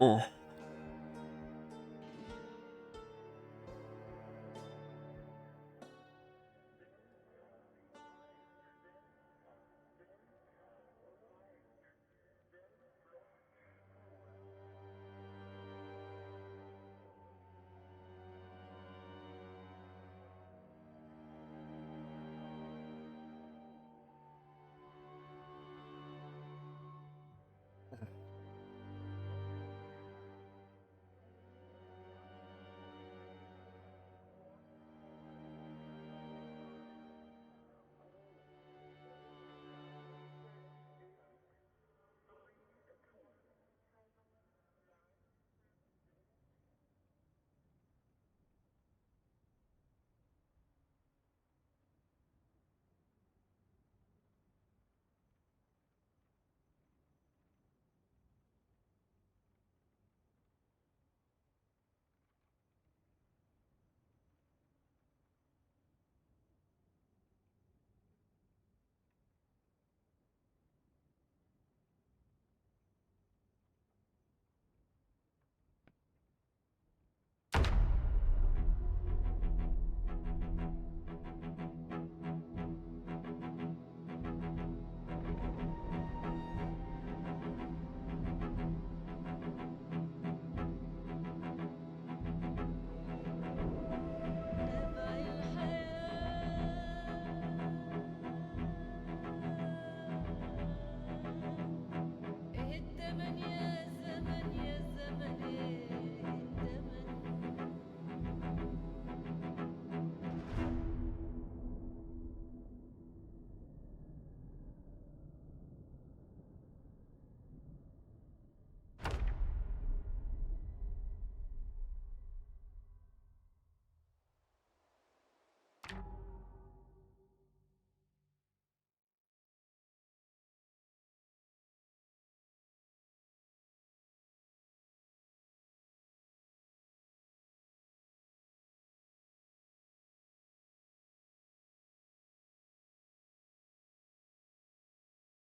Oh.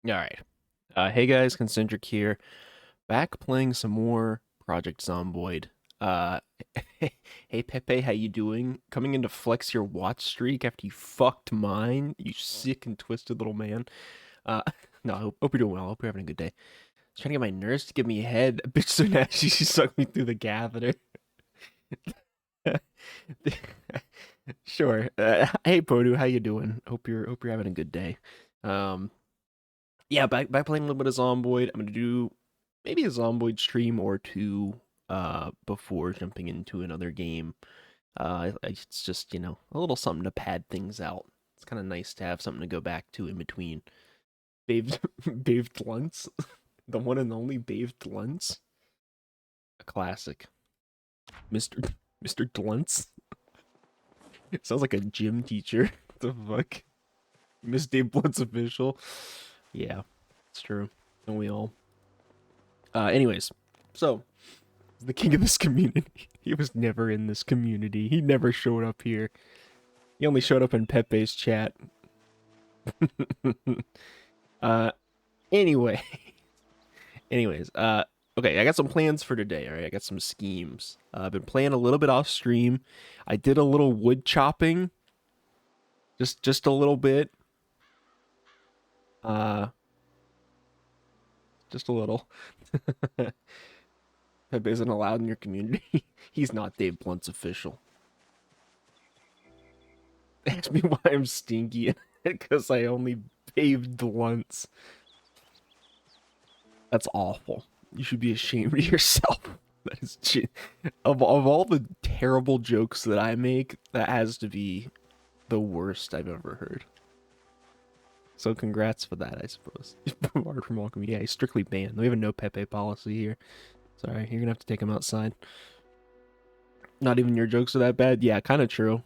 All right. Hey guys, Concentric here. Back playing some more Project Zomboid. Uh, hey Pepe, how you doing? Coming in to flex your watch streak after you fucked mine, you sick and twisted little man. Uh, no, I hope you're doing well. I hope you're having a good day. I was trying to get my nurse to give me a head. Bitch so nasty, she sucked me through the catheter. Sure. Hey Podu, how you doing? Hope you're having a good day. Um, yeah, back playing a little bit of Zomboid. I'm gonna do maybe a Zomboid stream or two before jumping into another game. It's just, a little something to pad things out. It's kind of nice to have something to go back to in between. Bathed Bathed Lunts. The one and only Bathed Lunts. A classic. Mr. Mr. Glunts. It sounds like a gym teacher. What the fuck? Miss Dave Blunt's official. Yeah, it's true. Don't we all? Anyways, so the king of this community. He was never in this community. He never showed up here. He only showed up in Pepe's chat. uh, anyway, okay, I got some plans for today. All right, I got some schemes. I've been playing a little bit off stream. I did a little wood chopping, just a little bit. Uh, just a little. Pepe isn't allowed in your community. He's not Dave Blunt's official. Ask me why I'm stinky because I only bathed once. That's awful. You should be ashamed of yourself. That is of all the terrible jokes that I make, that has to be the worst I've ever heard. So congrats for that, I suppose. Barred from welcome. Yeah, he's strictly banned. We have a no Pepe policy here. Sorry, you're gonna have to take him outside. Not even your jokes are that bad. Yeah, kind of true.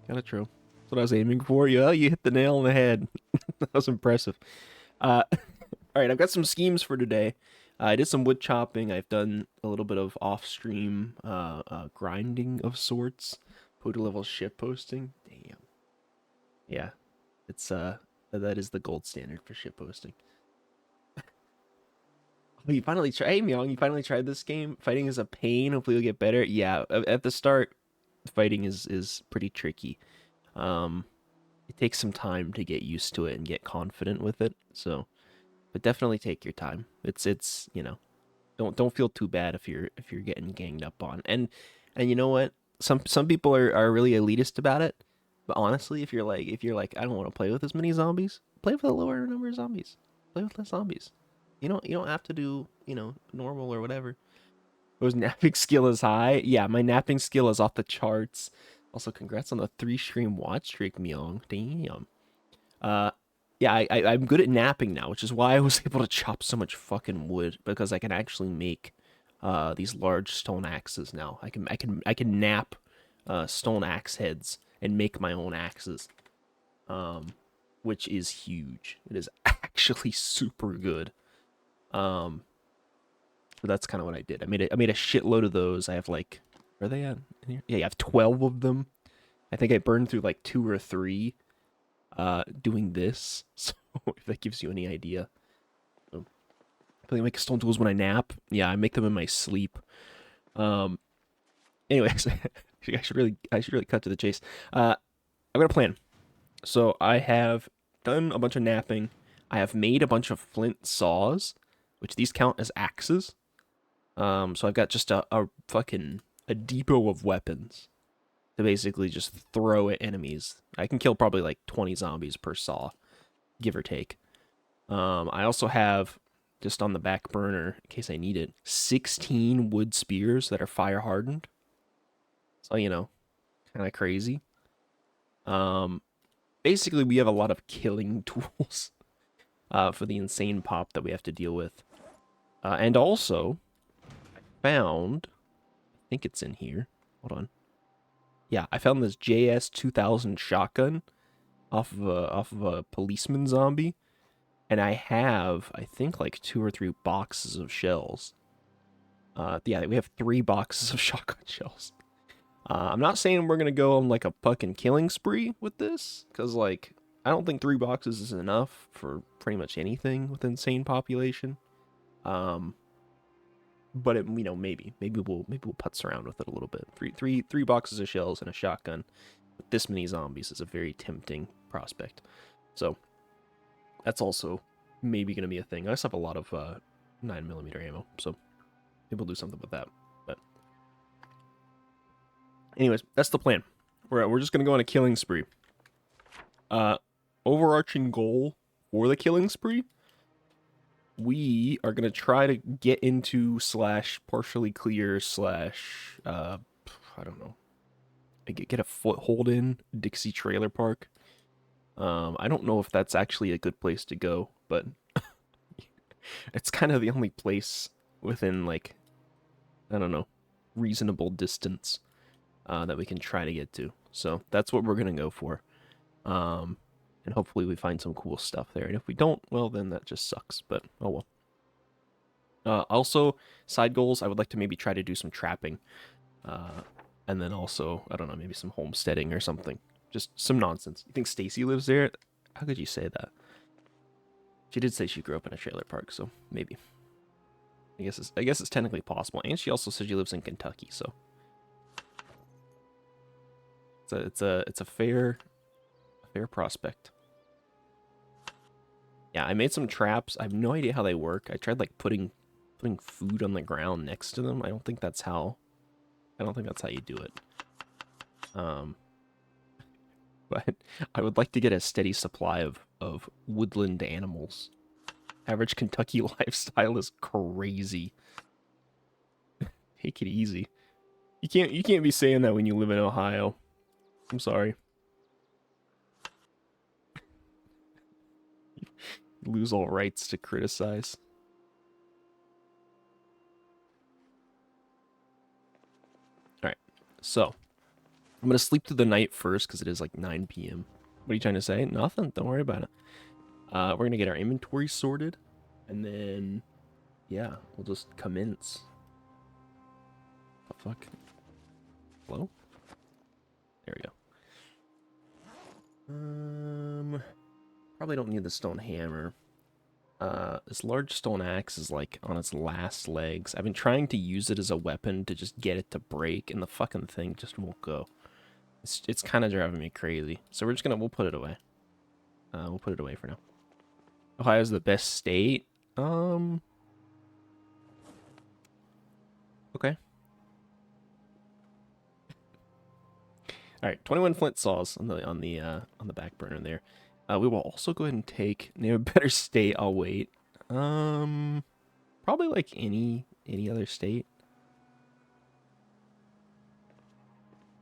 Kind of true. That's what I was aiming for. Yeah, you hit the nail on the head. That was impressive. All right, I've got some schemes for today. I did some wood chopping. I've done a little bit of off-stream grinding of sorts. Photo level ship posting. Damn. Yeah, it's that is the gold standard for ship posting. Oh, you finally tried, hey Myung, you finally tried this game? Fighting is a pain, hopefully you'll get better. Yeah, at the start, fighting is pretty tricky. Um, it takes some time to get used to it and get confident with it, so, but definitely take your time. It's, you know, don't feel too bad if you're getting ganged up on. And you know what? Some people are really elitist about it. But honestly, if you're like I don't want to play with as many zombies, play with a lower number of zombies. Play with less zombies. You don't have to do, you know, normal or whatever. Was napping skill is high? Yeah, my napping skill is off the charts. Also, congrats on the 3 stream watch streak, Myung. Damn. Uh, yeah, I'm good at napping now, which is why I was able to chop so much fucking wood because I can actually make these large stone axes now. I can nap stone axe heads and make my own axes, um, which is huge. It is actually super good. Um, so that's kind of what I did. I made a shitload of those. I have like, where are they at? Yeah, I have 12 of them. I think I burned through like 2 or 3 doing this. So if that gives you any idea. So, I make stone tools when I nap. Yeah, I make them in my sleep. Um anyways, I should really cut to the chase. I've got a plan. So I have done a bunch of napping. I have made a bunch of flint saws, which these count as axes. So I've got just a fucking a depot of weapons to basically just throw at enemies. I can kill probably like 20 zombies per saw, give or take. I also have, just on the back burner, in case I need it, 16 wood spears that are fire hardened. So, you know, kind of crazy. Um, Basically, we have a lot of killing tools for the insane pop that we have to deal with. And also, found, I think it's in here. Hold on. Yeah, I found this JS 2000 shotgun off of a policeman zombie, and I have, I think, like 2 or 3 boxes of shells. Yeah, we have 3 boxes of shotgun shells. I'm not saying we're gonna go on like a fucking killing spree with this, because like I don't think 3 boxes is enough for pretty much anything with insane population. Um, but it, you know, maybe we'll putz around with it a little bit. Three boxes of shells and a shotgun with this many zombies is a very tempting prospect. So that's also maybe gonna be a thing. I just have a lot of 9mm ammo, so maybe we'll do something with that. But anyways, that's the plan. We're just gonna go on a killing spree. Uh, Overarching goal for the killing spree, we are gonna try to get into slash partially clear slash I don't know, get a foothold in Dixie Trailer Park. I don't know if that's actually a good place to go, but it's kind of the only place within like, I don't know, reasonable distance that we can try to get to. So that's what we're gonna go for. And hopefully we find some cool stuff there. And if we don't, well, then that just sucks. But oh well. Also, side goals, I would like to maybe try to do some trapping. And then also, I don't know, maybe some homesteading or something. Just some nonsense. You think Stacy lives there? How could you say that? She did say she grew up in a trailer park, so maybe. I guess it's technically possible. And she also said she lives in Kentucky, so it's a fair prospect. Yeah, I made some traps. I have no idea how they work. I tried like putting food on the ground next to them. I don't think that's how you do it. But I would like to get a steady supply of woodland animals. Average Kentucky lifestyle is crazy. Take it easy. You can't be saying that when you live in Ohio. I'm sorry. You lose all rights to criticize. Alright, so I'm gonna sleep through the night first because it is like 9 p.m. What are you trying to say? Nothing. Don't worry about it. We're gonna get our inventory sorted, and then yeah, we'll just commence. The fuck? Hello? There we go. Probably don't need the stone hammer. This large stone axe is like on its last legs. I've been trying to use it as a weapon to just get it to break, and the fucking thing just won't go. It's kind of driving me crazy. So we'll put it away. We'll put it away for now. Ohio's the best state. Um, okay. All right, 21 flint saws on the back burner there. We will also go ahead and take name a better state. I'll wait. Um, Probably like any other state.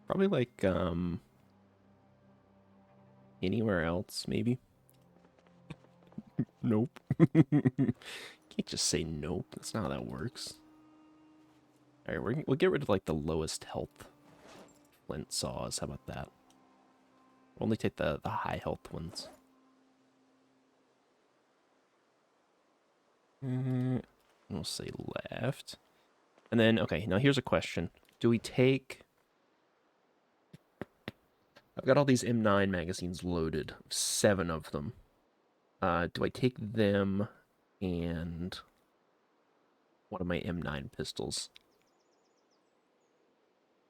Probably like anywhere else maybe. Nope. Can't just say nope. That's not how that works. All right, we'll get rid of like the lowest health flint saws. How about that? We'll only take the high health ones. We'll say left. And then, okay, now here's a question. Do we take... I've got all these M9 magazines loaded. 7 of them. Do I take them and one of my M9 pistols?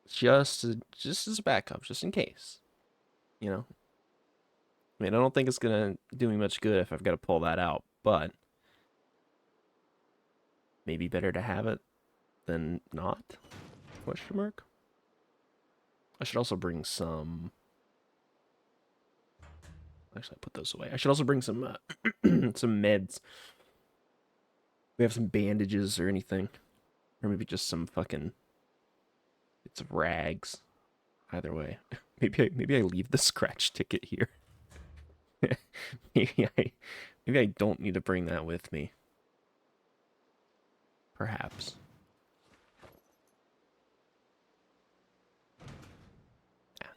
Just as a backup, just in case. You know? I mean, I don't think it's going to do me much good if I've got to pull that out, but maybe better to have it than not? Question mark? I should also bring some... Actually, I put those away. I should also bring some some meds. We have some bandages or anything, or maybe just some fucking bits of rags. Either way, maybe I leave the scratch ticket here. maybe I maybe I don't need to bring that with me. Perhaps.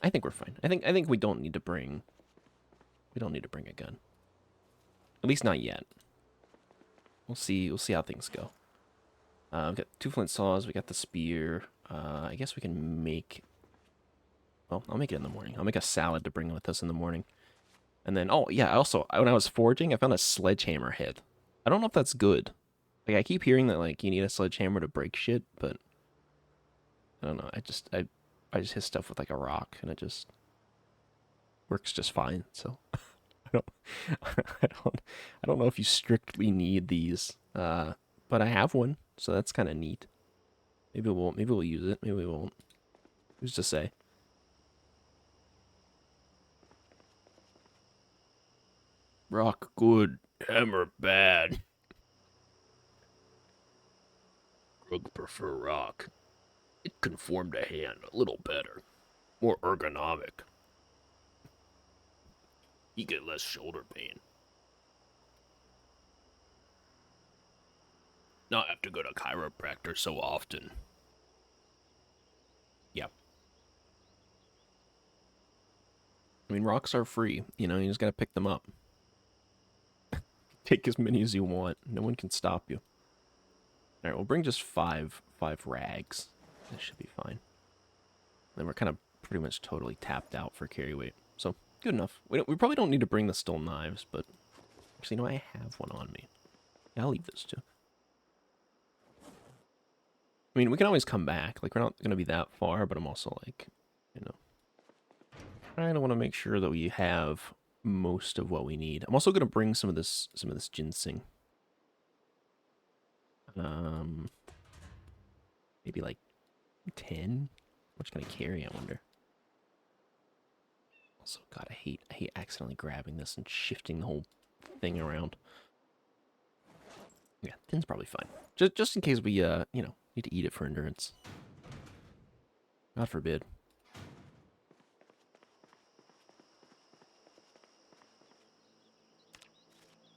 I think we're fine. I think we don't need to bring a gun. At least not yet. We'll see how things go. We've got 2 flint saws. We got the spear. I guess we can make... Well, I'll make it in the morning. I'll make a salad to bring with us in the morning. And then, oh, yeah, also, when I was forging, I found a sledgehammer head. I don't know if that's good. Like, I keep hearing that, like, you need a sledgehammer to break shit, but... I don't know. I just hit stuff with, like, a rock, and it just... works just fine, so... I don't... I don't know if you strictly need these. But I have one, so that's kind of neat. Maybe we'll use it. Maybe we won't. Who's to say? Rock good, hammer bad. Grug prefer rock. It conformed to hand a little better. More ergonomic. You get less shoulder pain. Not have to go to chiropractor so often. Yeah. I mean, rocks are free. You know, you just gotta pick them up. Take as many as you want. No one can stop you. All right, we'll bring just five rags. That should be fine. Then we're kind of pretty much totally tapped out for carry weight. So, good enough. We probably don't need to bring the stone knives, but... Actually, no, I have one on me. Yeah, I'll leave this too. I mean, we can always come back. Like, we're not going to be that far, but I'm also like, you know... I kind of want to make sure that we have most of what we need. I'm also going to bring some of this ginseng. Maybe like 10? How much can I carry, I wonder? Also, God, I hate accidentally grabbing this and shifting the whole thing around. Yeah, 10's probably fine. Just in case we, you know, need to eat it for endurance. God forbid.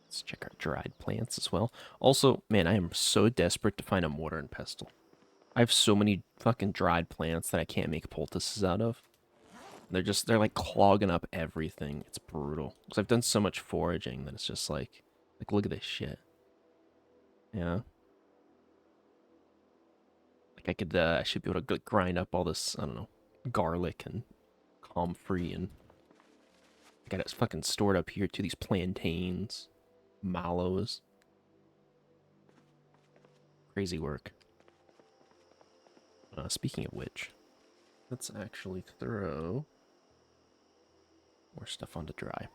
Let's check our dried plants as well. Also, man, I am so desperate to find a mortar and pestle. I have so many fucking dried plants that I can't make poultices out of. They're like clogging up everything. It's brutal. Because I've done so much foraging that it's just like look at this shit. Yeah. Like I should be able to grind up all this, I don't know, garlic and comfrey and I got it fucking stored up here too. These plantains, mallows. Crazy work. Speaking of which, let's actually throw more stuff onto dry.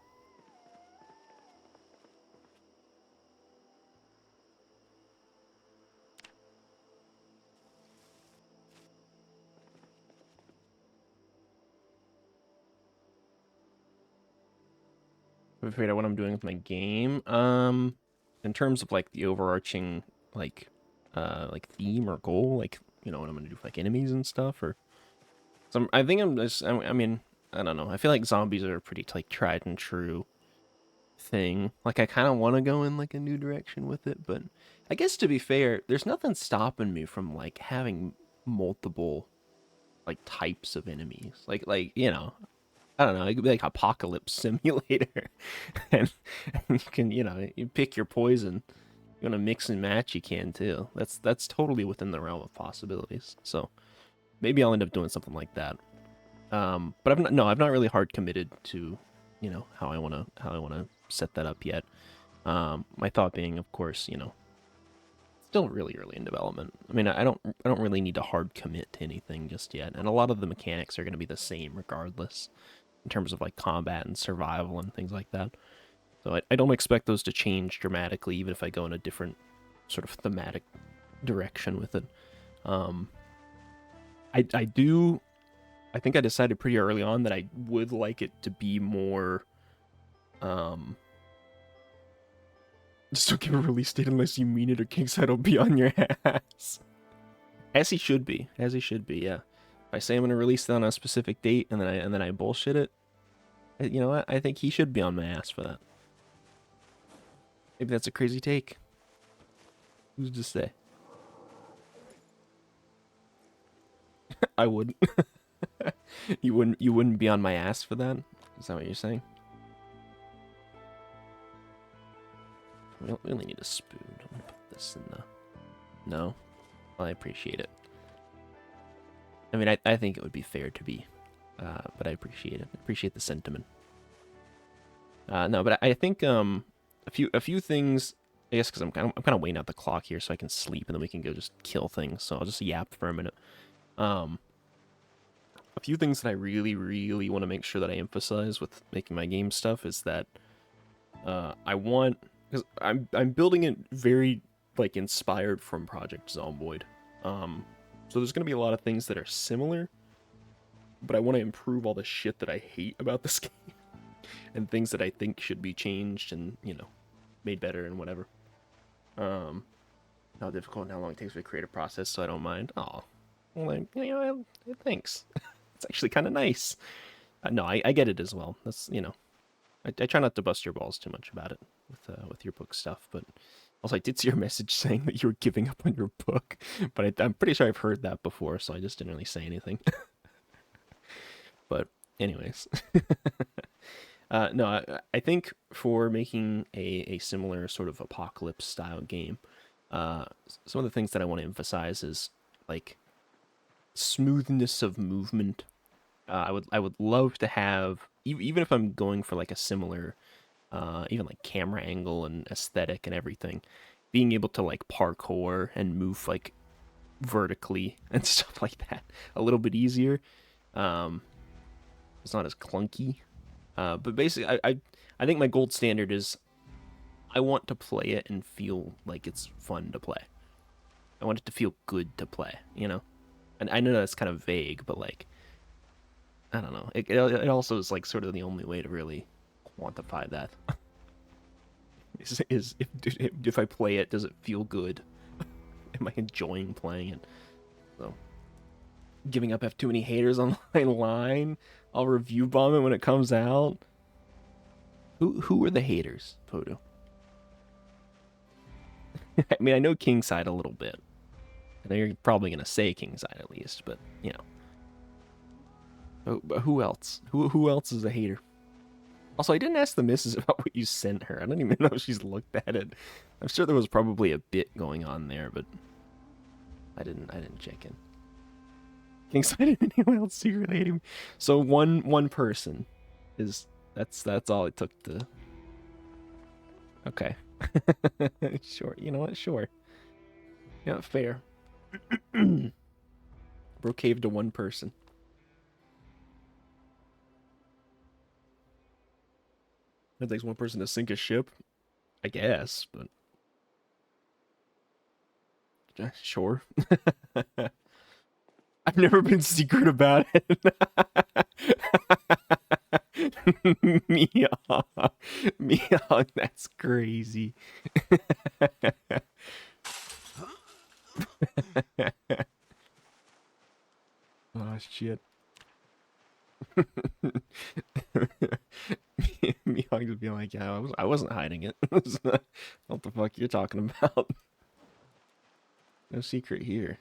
I'm afraid of what I'm doing with my game. In terms of like the overarching like theme or goal, like what I'm gonna do for like enemies and stuff, or some. I think I'm just. I mean, I don't know. I feel like zombies are a pretty like tried and true thing. Like I kind of want to go in like a new direction with it, but I guess to be fair, there's nothing stopping me from like having multiple like types of enemies. I don't know, it could be like apocalypse simulator, and, and you can you pick your poison. You want to mix and match, you can too. That's totally within the realm of possibilities. So maybe I'll end up doing something like that. But I've not really hard committed to, how I wanna set that up yet. My thought being, of course, still really early in development. I mean, I don't really need to hard commit to anything just yet, and a lot of the mechanics are going to be the same regardless in terms of like combat and survival and things like that. So I don't expect those to change dramatically, even if I go in a different sort of thematic direction with it. Um, I do. I think I decided pretty early on that I would like it to be more. Just don't give a release date unless you mean it, or Kingside will be on your ass. As he should be. As he should be. Yeah. If I say I'm gonna release it on a specific date and then I bullshit it, you know what? I think he should be on my ass for that. Maybe that's a crazy take. Who's to say? I wouldn't. You wouldn't be on my ass for that? Is that what you're saying? We don't really need a spoon. I'm gonna put this in the. No? Well, I appreciate it. I mean, I think it would be fair to be, but I appreciate it. I appreciate the sentiment. No, but I think a few things. I guess because I'm kind of weighing out the clock here, so I can sleep and then we can go just kill things. So I'll just yap for a minute. Um, a few things that I really, really want to make sure that I emphasize with making my game stuff is that I want, because I'm building it very like inspired from Project Zomboid. So there's gonna be a lot of things that are similar, but I want to improve all the shit that I hate about this game and things that I think should be changed and made better and whatever. How difficult and how long it takes for the creative process, so I don't mind. Oh, well, thanks. It's actually kind of nice. No, I get it as well. That's I try not to bust your balls too much about it with your book stuff, but also I did see your message saying that you were giving up on your book, but I'm pretty sure I've heard that before, so I just didn't really say anything. But anyways, no, I think for making a similar sort of apocalypse style game, some of the things that I want to emphasize is like smoothness of movement. I would love to have even if I'm going for like a similar even like camera angle and aesthetic and everything, being able to like parkour and move like vertically and stuff like that a little bit easier. Um, it's not as clunky. But basically, I think my gold standard is I want to play it and feel like it's fun to play. I want it to feel good to play, And I know that's kind of vague, but like I don't know. It also is like sort of the only way to really quantify that. is if I play it, does it feel good? Am I enjoying playing it? So giving up have too many haters on my line. I'll review bomb it when it comes out. Who are the haters, Podu? I mean, I know Kingside a little bit. I know you're probably gonna say Kingside at least, but But who else? Who else is a hater? Also, I didn't ask the missus about what you sent her. I don't even know if she's looked at it. I'm sure there was probably a bit going on there, but I didn't check in. Kingside and anyone else secretly hating me. So one person is that's all it took to. Okay. Sure. You know what? Sure. Yeah, fair. Bro caved to one person. It takes one person to sink a ship, I guess, but sure. I've never been secret about it. Mia, Mia, that's crazy. Oh shit. Mihawk would be like, yeah, I wasn't hiding it. What the fuck you're talking about? No secret here.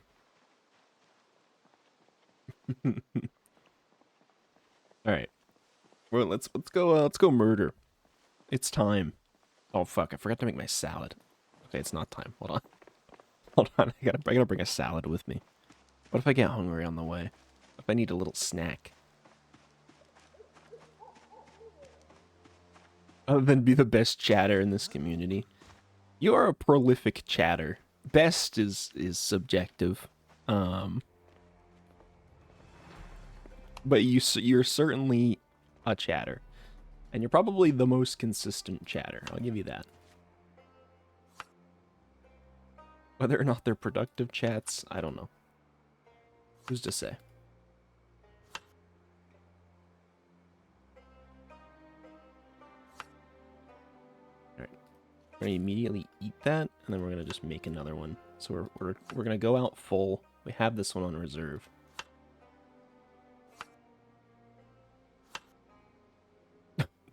All right. Well, let's go murder. It's time. Oh fuck, I forgot to make my salad. Okay, it's not time. Hold on. Hold on. I gotta bring a salad with me. What if I get hungry on the way? If I need a little snack? Other than be the best chatter in this community. You are a prolific chatter. Best is subjective. But you're certainly a chatter. And you're probably the most consistent chatter. I'll give you that. Whether or not they're productive chats, I don't know. Who's to say? Alright. We're gonna immediately eat that, and then we're gonna just make another one. So we're gonna go out full. We have this one on reserve.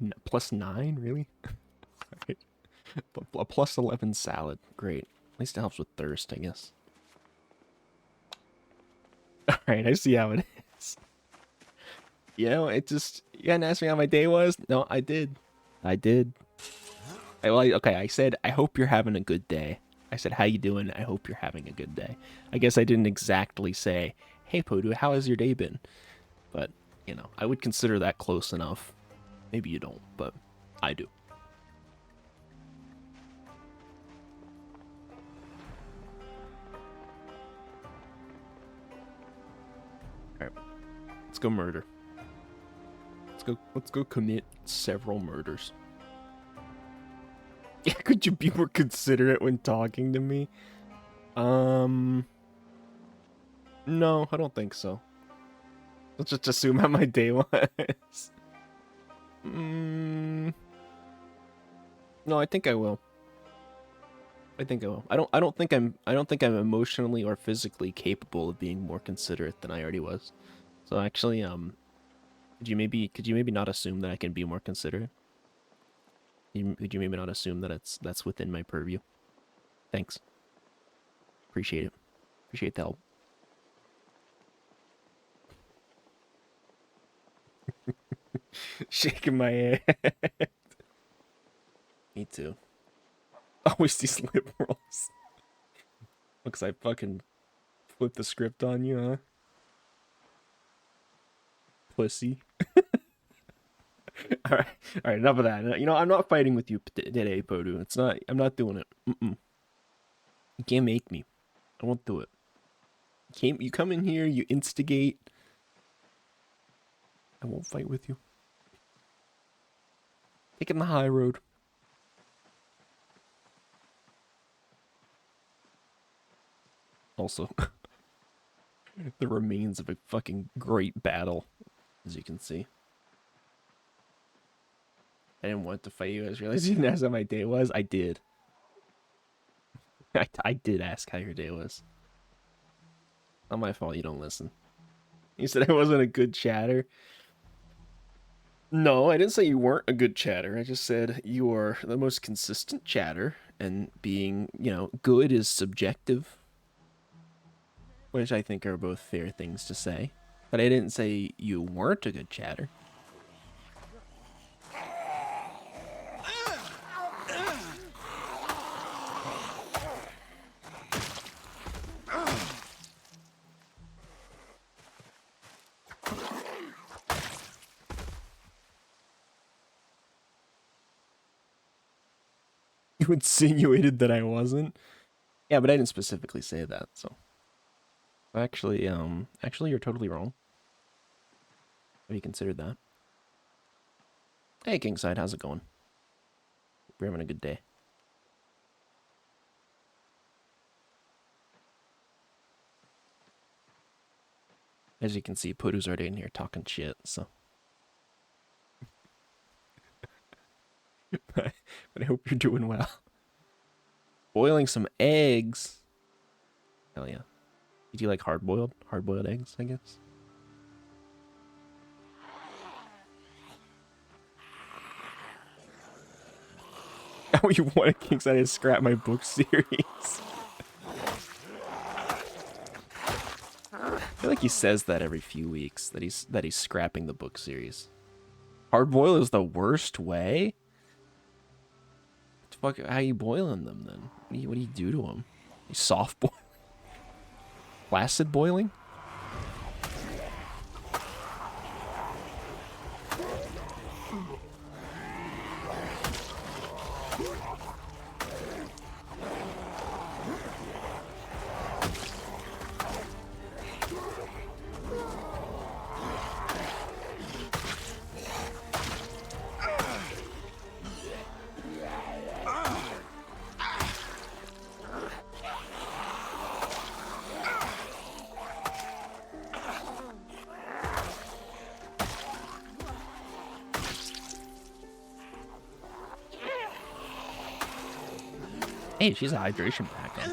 +9, really? Alright. A +11 salad. Great. At least it helps with thirst, I guess. Alright, I see how it is. You know, it just... You didn't ask me how my day was? No, I did. I did. Okay, I said, I hope you're having a good day. I said, how you doing? I hope you're having a good day. I guess I didn't exactly say, hey, Podu, how has your day been? But, you know, I would consider that close enough. Maybe you don't, but I do. Alright, let's go murder. Let's go commit several murders. Yeah, could you be more considerate when talking to me? No, I don't think so. Let's just assume how my day was. No, I think I will. I think I will. I don't think I'm emotionally or physically capable of being more considerate than I already was. So actually, could you maybe not assume that I can be more considerate? Could you maybe not assume that that's within my purview? Thanks. Appreciate it. Appreciate the help. Shaking my head. Me too. Always these liberals. Looks like fucking flipped the script on you, huh? Pussy. Alright, alright, enough of that. You know, I'm not fighting with you today, Podu. I'm not doing it. You can't make me. I won't do it. You come in here, you instigate. I won't fight with you. Taking the high road. Also, the remains of a fucking great battle, as you can see. I didn't want to fight you. I just realized you didn't ask how my day was. I did. I did ask how your day was. Not my fault you don't listen. You said I wasn't a good chatter. No, I didn't say you weren't a good chatter. I just said you are the most consistent chatter, and being, you know, good is subjective. Which I think are both fair things to say. But I didn't say you weren't a good chatter. You insinuated that I wasn't? Yeah, but I didn't specifically say that, so. Actually, you're totally wrong. Have you considered that? Hey, Kingside, how's it going? We're having a good day. As you can see, Pudu's already in here talking shit, so. But I hope you're doing well. Boiling some eggs. Hell yeah. Do you like hard-boiled? Hard-boiled eggs, I guess? Oh, you want a Kingside to scrap my book series? I feel like he says that every few weeks, that he's scrapping the book series. Hard-boil is the worst way? What the fuck, how you boiling them, then? What do you do to them? You soft boil? Placid boiling? Hey, she's a hydration pack on.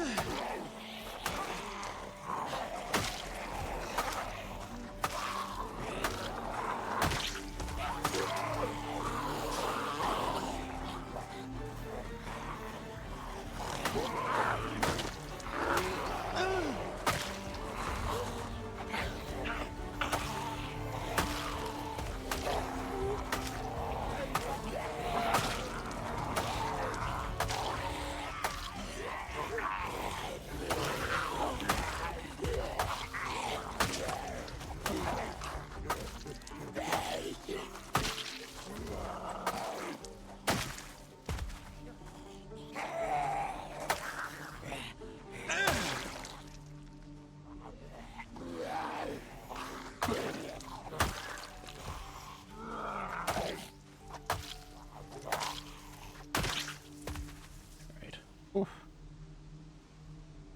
Oof.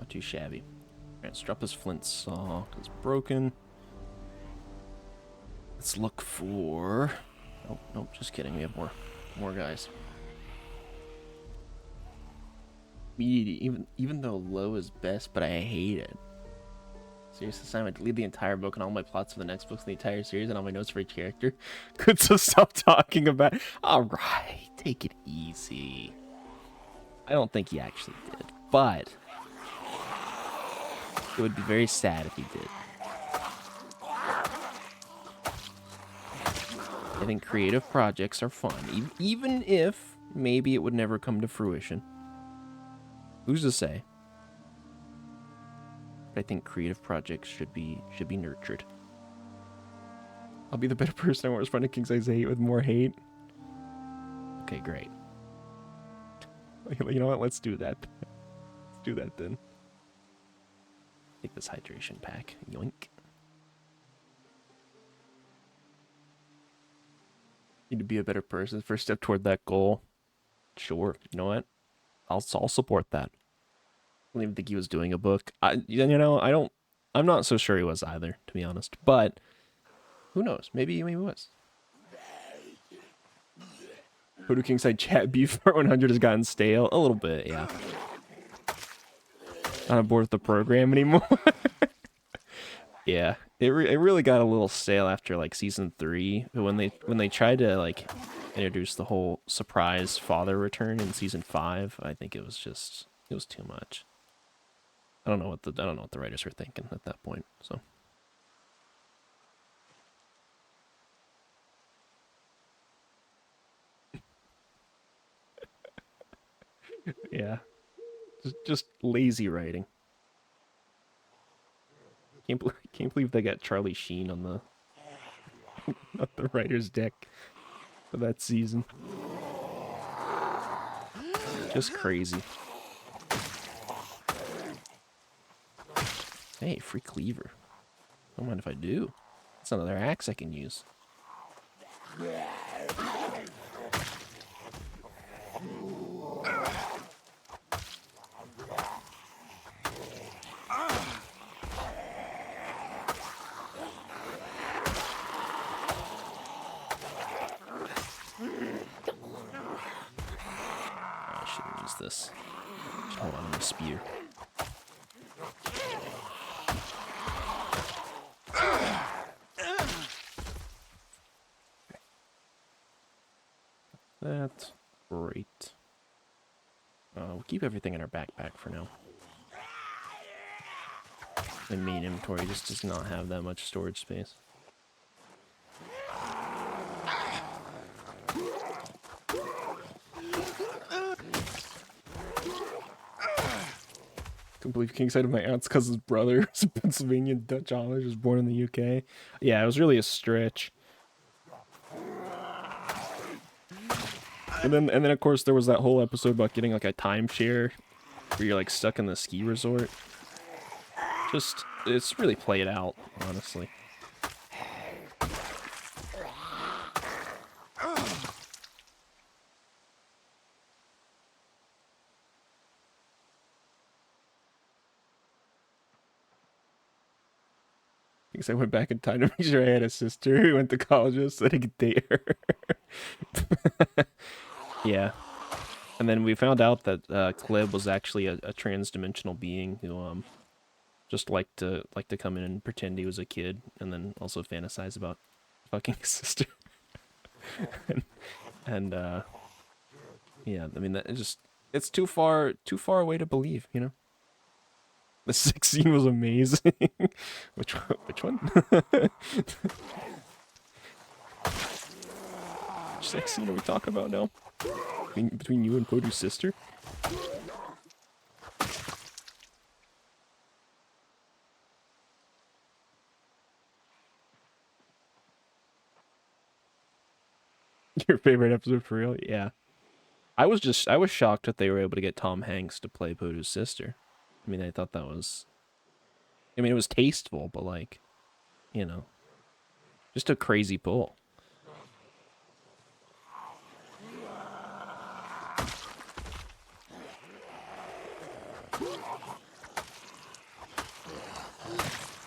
Not too shabby. Alright, let's drop this flint saw. It's broken. Let's look for... Nope, nope, just kidding. We have more guys. Even though low is best, but I hate it. Serious assignment, delete the entire book and all my plots for the next books in the entire series and all my notes for each character. Good, so stop talking about it. Alright, take it easy. I don't think he actually did, but it would be very sad if he did. I think creative projects are fun, even if maybe it would never come to fruition. Who's to say? But I think creative projects should be nurtured. I'll be the better person. I won't respond to King Size 8 with more hate. Okay, great. You know what? Let's do that. Let's do that then. Take this hydration pack. Yoink. Need to be a better person. First step toward that goal. Sure. You know what? I'll support that. I don't even think he was doing a book. I'm not so sure he was either, to be honest. But who knows? Maybe he was. Hoodoo Kingside chat beef for 100 has gotten stale. A little bit, yeah. Not on board with the program anymore. Yeah, it really got a little stale after like season 3. But when they tried to like introduce the whole surprise father return in season 5, I think it was too much. I don't know what the writers were thinking at that point. So. Yeah, just lazy writing. Can't believe they got Charlie Sheen on the writer's deck for that season. Just crazy. Hey, free cleaver. Don't mind if I do. That's another axe I can use. I shouldn't use this. Should hold on to the spear. That's great. We'll keep everything in our backpack for now. The main inventory just does not have that much storage space. Can't believe King said my aunt's cousin's brother is a Pennsylvania Dutch Amish, was born in the UK. Yeah, it was really a stretch. And then of course there was that whole episode about getting like a timeshare where you're like stuck in the ski resort. Just it's really played out, honestly. Because I went back in time to make sure I had a sister who went to college with so that I could date her. Yeah. And then we found out that Kleb was actually a trans-dimensional being who just liked to come in and pretend he was a kid and then also fantasize about fucking his sister. and yeah, I mean that is just it's too far away to believe, you know? The sex scene was amazing. Which one? Which sex scene are we talking about now? Between you and Podu's sister? Your favorite episode for real? Yeah. I was shocked that they were able to get Tom Hanks to play Podu's sister. I mean, I thought that was it was tasteful, but like, you know, just a crazy pull.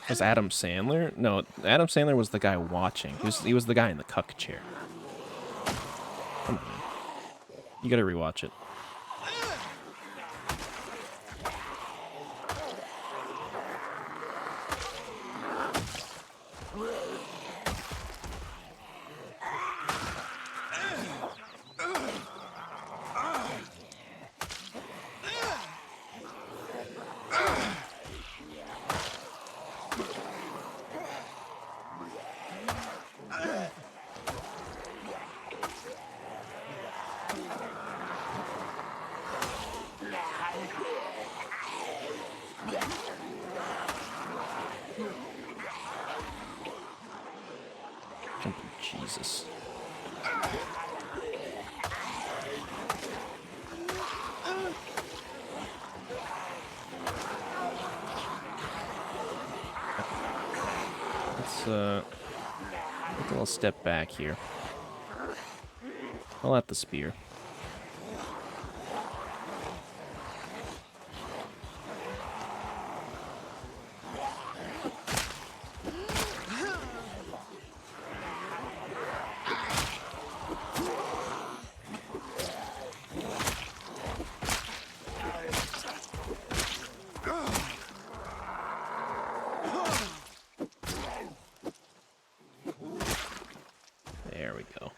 Was Adam Sandler? No, Adam Sandler was the guy watching. He was the guy in the cuck chair. Come on, man. You gotta rewatch it. Jesus. Let's take a little step back here. I'll at the spear. There we go.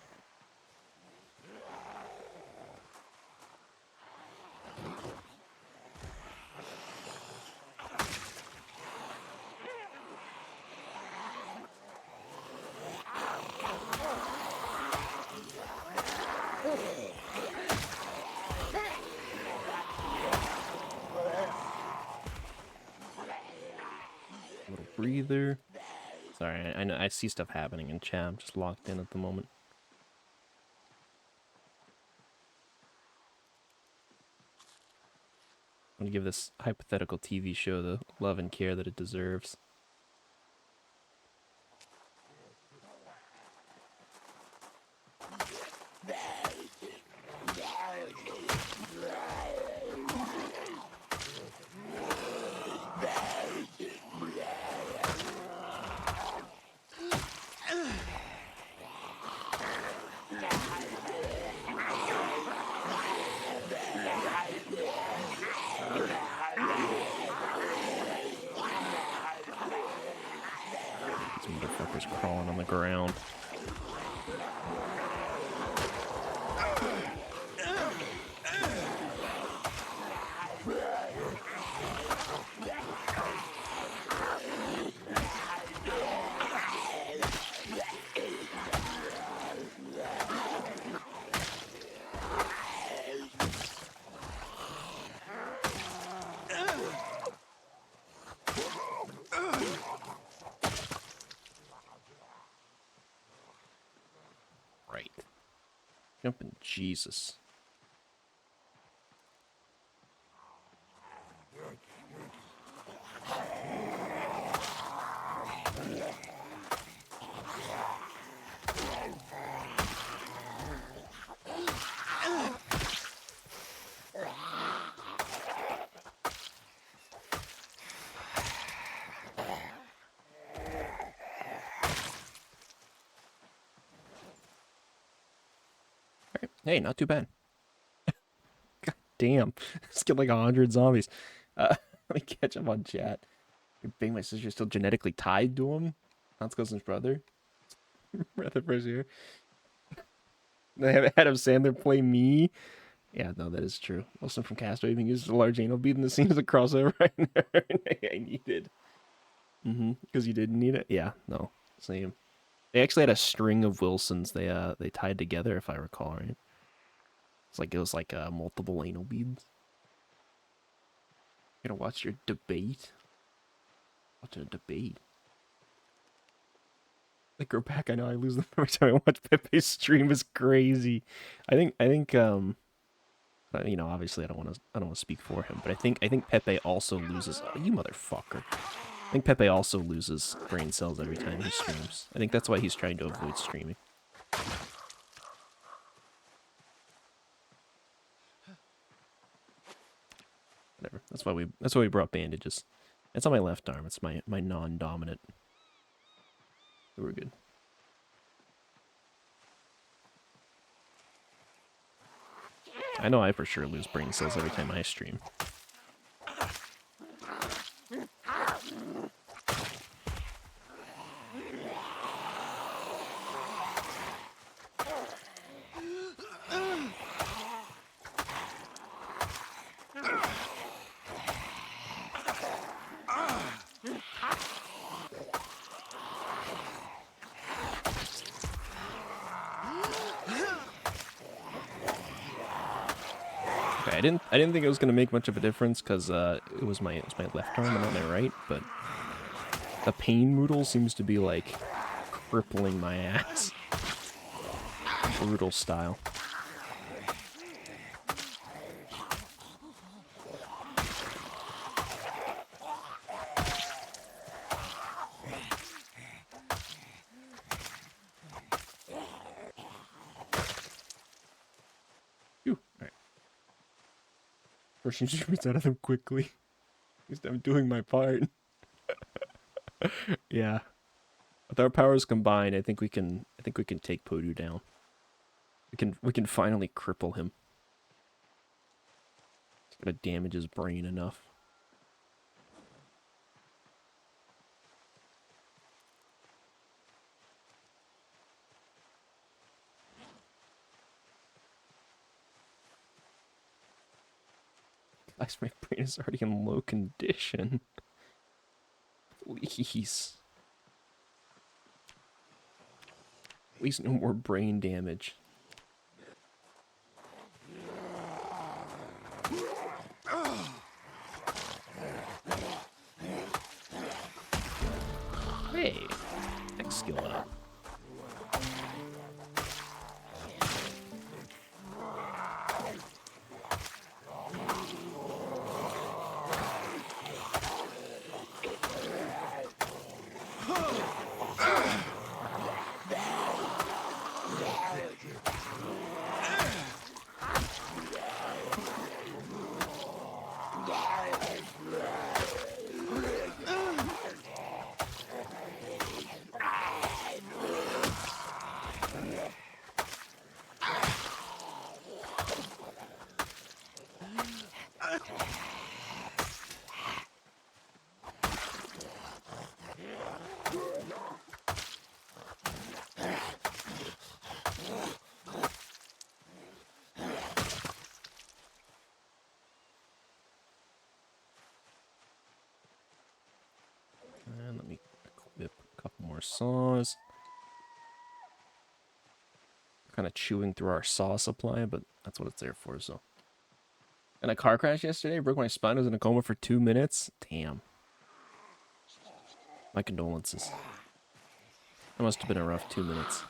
Little breather. Sorry, I know I see stuff happening in chat. I'm just locked in at the moment. I'm gonna give this hypothetical TV show the love and care that it deserves. These motherfuckers crawling on the ground. Right. Jumping Jesus. Right. Hey, not too bad. God damn. Just killed like 100 zombies. Let me catch up on chat. Bang, my sister's still genetically tied to him. Hans Cousin's brother. Brother first year. They have Adam Sandler play me. Yeah, no, that is true. Wilson from Castaway even uses a large anal bead in the scene as a crossover right there. I needed. Because you didn't need it? Yeah, no. Same. They actually had a string of Wilsons they tied together, if I recall, right? It was like multiple anal beads. You gonna watch your debate? Watching a debate. They grow back. I know I lose them every time I watch Pepe's stream. Is crazy. I think you know, obviously I don't want to speak for him, but I think Pepe also loses. Oh, you motherfucker! I think Pepe also loses brain cells every time he streams. I think that's why he's trying to avoid streaming. Whatever. That's why we brought bandages. It's on my left arm. It's my non-dominant. So we're good. I know I for sure lose brain cells every time I stream. I didn't think it was gonna make much of a difference because it was my left arm and not my right, but the pain moodle seems to be like crippling my ass, brutal style. Phew. All right. Person shoots out of them quickly. At least I'm doing my part. Yeah. With our powers combined, I think we can take Podu down. We can finally cripple him. It's gonna damage his brain enough. Guys, my brain is already in low condition. Please. Please, no more brain damage. Hey, next skill up. And let me equip a couple more saws. Kind of chewing through our saw supply, but that's what it's there for, so. And a car crash yesterday, broke my spine, I was in a coma for 2 minutes. Damn. My condolences. That must have been a rough 2 minutes.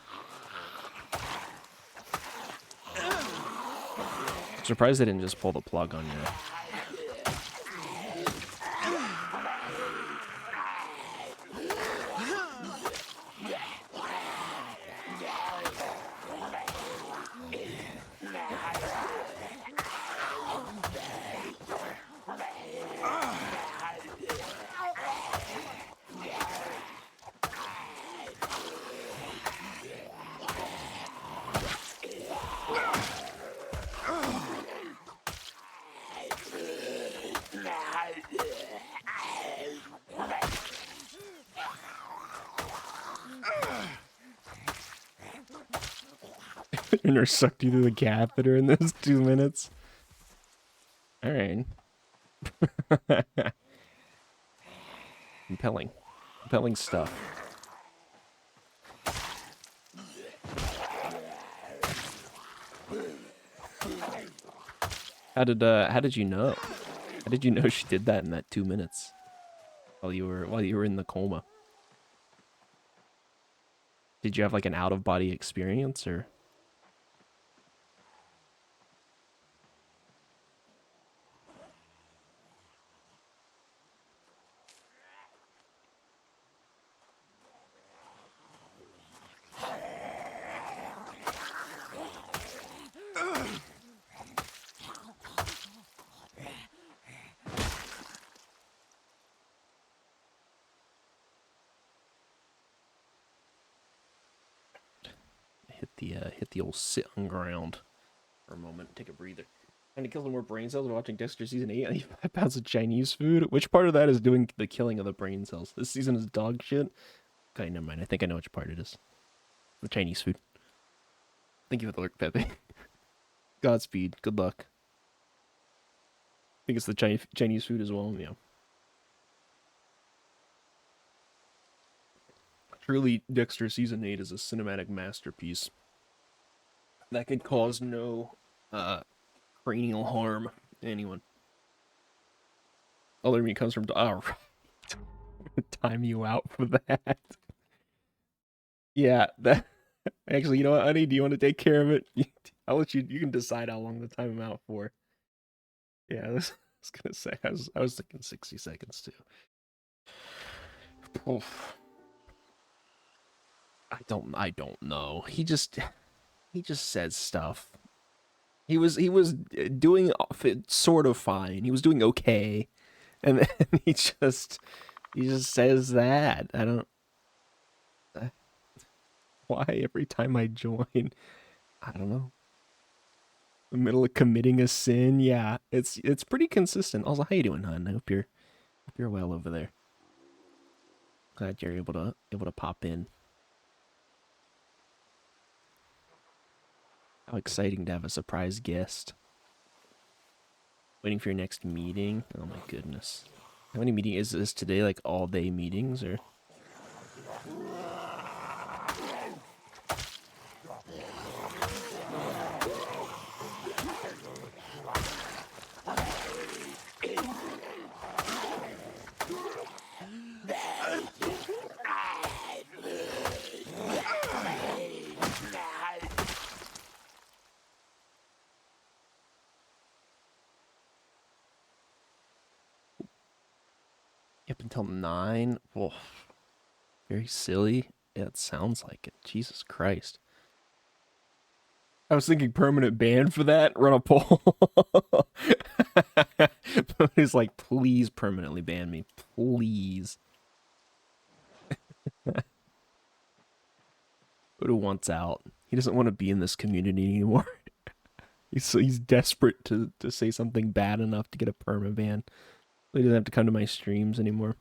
I'm surprised they didn't just pull the plug on you. The nurse sucked you through the catheter in those 2 minutes. Alright. Compelling. Compelling stuff. How did you know? How did you know she did that in that 2 minutes? While you were in the coma? Did you have like an out of body experience or? Hit the old sit on ground for a moment, take a breather. Trying to kill some more brain cells watching Dexter season 8. I eat 5 pounds of Chinese food. Which part of that is doing the killing of the brain cells? This season is dog shit. Okay, never mind. I think I know which part it is. The Chinese food. Thank you for the lurk, Pepe. Godspeed. Good luck. I think it's the Chinese food as well. Yeah. Truly, Dexter season 8 is a cinematic masterpiece that could cause no cranial harm to anyone. Other meat comes from. Oh, time you out for that. Yeah, that. Actually, you know what, honey? Do you want to take care of it? I'll let you. You can decide how long to time him out for. Yeah, I was gonna say. I was thinking 60 seconds too. Oof. I don't know. He just says stuff. He was doing sort of fine. He was doing okay, and then he just says that. I don't. Why every time I join? I don't know. The middle of committing a sin. Yeah, it's pretty consistent. Also, how you doing, hon? I hope you're well over there. Glad you're able to pop in. How exciting to have a surprise guest. Waiting for your next meeting. Oh my goodness. How many meetings is this today? Like all day meetings or? Up until 9? Whoa. Very silly. Yeah, it sounds like it. Jesus Christ. I was thinking permanent ban for that. Run a poll. He's like, please permanently ban me. Please. Who wants out? He doesn't want to be in this community anymore. He's desperate to say something bad enough to get a permaban. He doesn't have to come to my streams anymore.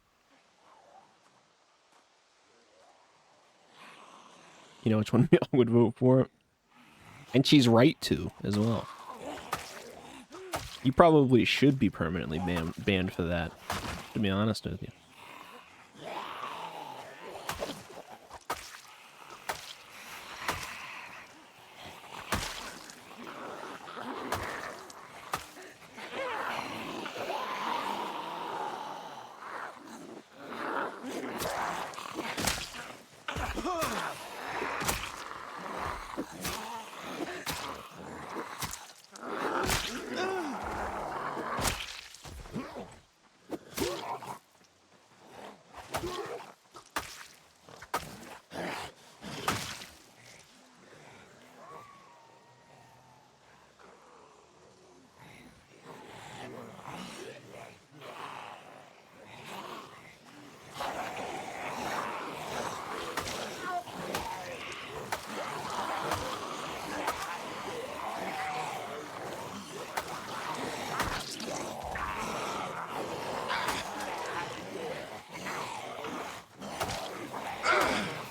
You know which one I would vote for? And she's right to, as well. You probably should be permanently banned for that, to be honest with you.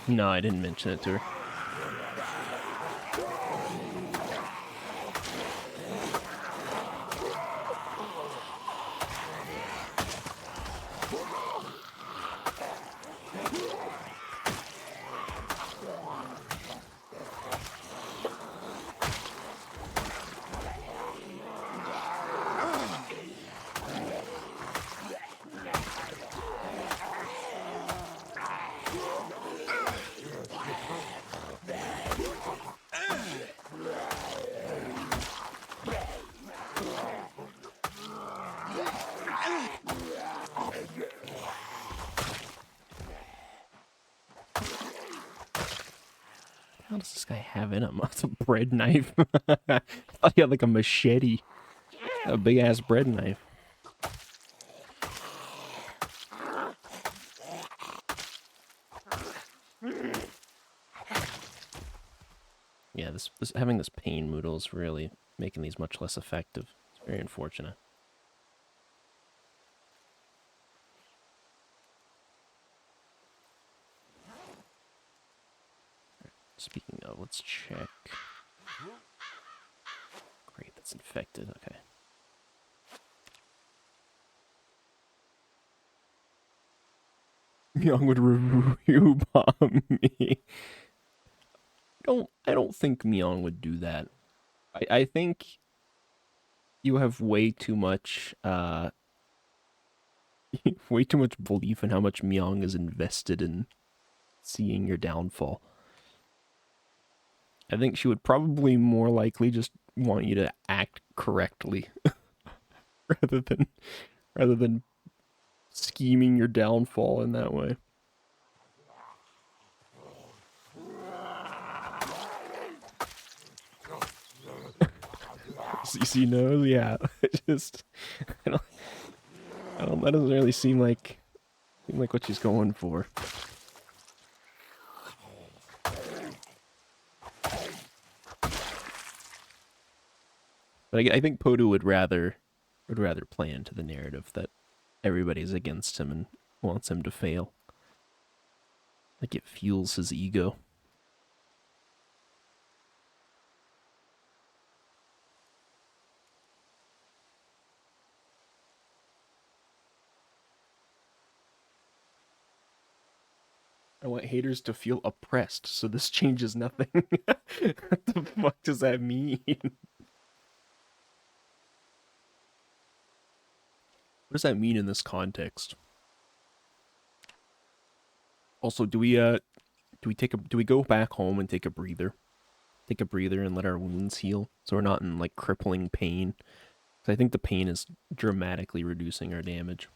No, I didn't mention it to her. How does this guy have in him? It's a bread knife. I thought he had like a machete. A big ass bread knife. Yeah, this having this pain moodle is really making these much less effective. It's very unfortunate. Speaking of, let's check. Great, that's infected. Okay. Young would review bomb me. I don't think Myong would do that. I think you have way too much way too much belief in how much Myong is invested in seeing your downfall. I think she would probably more likely just want you to act correctly rather than scheming your downfall in that way. CC knows, yeah. Just I don't, that doesn't really seem like what she's going for. But I think Podu would rather play into the narrative that everybody's against him and wants him to fail. Like it fuels his ego. I want haters to feel oppressed, so this changes nothing. What the fuck does that mean? What does that mean in this context? Also, do we go back home and take a breather? Take a breather and let our wounds heal so we're not in like crippling pain. Because I think the pain is dramatically reducing our damage.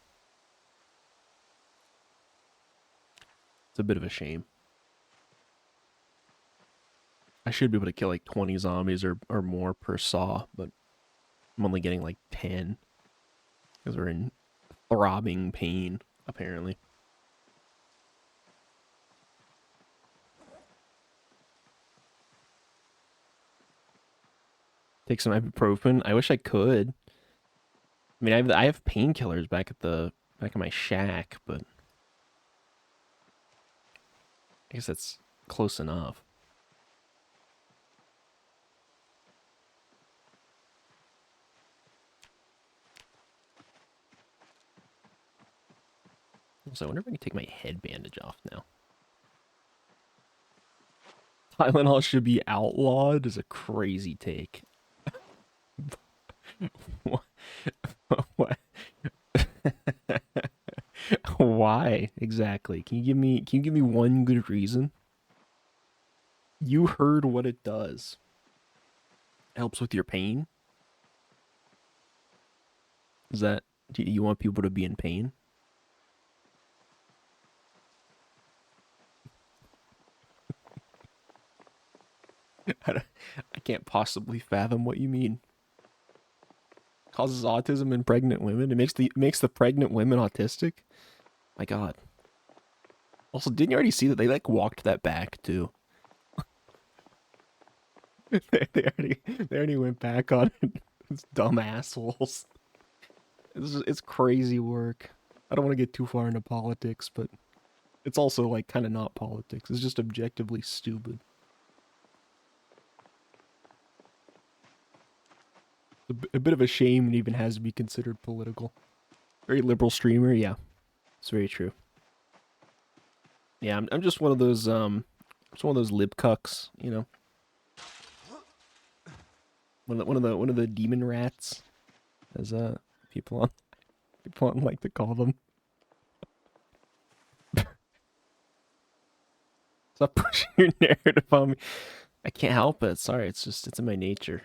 It's a bit of a shame. I should be able to kill like 20 zombies or more per saw, but I'm only getting like 10. Because we're in throbbing pain, apparently. Take some ibuprofen. I wish I could. I mean, I have painkillers back at the back of my shack, but I guess that's close enough. So I wonder if I can take my head bandage off now. Tylenol should be outlawed is a crazy take. What? What? Why exactly? Can you give me one good reason? You heard what it does. Helps with your pain. Is that do you want people to be in pain? I can't possibly fathom what you mean. Causes autism in pregnant women. It makes the pregnant women autistic. My God. Also, didn't you already see that they like walked that back too? they already went back on it. It's dumb assholes. It's crazy work. I don't want to get too far into politics, but it's also like kind of not politics. It's just objectively stupid. A bit of a shame it even has to be considered political. Very liberal streamer, yeah. It's very true. Yeah, I'm just one of those just one of those lib cucks, you know. One of the demon rats, as people on people on like to call them. Stop pushing your narrative on me. I can't help it. Sorry, it's in my nature.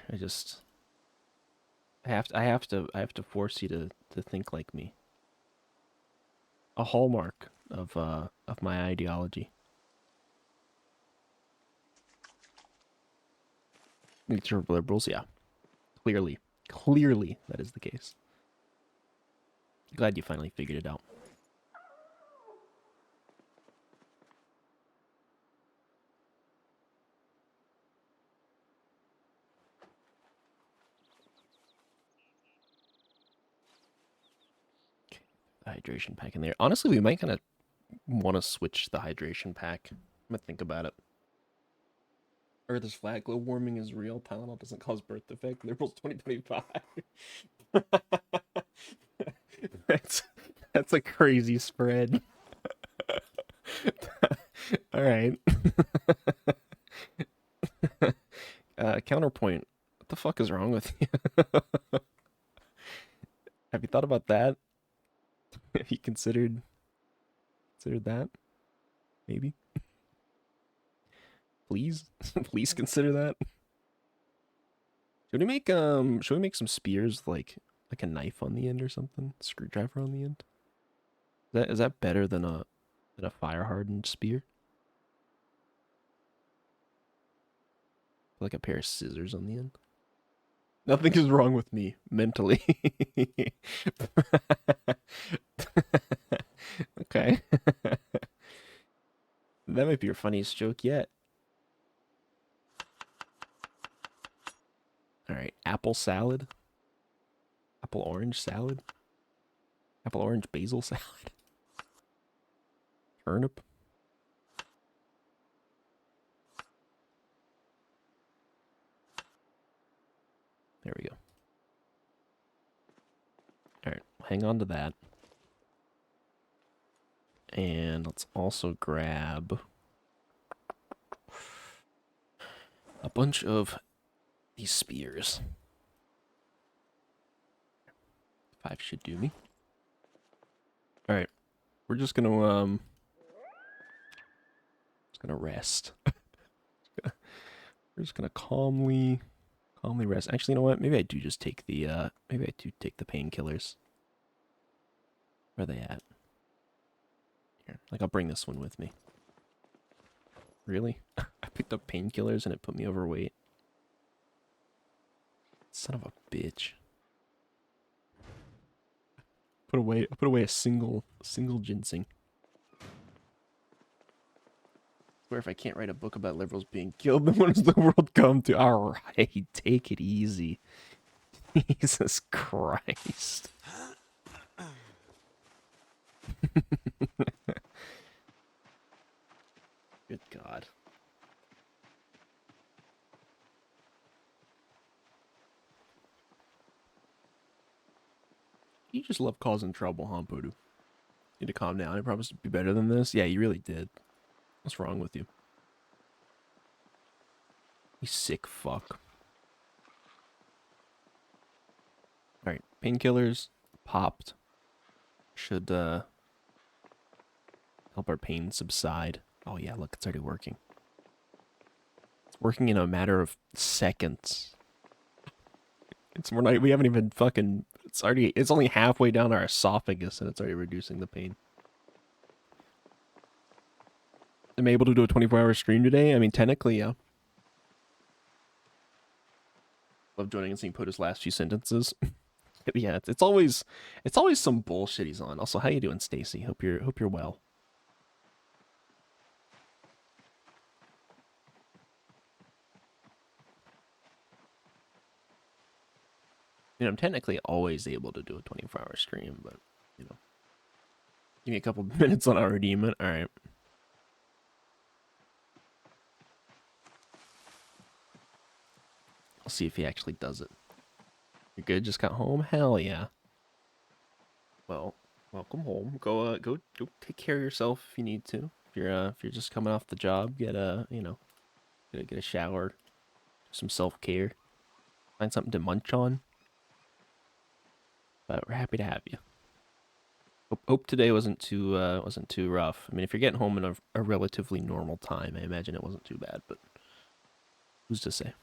I have to force you to think like me. A hallmark of my ideology. Nature of liberals, yeah. Clearly that is the case. Glad you finally figured it out. The hydration pack in there. Honestly, we might kind of want to switch the hydration pack. I'm gonna think about it. Earth is flat. Global warming is real. Tylenol doesn't cause birth defect. Liberals 2025. that's that's a crazy spread. All right. Counterpoint. What the fuck is wrong with you? Have you thought about that? Have you considered that? Maybe. Please, please consider that. Should we make some spears like a knife on the end or something? Screwdriver on the end? Is that better than a fire hardened spear? Like a pair of scissors on the end? Nothing is wrong with me mentally. Okay. That might be your funniest joke yet. All right, apple salad, apple orange salad, apple orange basil salad, turnip. There we go. All right, hang on to that. And let's also grab a bunch of these spears. 5 should do me. All right, we're just gonna rest. We're just gonna calmly rest. Actually, you know what? Maybe I do just take the painkillers. Where are they at? Here, like I'll bring this one with me. Really? I picked up painkillers and it put me overweight. Son of a bitch. Put away a single ginseng. swear if I can't write a book about liberals being killed, then what does the world come to? All right, take it easy. Jesus Christ. Good God. You just love causing trouble, huh, Poodoo? Need to calm down. I promised to be better than this. Yeah, you really did. What's wrong with you? You sick fuck. Alright, painkillers popped. Should help our pain subside. Oh yeah, look, it's already working. It's working in a matter of seconds. We haven't even fucking, it's only halfway down our esophagus and it's already reducing the pain. Am I able to do a 24-hour stream today? I mean, technically, yeah. Love joining and seeing Poto's last few sentences. Yeah, it's always some bullshit he's on. Also, how you doing, Stacy? Hope you're well. You know, I'm technically always able to do a 24-hour stream, but you know, give me a couple minutes on our redeem it. All right. I'll see if he actually does it. You're good? Just got home? Hell yeah. Well, welcome home. Go take care of yourself if you need to. If you're just coming off the job, get a get a shower, some self-care, find something to munch on. But we're happy to have you. Hope today wasn't too rough. I mean, if you're getting home in a relatively normal time, I imagine it wasn't too bad, but who's to say?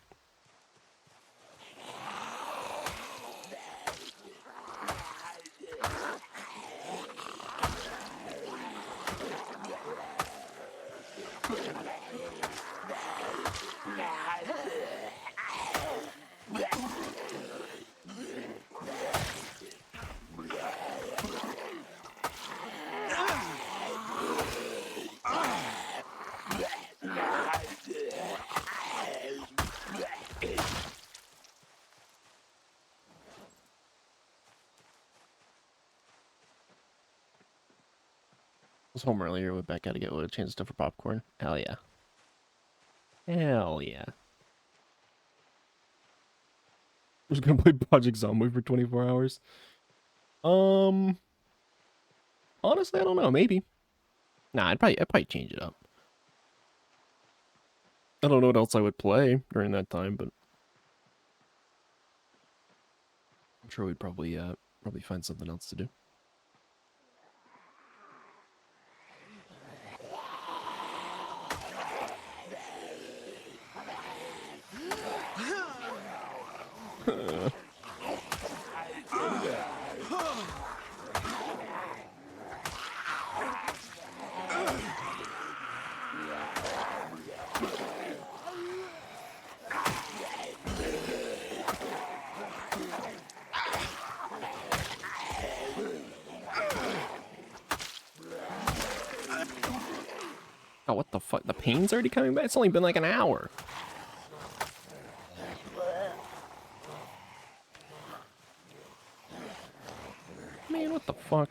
I was home earlier with Becca to get a chance stuff for popcorn. Hell yeah. Hell yeah. I was gonna play Project Zomboid for 24 hours. Honestly, I don't know. Maybe. Nah, I'd probably change it up. I don't know what else I would play during that time, but I'm sure we'd probably find something else to do. Oh, what the fuck? The pain's already coming back? It's only been like an hour. Man, what the fuck?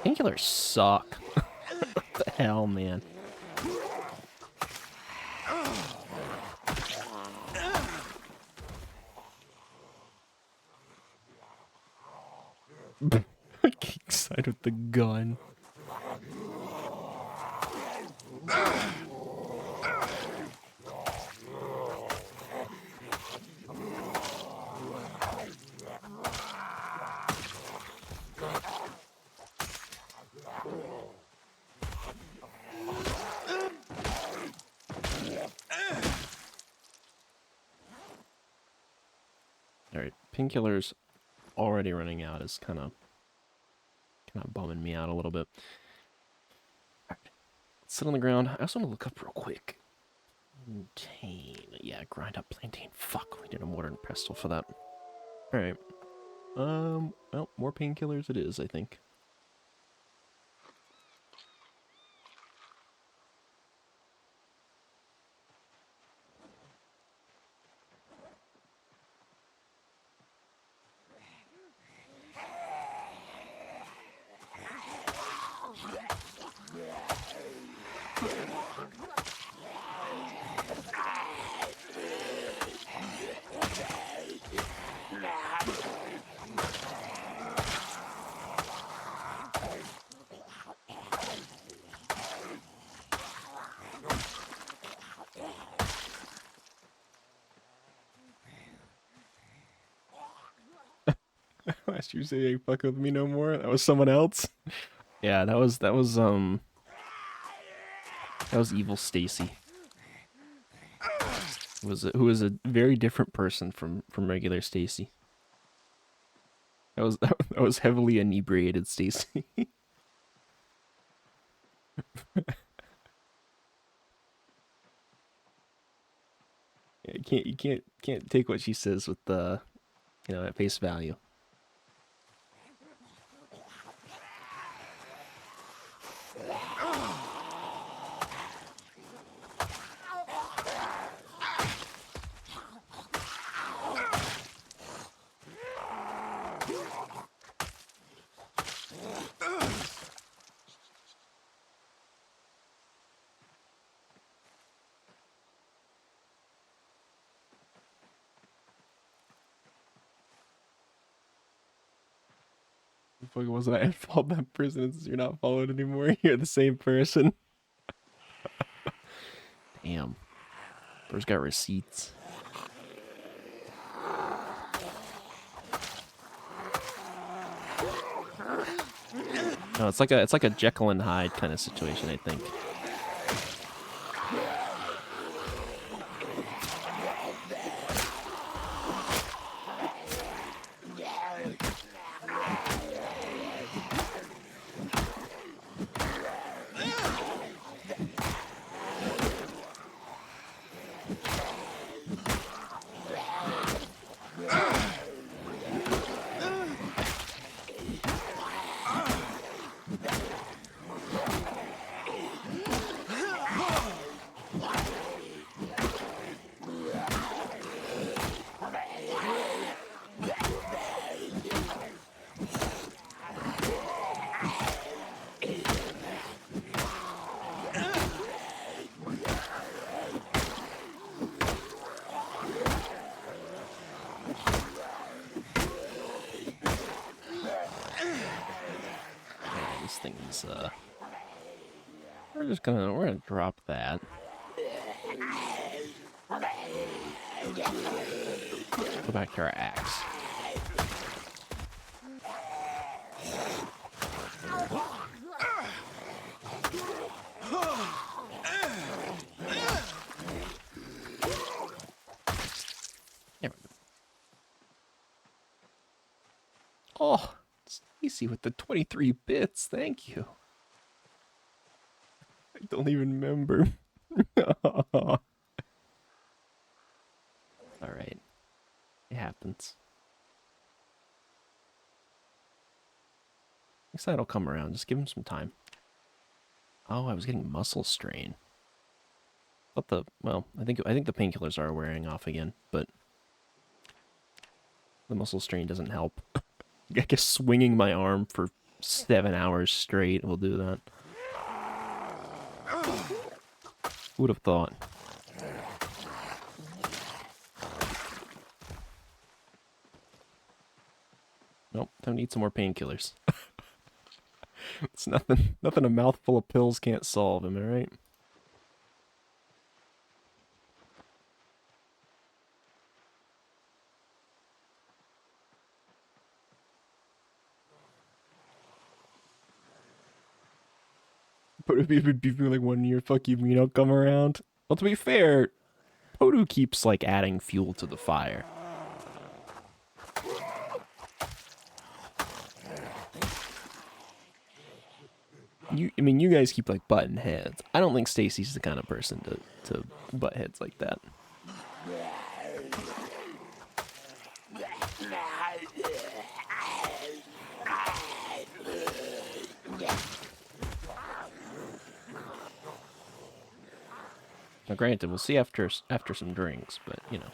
Painkillers suck. What the hell, man? Kick side with the gun. Alright, painkillers already running out is kind of bumming me out a little bit. Alright, let's sit on the ground. I also want to look up real quick. Plantain. Yeah, grind up plantain. Fuck, we need a mortar and pestle for that. Alright. Well, more painkillers it is, I think. Last you say ain't fuck with me no more. That was someone else. Yeah, that was evil Stacy. Who was a very different person from regular Stacy. That was heavily inebriated Stacy. Yeah, you can't take what she says with the at face value. Fuck, wasn't I at fault that person since you're not followed anymore? You're the same person. Damn. Bro's got receipts. No, it's like a Jekyll and Hyde kind of situation, I think. This thing's we're gonna drop that. Go back to our axe. There we go. Oh, Stacy with the 23 bits. Thank you. I don't even remember. All right. It happens. Next time it'll come around. Just give him some time. Oh, I was getting muscle strain. I think the painkillers are wearing off again, but the muscle strain doesn't help. I guess swinging my arm for 7 hours straight will do that. Who would have thought? Nope, don't need some more painkillers. It's nothing a mouthful of pills can't solve, am I right? But if you'd be like 1 year, fuck you mean I'll come around? Well, to be fair, Podu keeps like adding fuel to the fire. You guys keep like butting heads. I don't think Stacy's the kind of person to butt heads like that. Now, granted, we'll see after some drinks, but you know.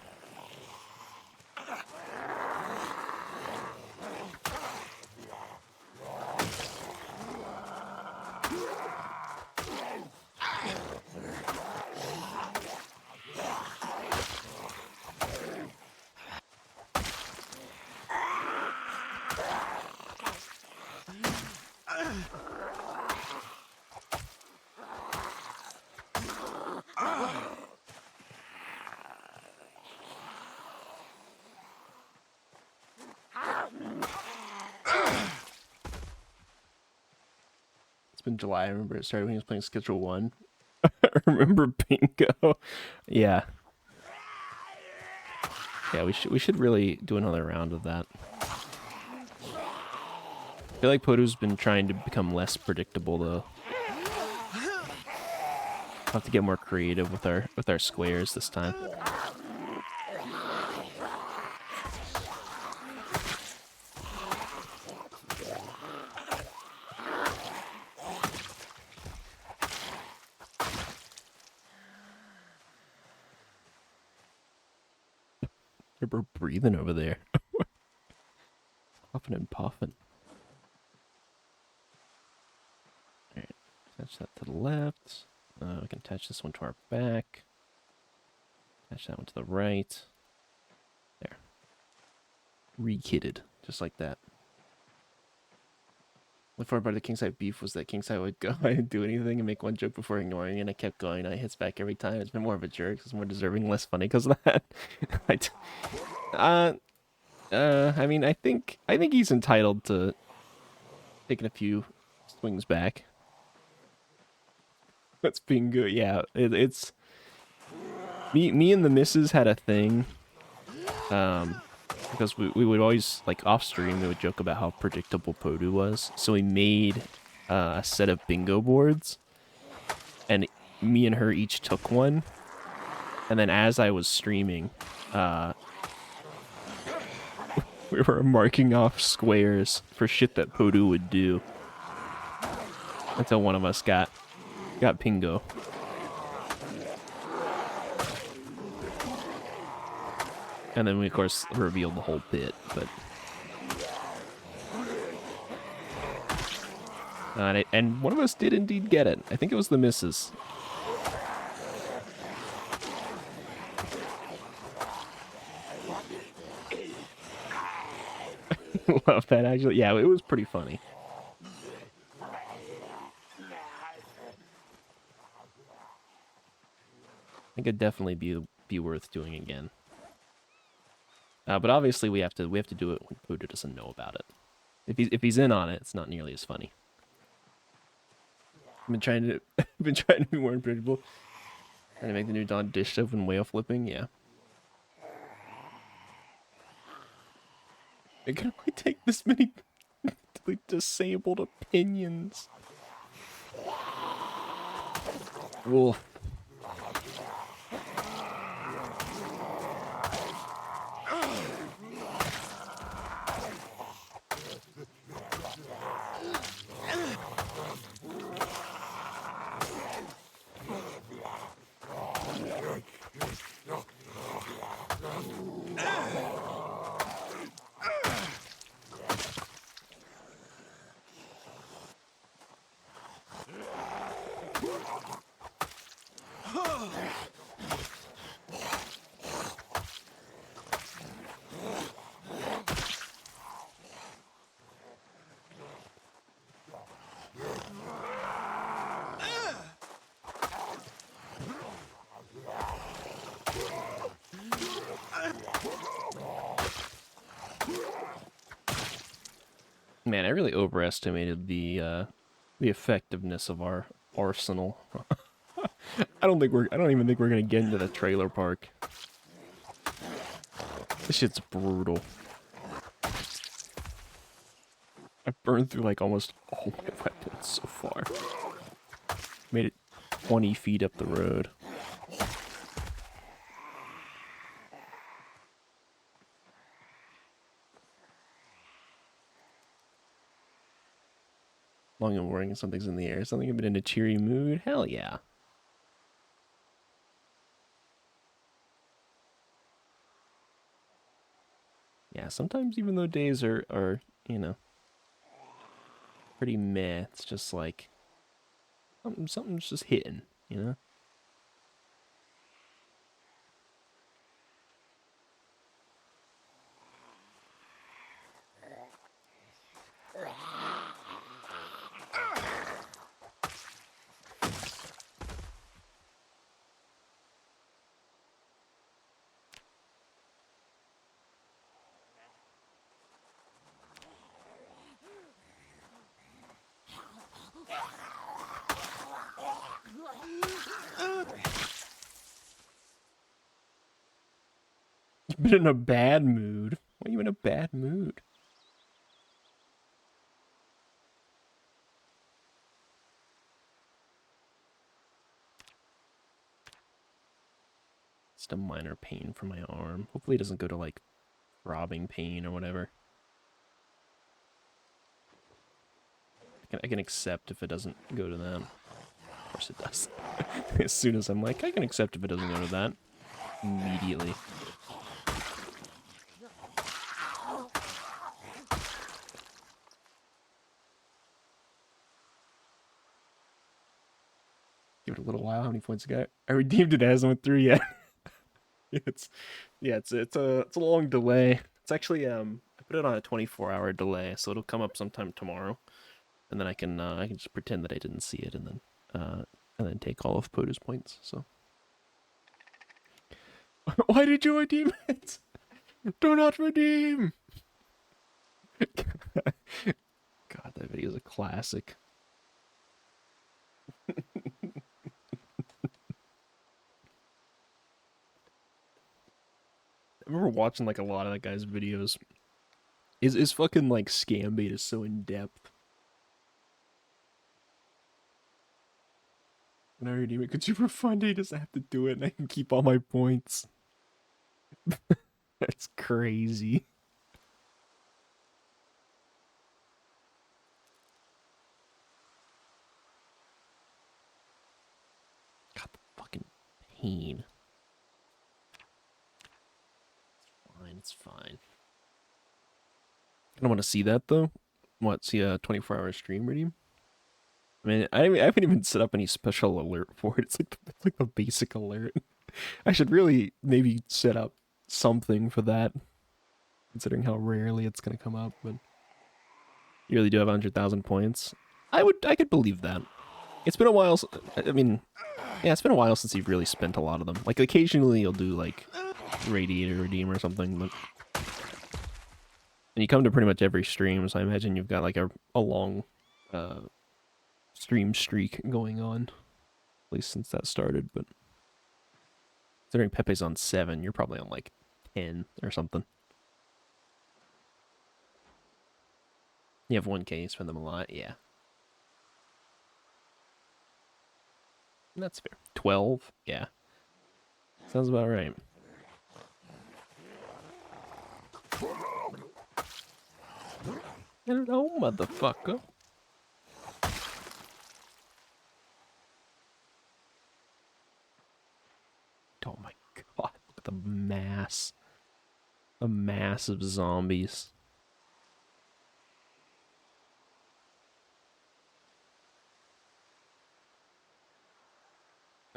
It's been July. I remember it started when he was playing Schedule 1. I remember Bingo. Yeah. Yeah, we should really do another round of that. I feel like Podu's been trying to become less predictable though. We'll have to get more creative with our squares this time. They're breathing over there. Puffing and puffing. Alright, attach that to the left. We can attach this one to our back. Attach that one to the right. There. Re-kitted, just like that. The fun part of the Kingside beef was that Kingside would go and do anything and make one joke before ignoring it, and I kept going, and I hits back every time. It's been more of a jerk. It's more deserving, less funny because of that. uh, I mean, I think he's entitled to taking a few swings back. That's being good. Yeah, it's me and the missus had a thing. Because we would always, like, off stream, we would joke about how predictable Podu was. So we made a set of bingo boards, and me and her each took one. And then as I was streaming, we were marking off squares for shit that Podu would do until one of us got Pingo. And then we, of course, revealed the whole bit, but... and one of us did indeed get it. I think it was the missus. Love that, actually. Yeah, it was pretty funny. I think it'd definitely be worth doing again. But obviously we have to do it when Podu doesn't know about it. If he's in on it, it's not nearly as funny. I've been trying to be more unpredictable. Trying to make the new Dawn dish soap and whale flipping, yeah. It can only take this many disabled opinions. Wolf. Man, I really overestimated the effectiveness of our arsenal. I don't even think we're gonna get into the trailer park. This shit's brutal. I've burned through like almost all my weapons so far. Made it 20 feet up the road. Long and worrying something's in the air. Something a bit in a cheery mood. Hell yeah. Yeah, sometimes even though days are, you know, pretty meh, it's just like something's just hitting, you know? You've been in a bad mood. Why are you in a bad mood? Just a minor pain from my arm. Hopefully it doesn't go to like throbbing pain or whatever. I can accept if it doesn't go to that. Of course it does. As soon as I'm like, I can accept if it doesn't go to that. Immediately. Give it a little while. How many points you got? I redeemed it. It hasn't went through yet. it's it's a long delay. It's actually I put it on a 24-hour delay, so it'll come up sometime tomorrow, and then I can just pretend that I didn't see it, and then take all of Poda's points. So why did you redeem it? Do not redeem. God, that video is a classic. I remember watching like a lot of that guy's videos. His fucking like scam bait is so in depth. When I redeem it, could you refund it? Just have to do it, and I can keep all my points. That's crazy. God, the fucking pain. Fine, it's fine. I don't want to see that though. What? See a 24-hour stream redeem? I mean, I haven't even set up any special alert for it. It's like the basic alert. I should really maybe set up something for that, considering how rarely it's gonna come up. But you really do have 100,000 points. I could believe that. It's been a while. I mean, yeah, it's been a while since you've really spent a lot of them. Like occasionally you'll do like Radiator Redeem or something, but and you come to pretty much every stream, so I imagine you've got like a long uh, stream streak going on, at least since that started. But considering Pepe's on 7, you're probably on like 10 or something. You have 1K, you spend them a lot, yeah. That's fair. 12, yeah. Sounds about right. Hello, motherfucker. Oh my god, look at the mass. The mass of zombies.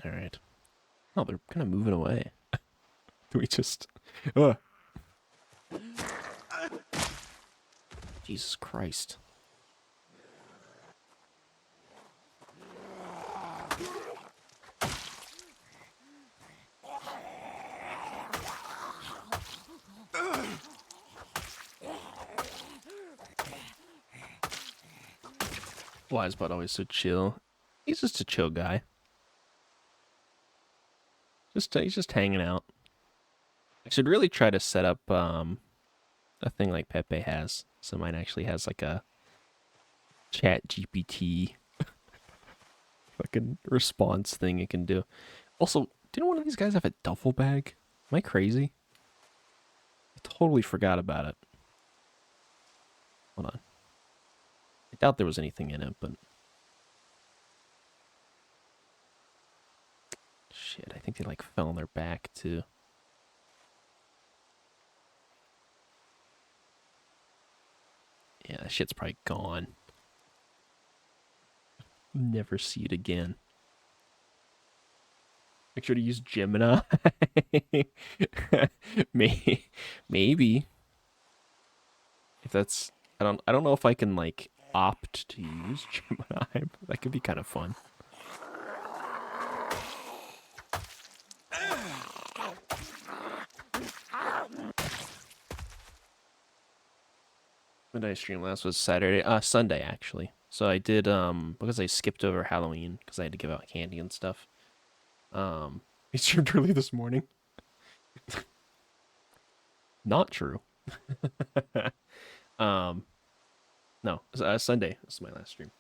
Alright. Oh, they're kind of moving away. Do we just... Ugh. Jesus Christ. Why is Bud always so chill? He's just a chill guy. He's just hanging out. I should really try to set up a thing like Pepe has. So mine actually has like a chat GPT fucking response thing it can do. Also, didn't one of these guys have a duffel bag? Am I crazy? I totally forgot about it. Hold on. I doubt there was anything in it, but... Shit, I think they like fell on their back too. Yeah, that shit's probably gone. Never see it again. Make sure to use Gemini. Maybe. If that's I don't know if I can like opt to use Gemini. That could be kind of fun. When did I stream last? Was Saturday, Sunday actually. So I did because I skipped over Halloween because I had to give out candy and stuff. I streamed early this morning. Not true. um, no, Sunday was my last stream.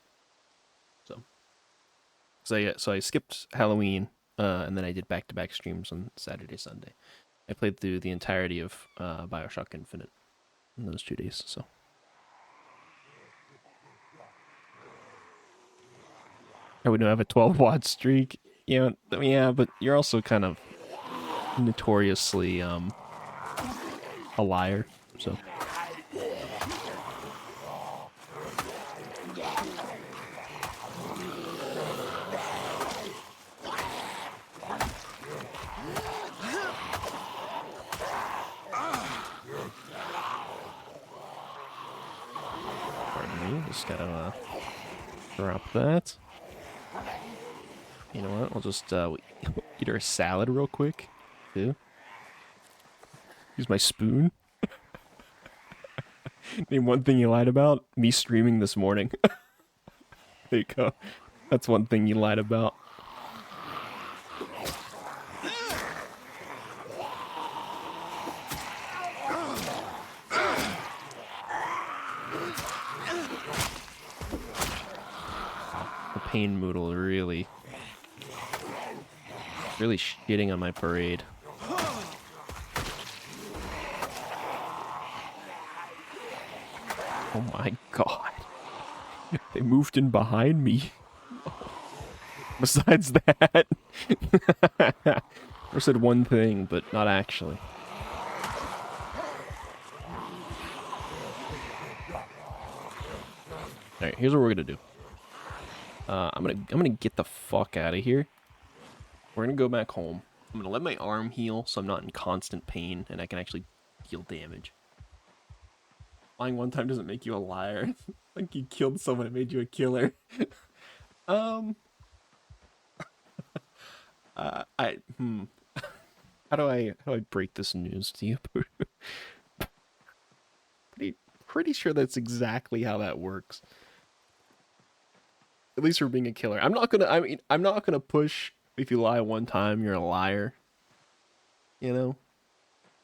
So I skipped Halloween, and then I did back-to-back streams on Saturday, Sunday. I played through the entirety of Bioshock Infinite in those 2 days. So I would have a 12 watt streak. Yeah, but you're also kind of notoriously a liar. So pardon me, just gotta drop that. You know what? I'll just eat our salad real quick. Too. Use my spoon. Name one thing you lied about. Me streaming this morning. There you go. That's one thing you lied about. The pain moodle really shitting on my parade. Oh my god. They moved in behind me. Besides that. I said one thing, but not actually. Alright, here's what we're gonna do. I'm gonna get the fuck out of here. We're gonna go back home. I'm gonna let my arm heal so I'm not in constant pain and I can actually deal damage. Lying one time doesn't make you a liar. Like you killed someone, it made you a killer. um I how do I break this news to you? pretty sure that's exactly how that works. At least for being a killer. I'm not gonna push if you lie one time, you're a liar. You know?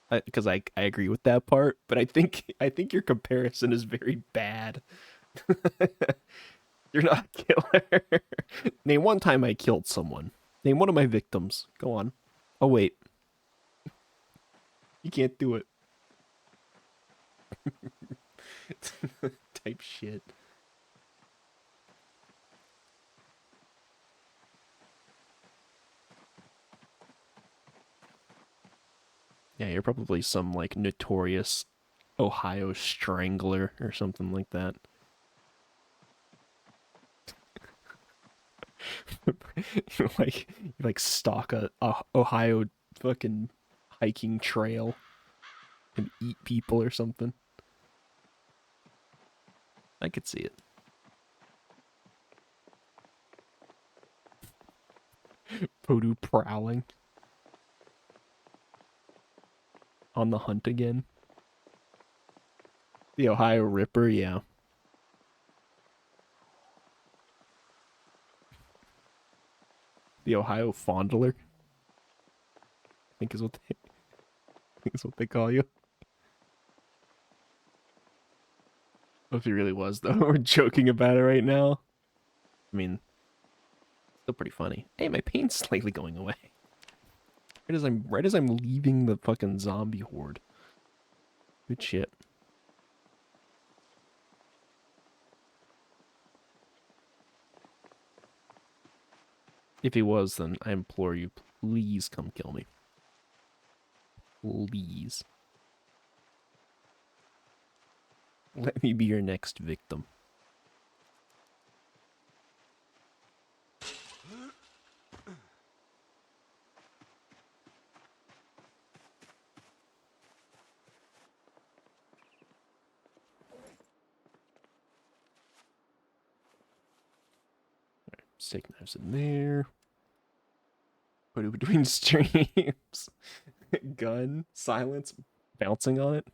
Because I agree with that part, but I think your comparison is very bad. You're not a killer. Name one time I killed someone. Name one of my victims. Go on. Oh wait. You can't do it. Type shit. Yeah, you're probably some like notorious Ohio strangler or something like that. You like stalk a Ohio fucking hiking trail and eat people or something. I could see it. Podu prowling on the hunt again. The Ohio Ripper, yeah. The Ohio Fondler, I think is what they call you. If he really was though, we're joking about it right now. I mean, still pretty funny. Hey, my pain's slightly going away. Right as I'm leaving the fucking zombie horde. Good shit. If he was, then I implore you, please come kill me. Please. Let me be your next victim. Steak knives in there. Put it between streams. Gun, silence, bouncing on it.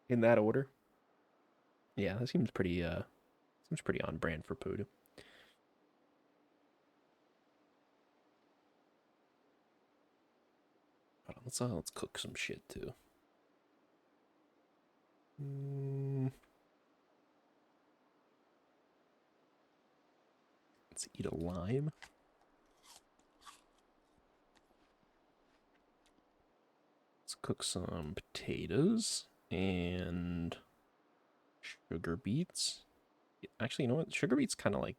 In that order. Yeah, that seems pretty on brand for Poodoo. Let's cook some shit too. Let's eat a lime. Let's cook some potatoes and sugar beets. Actually, you know what? Sugar beets kind of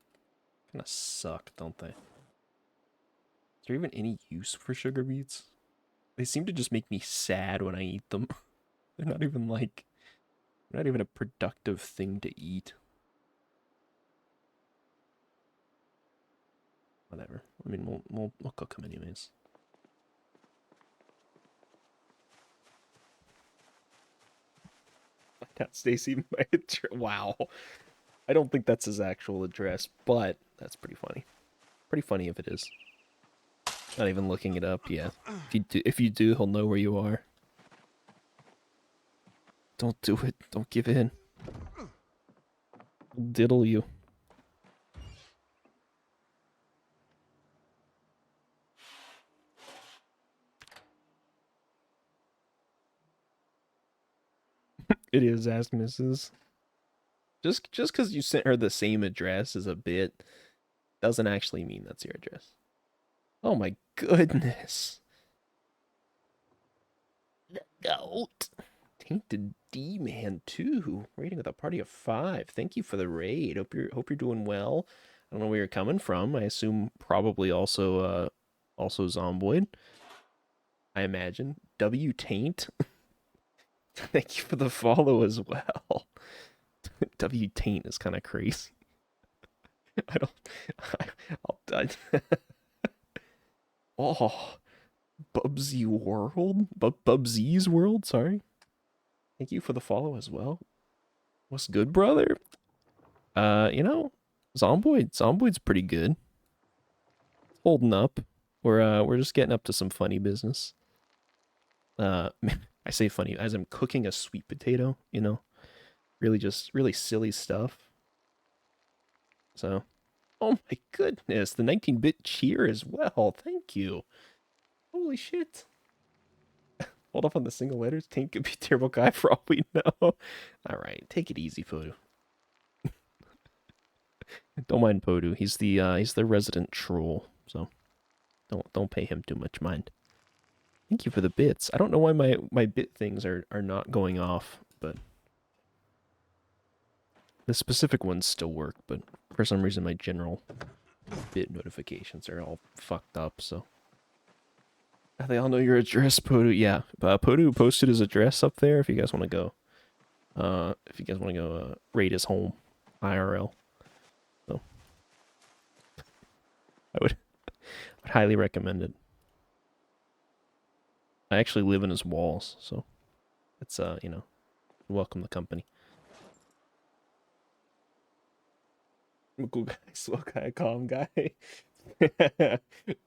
suck, don't they? Is there even any use for sugar beets? They seem to just make me sad when I eat them. They're not even a productive thing to eat. Whatever. I mean, we'll cook them anyways. Stacy, wow. I don't think that's his actual address, but that's pretty funny. Pretty funny if it is. Not even looking it up, yeah. If you do, he'll know where you are. Don't do it. Don't give in. I'll diddle you. It is, ask Mrs. Just because you sent her the same address as a bit doesn't actually mean that's your address. Oh my goodness. The goat. Tainted D-Man 2. Rating with a party of 5. Thank you for the raid. Hope you're doing well. I don't know where you're coming from. I assume probably also Zomboid. I imagine. W Taint. Thank you for the follow as well. W Taint is kind of crazy. I don't. Oh, Bubsy World? Bubsy's World? Sorry. Thank you for the follow as well. What's good, brother? You know, Zomboid's pretty good. Holding up. We're just getting up to some funny business. I say funny as I'm cooking a sweet potato, you know. Really silly stuff. So, oh my goodness, the 19-bit cheer as well. Thank you. Holy shit. Hold off on the single letters. Tank could be a terrible guy for all we know. All right, take it easy, Podu. Don't mind Podu. He's the resident troll, so don't pay him too much mind. Thank you for the bits. I don't know why my bit things are not going off, but the specific ones still work, but for some reason my general bit notifications are all fucked up, so. They all know your address, Podu. Yeah, Podu posted his address up there if you guys want to go. If you guys want to go raid his home, IRL. So, I would highly recommend it. I actually live in his walls, so it's you know, welcome the company. I'm a cool guy, slow guy, calm guy.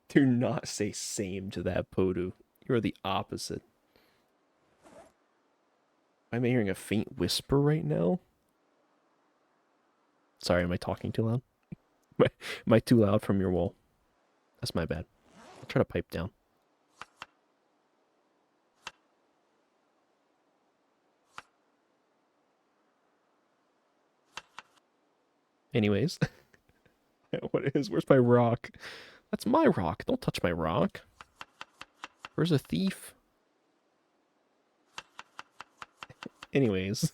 Do not say same to that, Podu. You're the opposite. Am I hearing a faint whisper right now? Sorry, am I talking too loud? Am I too loud from your wall? That's my bad. I'll try to pipe down. Anyways. What is? Where's my rock? That's my rock. Don't touch my rock. Where's a thief? Anyways.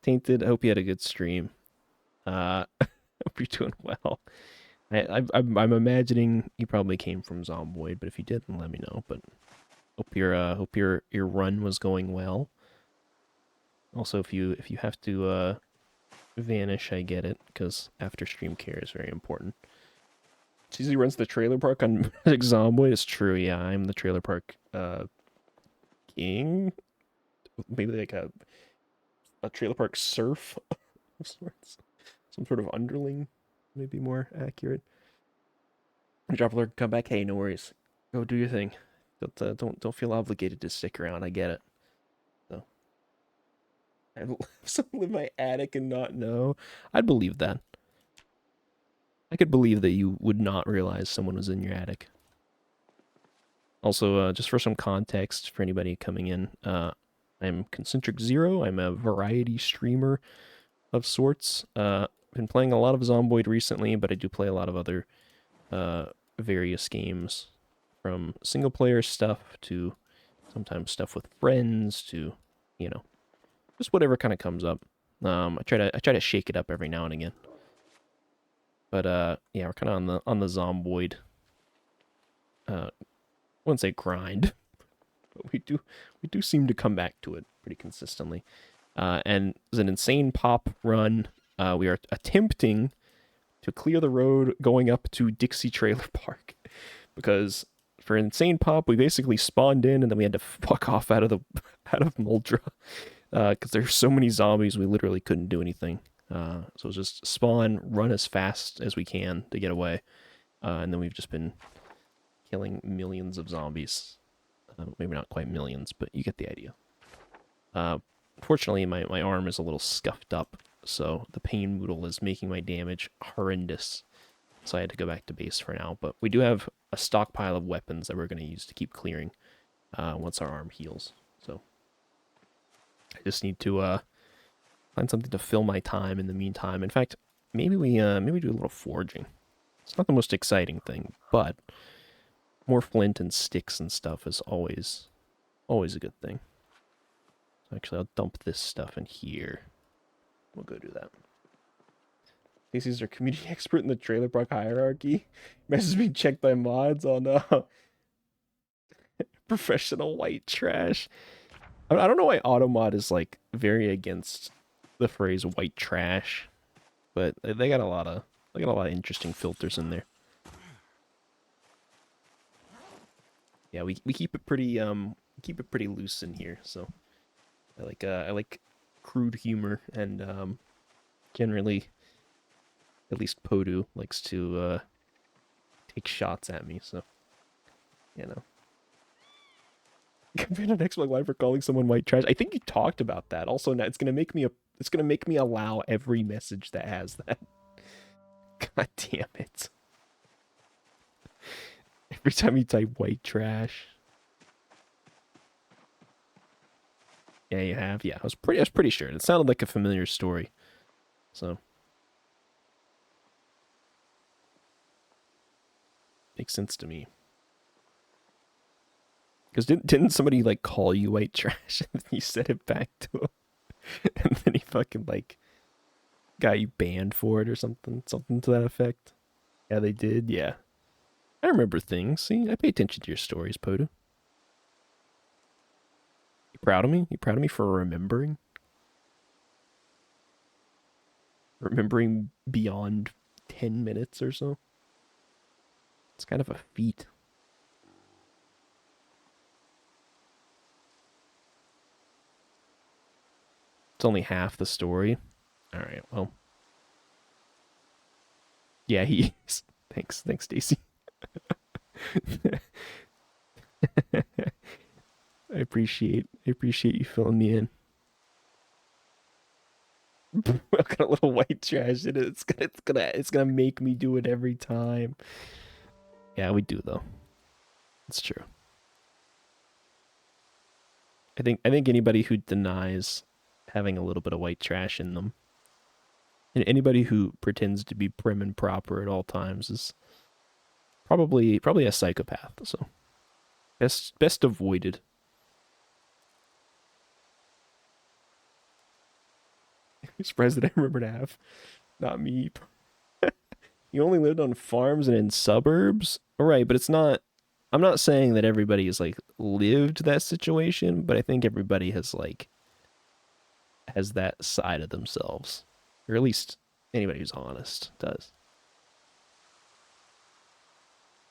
Tainted, I hope you had a good stream. Hope you're doing well. I'm imagining you probably came from Zomboid, but if you didn't, let me know. But hope your run was going well. Also, if you have to vanish, I get it, because after stream care is very important. Cheesy runs the trailer park on Zomboid. It's true, yeah. I'm the trailer park king. Maybe like a trailer park serf of sorts. Some sort of underling, maybe more accurate. Drop alert, come back. Hey, no worries. Go do your thing. Don't feel obligated to stick around. I get it. So I live in my attic and not know. I'd believe that. I could believe that you would not realize someone was in your attic. Also, just for some context for anybody coming in, I'm Concentric Zero. I'm a variety streamer of sorts. Been playing a lot of Zomboid recently, but I do play a lot of other uh, various games, from single player stuff to sometimes stuff with friends to, you know, just whatever kind of comes up. I try to shake it up every now and again. But yeah, we're kind of on the Zomboid. I wouldn't say grind, but we do seem to come back to it pretty consistently. And as an insane pop run, we are attempting to clear the road going up to Dixie Trailer Park, because for insane pop we basically spawned in and then we had to fuck off out of the out of Muldra, because there's so many zombies we literally couldn't do anything. So it was just spawn, run as fast as we can to get away, and then we've just been killing millions of zombies. Maybe not quite millions, but you get the idea. Uh, Fortunately, my arm is a little scuffed up, so the pain moodle is making my damage horrendous. So I had to go back to base for now. But we do have a stockpile of weapons that we're going to use to keep clearing once our arm heals. So I just need to find something to fill my time in the meantime. In fact, maybe we do a little forging. It's not the most exciting thing, but more flint and sticks and stuff is always a good thing. Actually, I'll dump this stuff in here. We'll go do that. Casey's our community expert in the trailer park hierarchy. Message being checked by mods on professional white trash. I don't know why Automod is like very against the phrase white trash, but they got a lot of interesting filters in there. Yeah, we keep it pretty loose in here, so I like crude humor, and generally, at least Podu likes to take shots at me, so you know. Compared to Xbox Live for calling someone white trash, I think you talked about that. Also, now it's gonna make me allow every message that has that. God damn it! Every time you type white trash. Yeah, you have. Yeah, I was pretty sure. It sounded like a familiar story. So makes sense to me. Because didn't somebody like call you white trash and you said it back to him, and then he fucking like got you banned for it or something to that effect? Yeah, they did. Yeah, I remember things. See, I pay attention to your stories, Poda. You proud of me? You proud of me for remembering? Remembering beyond 10 minutes or so? It's kind of a feat. It's only half the story. All right, well. Yeah, he is. Thanks, Stacy. I appreciate you filling me in. What kind of little white trash it is? It's gonna make me do it every time. Yeah, we do though. It's true. I think anybody who denies having a little bit of white trash in them, and anybody who pretends to be prim and proper at all times, is probably a psychopath. So best avoided. I'm surprised that I remember to have. Not me. You only lived on farms and in suburbs? All right, but it's not. I'm not saying that everybody has like lived that situation, but I think everybody has like has that side of themselves, or at least anybody who's honest does.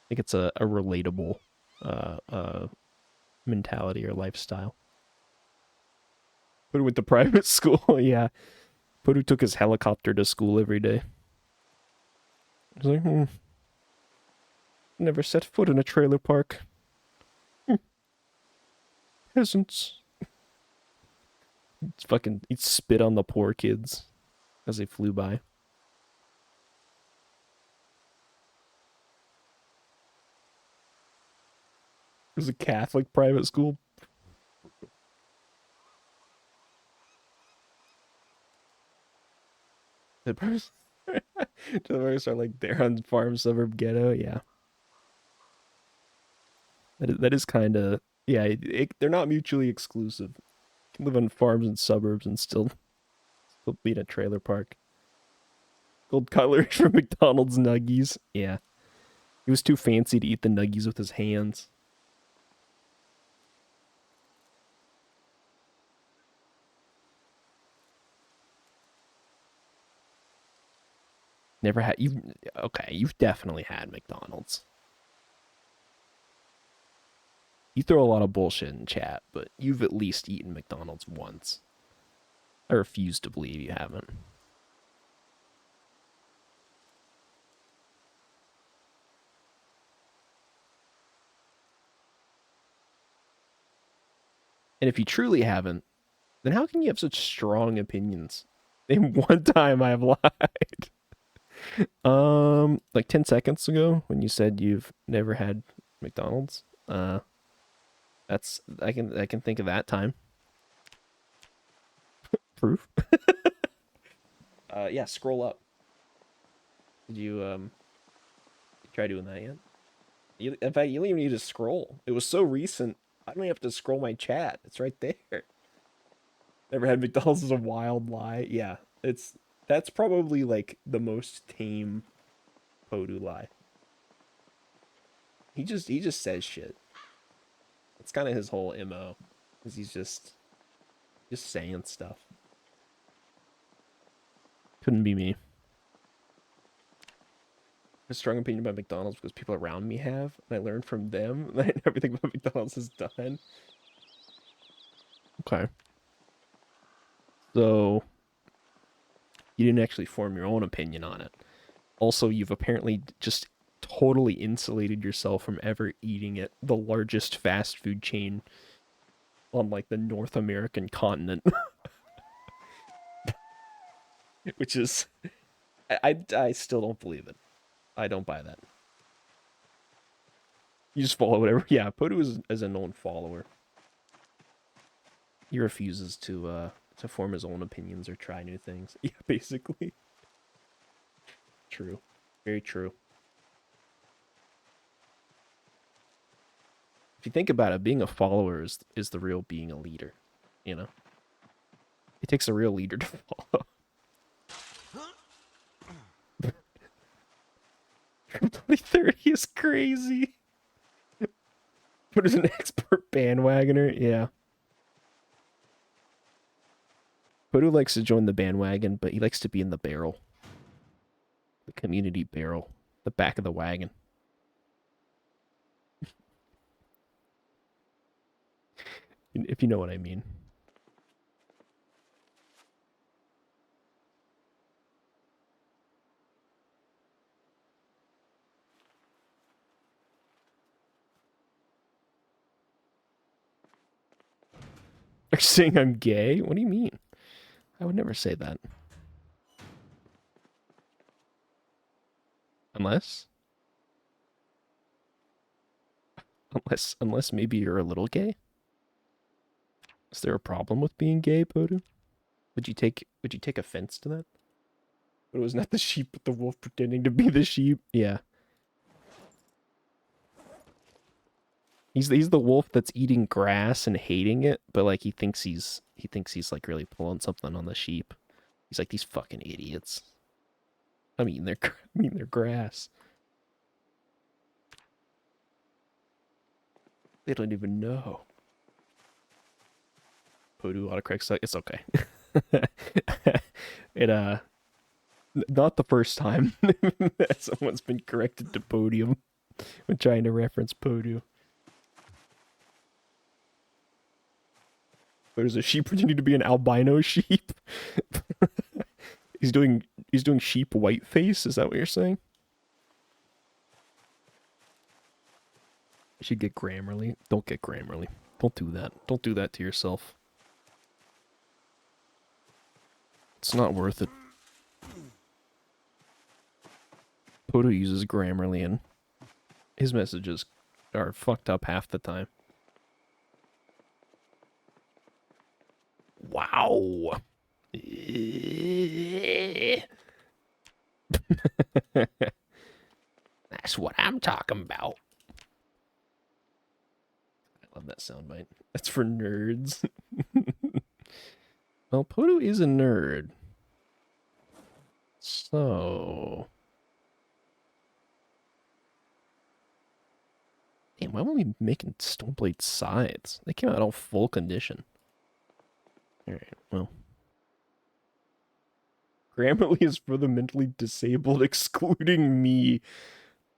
I think it's a relatable uh, uh, mentality or lifestyle. But with the private school, yeah. Pudu took his helicopter to school every day. He's like, never set foot in a trailer park. Peasants. It's fucking, he'd spit on the poor kids as they flew by. It was a Catholic private school. The birds are like there on farm suburb ghetto. Yeah, that is kind of yeah. They're not mutually exclusive. You can live on farms and suburbs and still be in a trailer park. Gold cutlery from McDonald's nuggies. Yeah, he was too fancy to eat the nuggies with his hands. Never had you. Okay, you've definitely had McDonald's. You throw a lot of bullshit in chat, but you've at least eaten McDonald's once. I refuse to believe you haven't. And if you truly haven't, then how can you have such strong opinions? Name one time I have lied. Like 10 seconds ago when you said you've never had McDonald's. That's I can think of that time. Proof. Yeah, scroll up. Did you try doing that yet? In fact, you don't even need to scroll. It was so recent. I don't even have to scroll my chat. It's right there. Never had McDonald's is a wild lie. Yeah, that's probably like the most tame Podu lie. He just says shit. It's kind of his whole mo, is he's just saying stuff. Couldn't be me. A strong opinion about McDonald's because people around me have, and I learned from them that everything about McDonald's is done. Okay, so you didn't actually form your own opinion on it. Also, you've apparently just totally insulated yourself from ever eating at the largest fast food chain on like the North American continent, which is I still don't believe it. I don't buy that. You just follow whatever. Yeah, Podu is a known follower. He refuses to form his own opinions or try new things. Yeah, basically. True. Very true. If you think about it, being a follower is the real being a leader, you know? It takes a real leader to follow. 2030 is crazy. But as an expert bandwagoner, yeah. Podu likes to join the bandwagon, but he likes to be in the barrel. The community barrel. The back of the wagon. If you know what I mean. Are you saying I'm gay? What do you mean? I would never say that. Unless unless maybe you're a little gay? Is there a problem with being gay, Podu? Would you take offense to that? But it was not the sheep, but the wolf pretending to be the sheep. Yeah. He's the wolf that's eating grass and hating it, but like he thinks he's like really pulling something on the sheep. He's like, these fucking idiots. I'm eating their grass. They don't even know. Podu autocorrect suck. It's okay. It not the first time that someone's been corrected to podium when trying to reference Podu. But is a sheep pretending to be an albino sheep? He's doing sheep whiteface. Is that what you're saying? I should get Grammarly. Don't get Grammarly. Don't do that. Don't do that to yourself. It's not worth it. Podu uses Grammarly and his messages are fucked up half the time. Wow. That's what I'm talking about. I love that soundbite. That's for nerds. Well, Podu is a nerd. So... Damn, why weren't we making Stoneblade sides? They came out all full condition. Alright, well. Grammarly is for the mentally disabled, excluding me.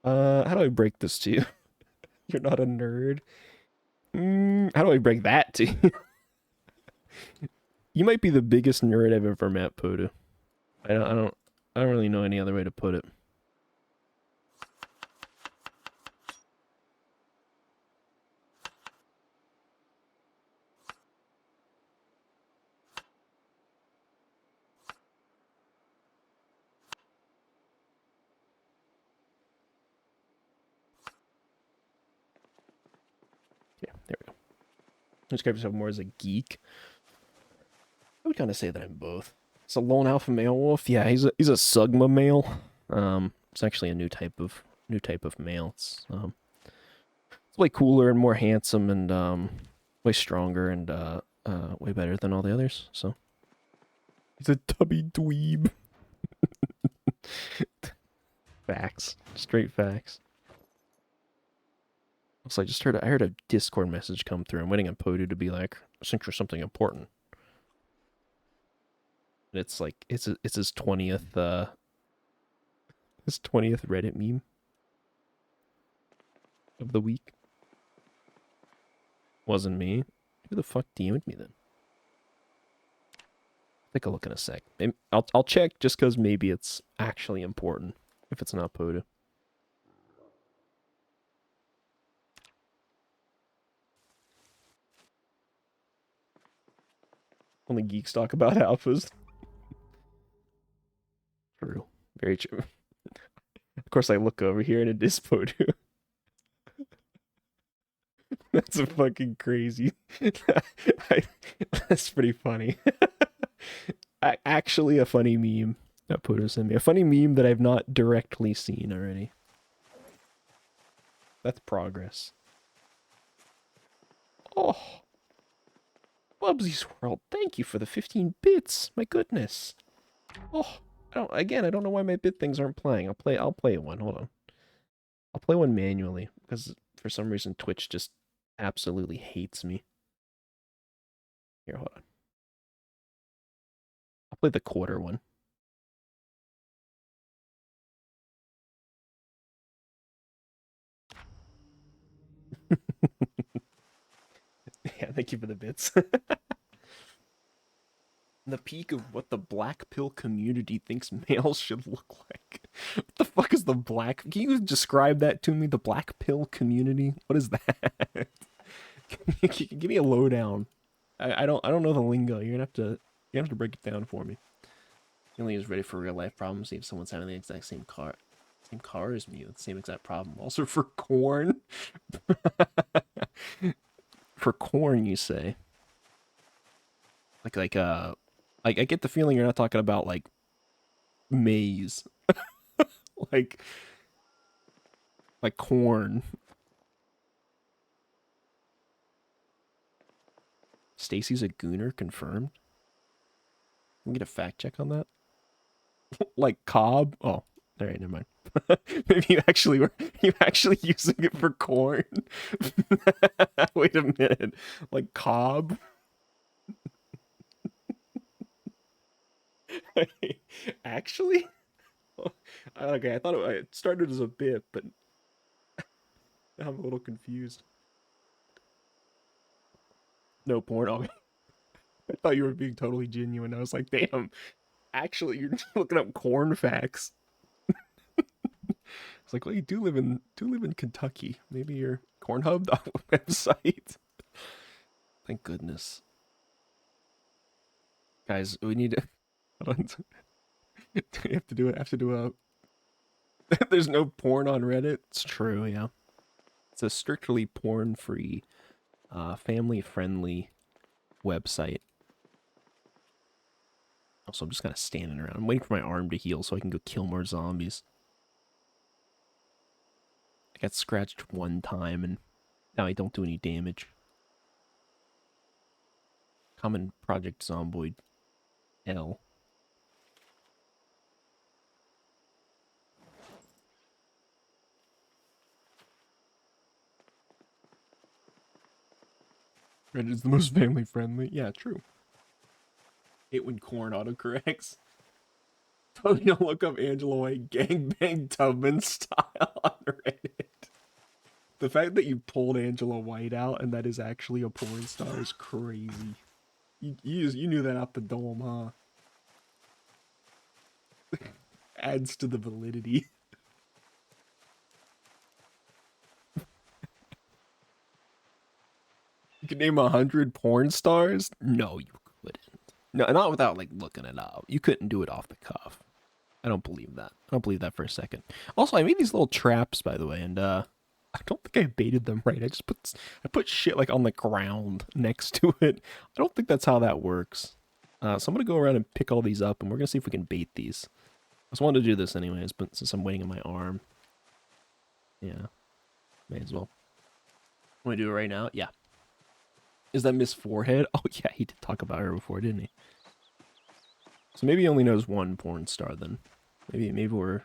How do I break this to you? You're not a nerd. How do I break that to you? You might be the biggest nerd I've ever met, Podu. I don't really know any other way to put it. Yeah, there we go. Describe yourself more as a geek. I would kind of say that I'm both. It's a lone alpha male wolf. Yeah, he's a Sugma male. It's actually a new type of male. It's way cooler and more handsome and way stronger and way better than all the others. So he's a tubby dweeb. Facts, straight facts. Also, I heard a Discord message come through. I'm waiting on Podu to be like, I think for something important. And it's like it's his 20th Reddit meme of the week. Wasn't me. Who the fuck DM'd me then? Take a look in a sec. Maybe, I'll check just because maybe it's actually important if it's not Podu. Only geeks talk about alphas. True. Very true. Of course, I look over here and it is Podu. That's a fucking crazy. That's pretty funny. Actually, a funny meme that Podu sent me. A funny meme that I've not directly seen already. That's progress. Oh. Bubsy's World, thank you for the 15 bits. My goodness. Oh, I don't know why my bit things aren't playing. I'll play one. Hold on. I'll play one manually because for some reason Twitch just absolutely hates me. Here, hold on. I'll play the quarter one. Yeah, thank you for the bits. The peak of what the black pill community thinks males should look like. What the fuck is the black? Can you describe that to me? The black pill community? What is that? Give me a lowdown. I don't know the lingo. You have to break it down for me. Feeling is ready for real life problems. See if someone's having the exact same car as me with the same exact problem. Also for corn. For corn, you say? I get the feeling you're not talking about like maize, like corn. Stacy's a gooner, confirmed. Can we get a fact check on that? Like cob? Oh, all right, never mind. Maybe you actually were using it for corn. Wait a minute, like cob. Actually? Okay, I thought it started as a bit, but now I'm a little confused. No porn. Okay. I thought you were being totally genuine. I was like, damn, actually, you're looking up corn facts. It's like, well, you do live in Kentucky. Maybe your Cornhub website. Thank goodness, guys. We need to. Hold on. We have to do it. I have to do a. There's no porn on Reddit. It's true. Yeah, it's a strictly porn-free, family-friendly website. Also, I'm just kind of standing around. I'm waiting for my arm to heal so I can go kill more zombies. I got scratched one time and now I don't do any damage. Common Project Zomboid L. Reddit is the most family friendly. Yeah, true. Hate when corn autocorrects. Totally don't look up Angela White gangbang Tubman style on Reddit. The fact that you pulled Angela White out and that is actually a porn star is crazy. You knew that out the dome, huh? Adds to the validity. You could name 100 porn stars? No, you couldn't. No, not without like looking it up. You couldn't do it off the cuff. I don't believe that. I don't believe that for a second. Also, I made these little traps, by the way, and I don't think I baited them right. I put shit like on the ground next to it. I don't think that's how that works. So I'm gonna go around and pick all these up, and we're gonna see if we can bait these. I just wanted to do this anyways, but since I'm waiting on my arm, yeah, may as well. Want to do it right now? Yeah. Is that Miss Forehead? Oh yeah, he did talk about her before, didn't he? So maybe he only knows one porn star then. Maybe we're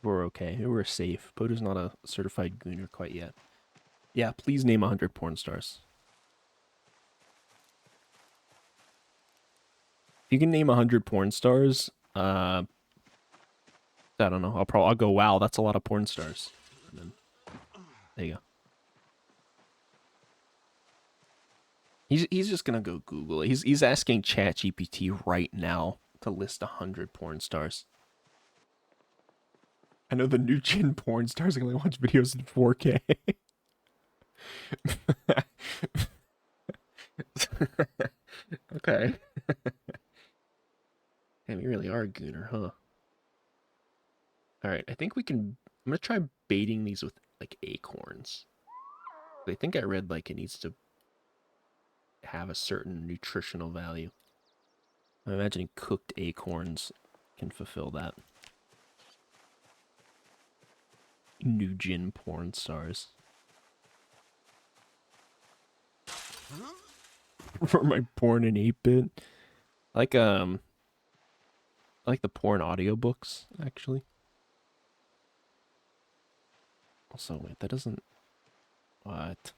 okay. Maybe we're safe. Poto's not a certified gooner quite yet. Yeah, please name 100 porn stars. If you can name 100 porn stars, I don't know. I'll go, wow, that's a lot of porn stars. And then there you go. He's just gonna go Google it. He's asking ChatGPT right now to list 100 porn stars. I know the new gen porn stars can only watch videos in 4K. Okay. Damn, you really are a gooner, huh? All right, I think we can. I'm gonna try baiting these with like acorns. I think I read like it needs to have a certain nutritional value. I'm imagining cooked acorns can fulfill that. New gen porn stars. For my porn in 8-bit. Like I like the porn audiobooks, actually. Also, wait, that doesn't. What?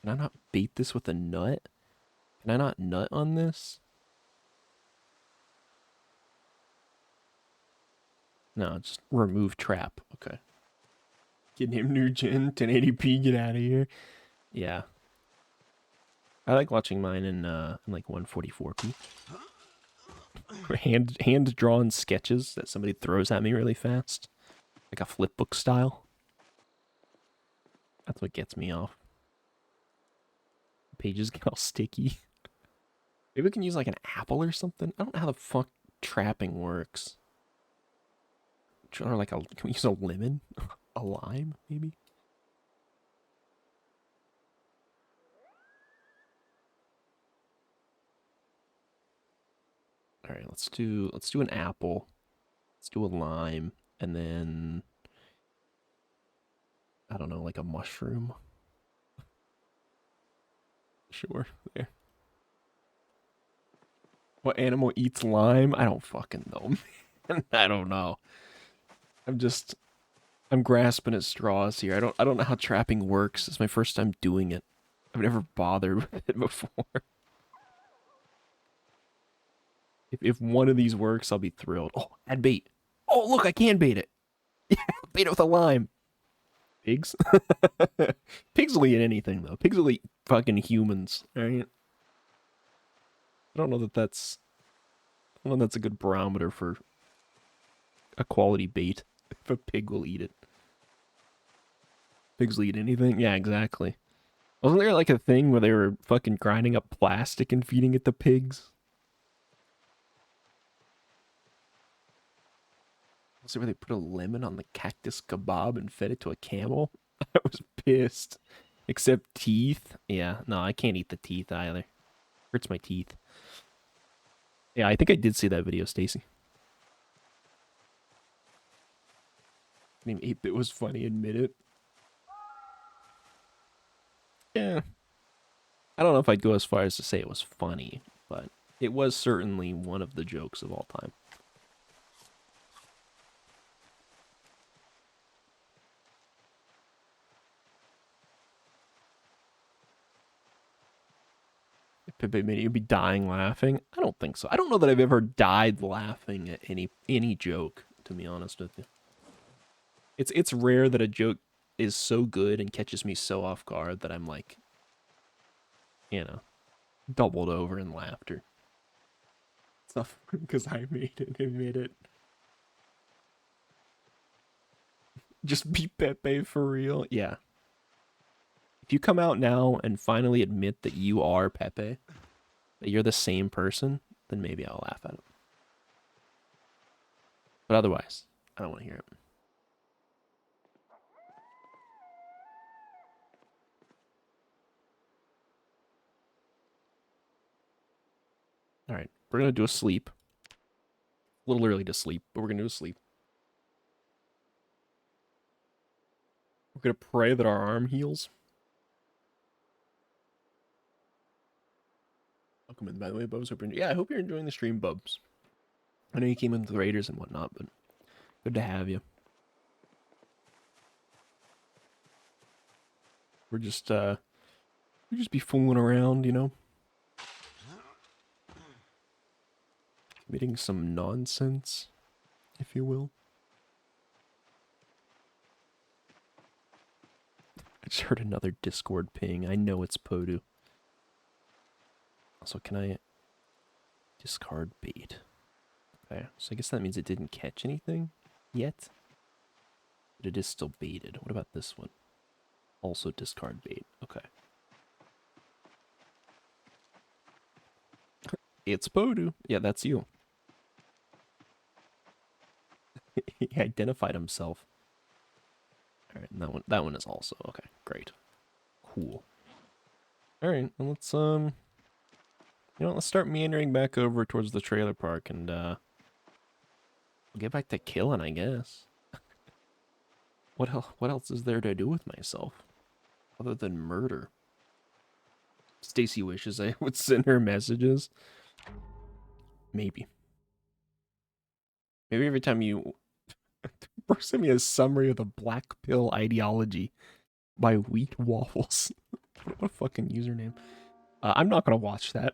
Can I not bait this with a nut? Can I not nut on this? No, just remove trap. Okay. Get him new gen 1080p. Get out of here. Yeah, I like watching mine in like 144p. Hand drawn sketches that somebody throws at me really fast, like a flip book style. That's what gets me off. Pages get all sticky. Maybe we can use like an apple or something. I don't know how the fuck trapping works. Or like can we use a lemon? A lime, maybe? Alright, let's do an apple. Let's do a lime. And then I don't know, like a mushroom. Sure, there. What animal eats lime? I don't fucking know, man. I don't know. I'm just I'm grasping at straws here. I don't know how trapping works. It's my first time doing it. I've never bothered with it before. If one of these works, I'll be thrilled. Oh, add bait. Oh, look, I can bait it. Bait it with a lime. Pigs? Pigs will eat anything, though. Pigs will eat fucking humans, right? I don't know that that's... I don't know that's a good barometer for a quality bait. If a pig will eat it. Pigs will eat anything? Yeah, exactly. Wasn't there like a thing where they were fucking grinding up plastic and feeding it to pigs? Was it where they put a lemon on the cactus kebab and fed it to a camel? I was pissed. Except teeth. Yeah, no, I can't eat the teeth either. Hurts my teeth. Yeah, I think I did see that video, Stacy. Name 8-bit was funny, admit it. Yeah. I don't know if I'd go as far as to say it was funny, but it was certainly one of the jokes of all time. Pepe Mini, you'd be dying laughing. I don't think so. I don't know that I've ever died laughing at any joke, to be honest with you. It's rare that a joke is so good and catches me so off guard that I'm like, you know, doubled over in laughter. It's not because I made it, admit it. Just be Pepe for real. Yeah. If you come out now and finally admit that you are Pepe, that you're the same person, then maybe I'll laugh at it. But otherwise, I don't want to hear it. All right, we're gonna do a sleep. A little early to sleep, but we're gonna do a sleep. We're gonna pray that our arm heals. Welcome in, by the way, Bubs. Yeah, I hope you're enjoying the stream, Bubs. I know you came in with the Raiders and whatnot, but good to have you. We're just we just be fooling around, you know, committing some nonsense, if you will. I just heard another Discord ping. I know it's Podu. Also, can I discard bait? Okay, so I guess that means it didn't catch anything yet. But it is still baited. What about this one? Also discard bait. Okay. It's Podu. Yeah, that's you. He identified himself. All right, and that one is also okay. Great, cool. All right, well, let's let's start meandering back over towards the trailer park and we'll get back to killing, I guess. What else is there to do with myself other than murder? Stacy wishes I would send her messages. Maybe. Maybe every time you send me a summary of the black pill ideology by Wheat Waffles. What a fucking username. I'm not gonna watch that.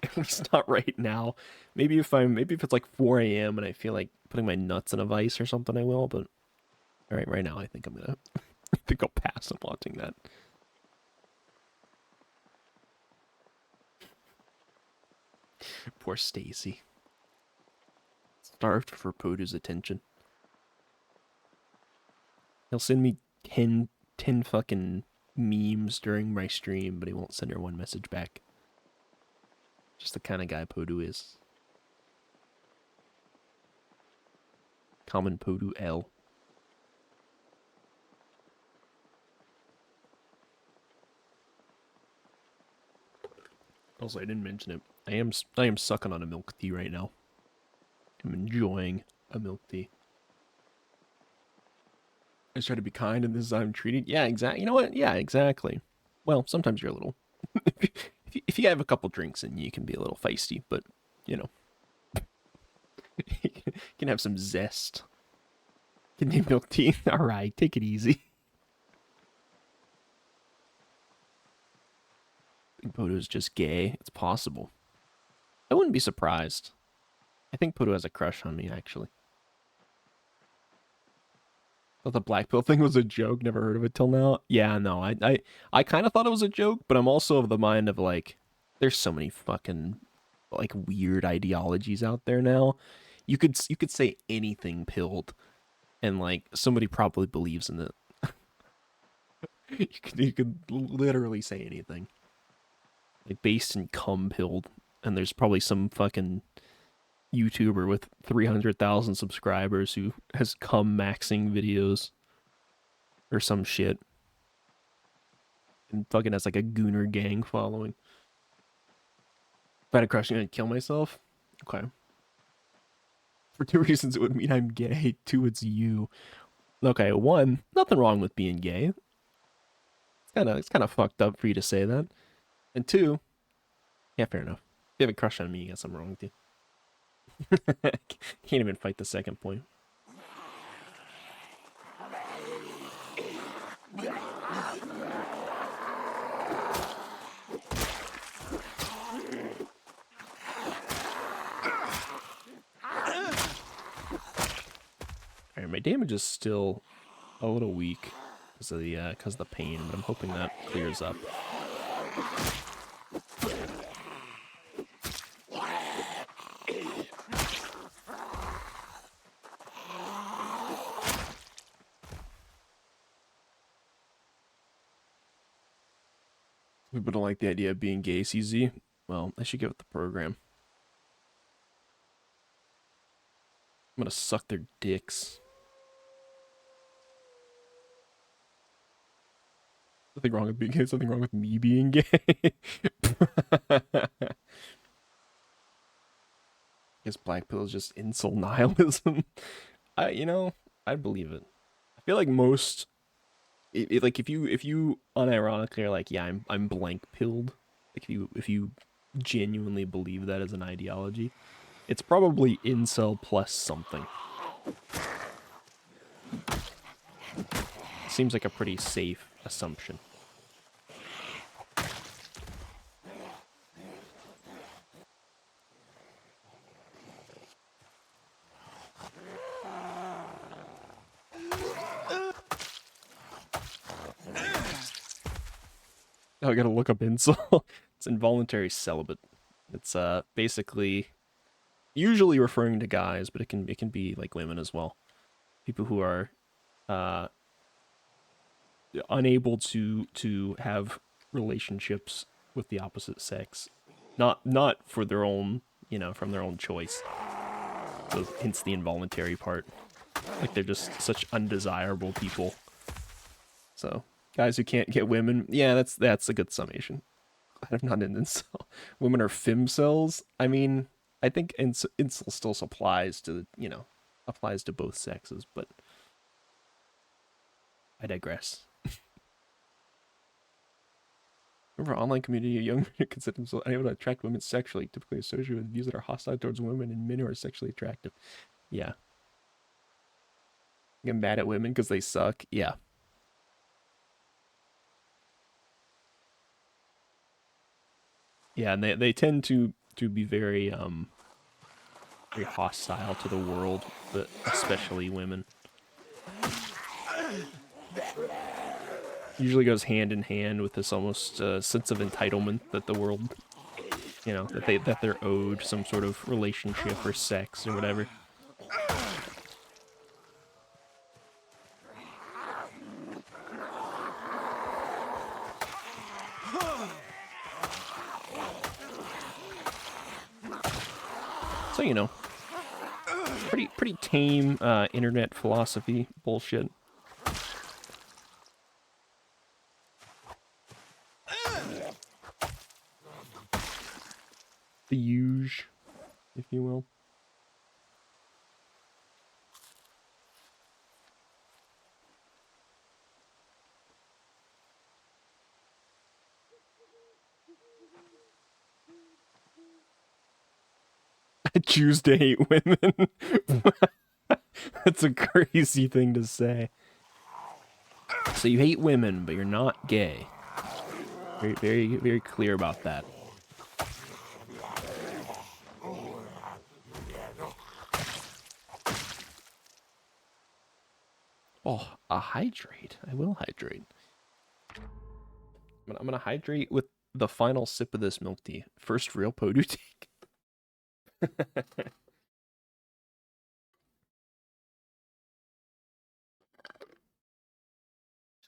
At least not right now. Maybe if it's like 4 a.m. and I feel like putting my nuts in a vice or something, I will. But all right now I think I'm gonna. I think I'll pass on watching that. Poor Stacy. Starved for Podu's attention. He'll send me 10 fucking memes during my stream, but he won't send her one message back. Just the kind of guy Podu is. Common Podu L. Also, I didn't mention it. I am sucking on a milk tea right now. I'm enjoying a milk tea. I just try to be kind and this is how I'm treated. Yeah, exactly. You know what? Yeah, exactly. Well, sometimes you're a little... if you have a couple drinks and you can be a little feisty, but, you know. You can have some zest. Can name milk tea? Alright, take it easy. Bodo's just gay. It's possible. I wouldn't be surprised. I think Puto has a crush on me, actually. Thought the black pill thing was a joke. Never heard of it till now. Yeah, no, I kind of thought it was a joke, but I'm also of the mind of like, there's so many fucking like weird ideologies out there now. You could say anything pilled, and like somebody probably believes in it. You could literally say anything, like based in cum pilled, and there's probably some fucking YouTuber with 300,000 subscribers who has cum maxing videos or some shit, and fucking has like a gooner gang following. If I had a crush, I'm gonna kill myself. Okay. For two reasons, it would mean I'm gay. Two, it's you. Okay, one, nothing wrong with being gay. It's kind of fucked up for you to say that. And two, yeah, fair enough. If you have a crush on me, I guess I'm wrong with you. Can't even fight the second point. Alright, my damage is still a little weak because of the pain, but I'm hoping that clears up. People don't like the idea of being gay, CZ. Well, I should get with the program. I'm gonna suck their dicks. Nothing wrong with being gay. Something wrong with me being gay. Guess black pill is just incel nihilism. I'd believe it. I feel like most, like if you unironically are like, yeah, I'm blank pilled. Like if you genuinely believe that as an ideology, it's probably incel plus something. Seems like a pretty safe assumption. Oh, I gotta look up incel. It's involuntary celibate. It's basically usually referring to guys, but it can be like women as well. People who are uh unable to have relationships with the opposite sex, not for their own, from their own choice. So hence the involuntary part. Like they're just such undesirable people. So guys who can't get women, yeah, that's a good summation. Glad I'm not an incel. Women are femcells. I mean, I think incel still applies to applies to both sexes, but I digress. Remember, online community, a young man consider himself unable to attract women sexually, typically associated with views that are hostile towards women and men who are sexually attractive. Yeah. Get mad at women because they suck. Yeah. Yeah, and they tend to be very hostile to the world, but especially women. Usually goes hand in hand with this almost sense of entitlement that the world, that they're owed some sort of relationship or sex or whatever. So pretty tame internet philosophy bullshit. The huge, if you will. I choose to hate women. That's a crazy thing to say. So you hate women, but you're not gay. Very, very, very clear about that. Oh, a hydrate. I will hydrate. I'm gonna hydrate with the final sip of this milk tea. First real Podu take. Just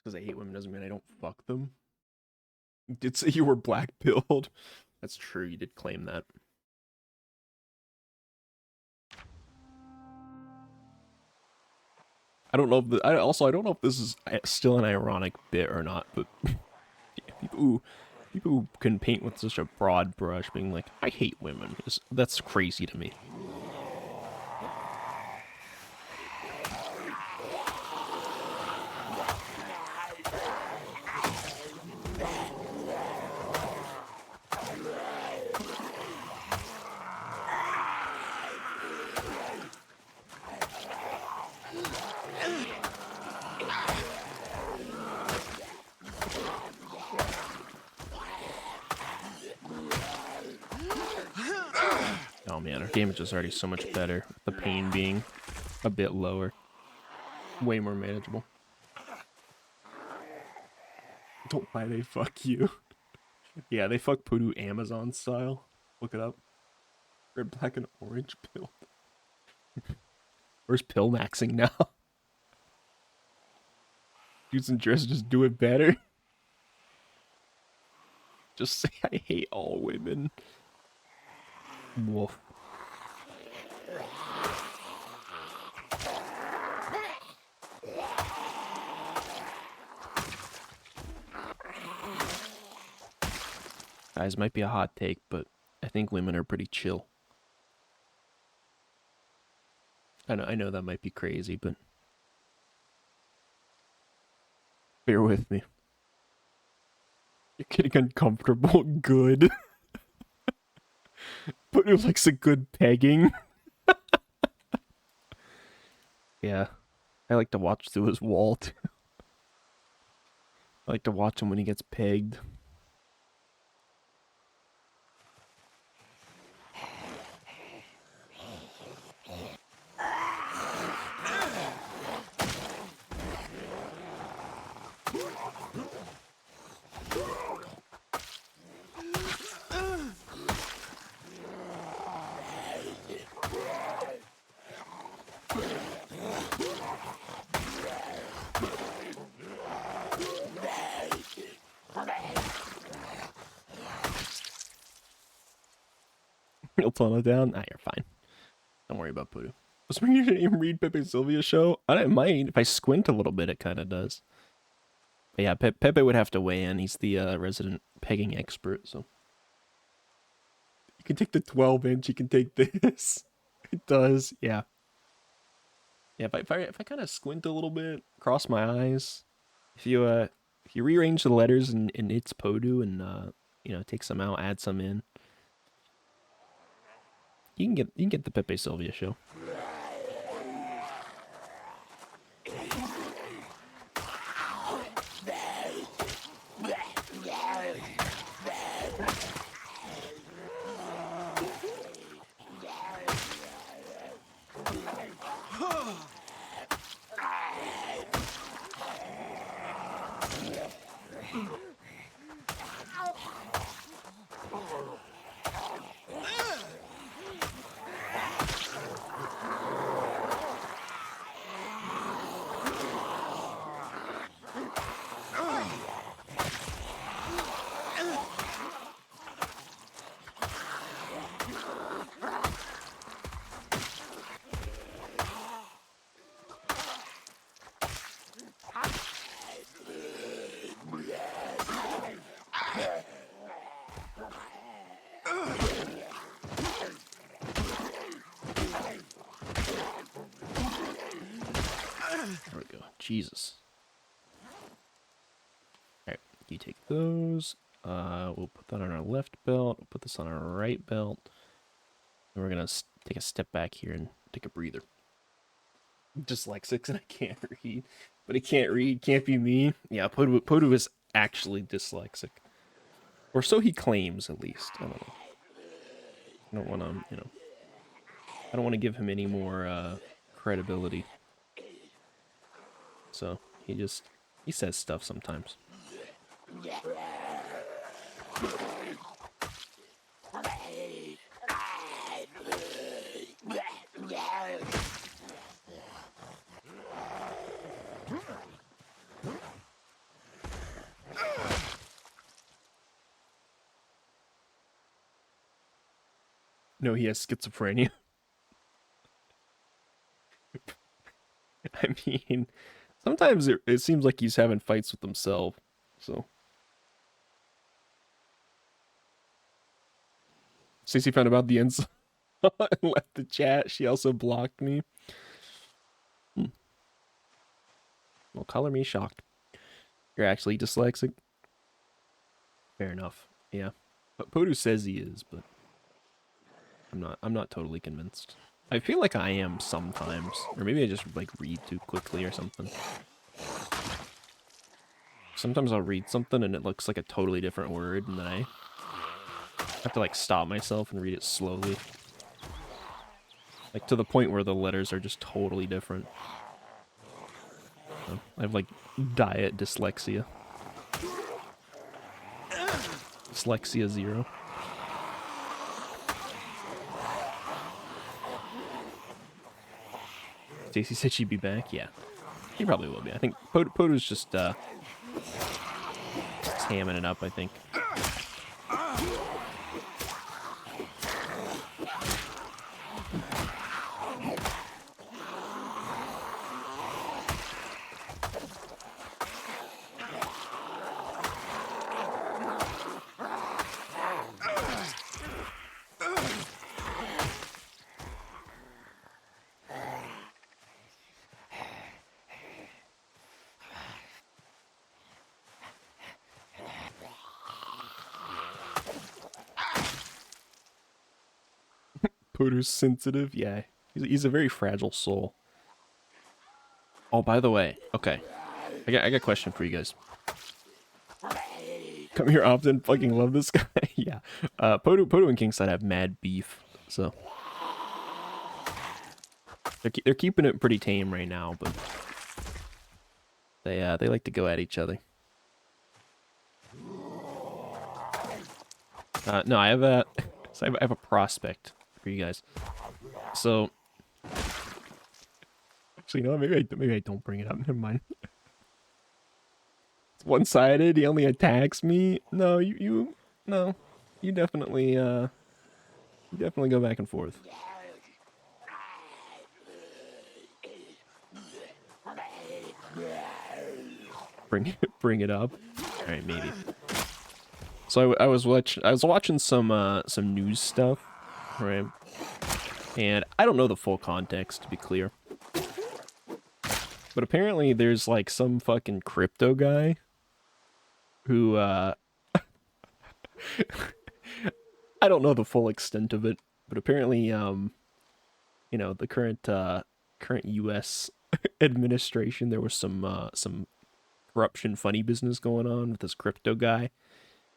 because I hate women doesn't mean I don't fuck them. You did say you were black pilled. That's true. You did claim that. I don't know if I don't know if this is still an ironic bit or not, but yeah, people who can paint with such a broad brush, being like, "I hate women," that's crazy to me. Oh man, our damage is already so much better. The pain being a bit lower, way more manageable. Don't lie, they fuck you. Yeah, they fuck Poodoo Amazon style. Look it up. Red, black, and orange pill. Where's pill maxing now? Dudes and dress just do it better. Just say I hate all women. Wolf. Guys, might be a hot take, but I think women are pretty chill. I know that might be crazy, but bear with me. You're getting uncomfortable. Good. But it likes a good pegging. Yeah. I like to watch through his wall, too. I like to watch him when he gets pegged. He'll tunnel down. Nah, you're fine. Don't worry about Poodoo. Was my name read Pepe Sylvia's show? I might. If I squint a little bit, it kind of does. But yeah, Pepe would have to weigh in. He's the resident pegging expert, so. You can take the 12-inch, you can take this. It does, yeah. Yeah, if I kind of squint a little bit, cross my eyes, if you rearrange the letters in its Podu and take some out, add some in, you can get the Pepe Sylvia show. There we go. Jesus. Alright, you take those. We'll put that on our left belt. We'll put this on our right belt. And we're gonna take a step back here and take a breather. Dyslexics and I can't read. But he can't read. Can't be me. Yeah, Podu is actually dyslexic. Or so he claims, at least. I don't know. I don't want to, I don't want to give him any more credibility. So he says stuff sometimes. No, he has schizophrenia. I mean, sometimes it seems like he's having fights with himself. So, Stacey found about the insult and left the chat. She also blocked me. Well, color me shocked. You're actually dyslexic. Fair enough. Yeah. But Podu says he is, but I'm not totally convinced. I feel like I am sometimes. Or maybe I just like read too quickly or something. Sometimes I'll read something and it looks like a totally different word, and then I have to like stop myself and read it slowly. Like to the point where the letters are just totally different. So I have like diet dyslexia. Dyslexia 0. Stacy said she'd be back. Yeah, she probably will be. I think Podu's just hamming it up, I think. Podu's sensitive. Yeah, he's a very fragile soul. Oh, by the way, okay. I got a question for you guys. Come here often. Fucking love this guy. Yeah. Podu and Kingside have mad beef, so they're keeping it pretty tame right now, but they like to go at each other. No, I have a I have a prospect for you guys. So actually, no, maybe I don't bring it up. Never mind. It's one-sided. He only attacks me. No, no, you definitely go back and forth. Bring it up. All right, maybe. So I was watching some news stuff, right? And I don't know the full context, to be clear. But apparently there's like some fucking crypto guy who I don't know the full extent of it, but apparently you know, the current US administration, there was some corruption funny business going on with this crypto guy,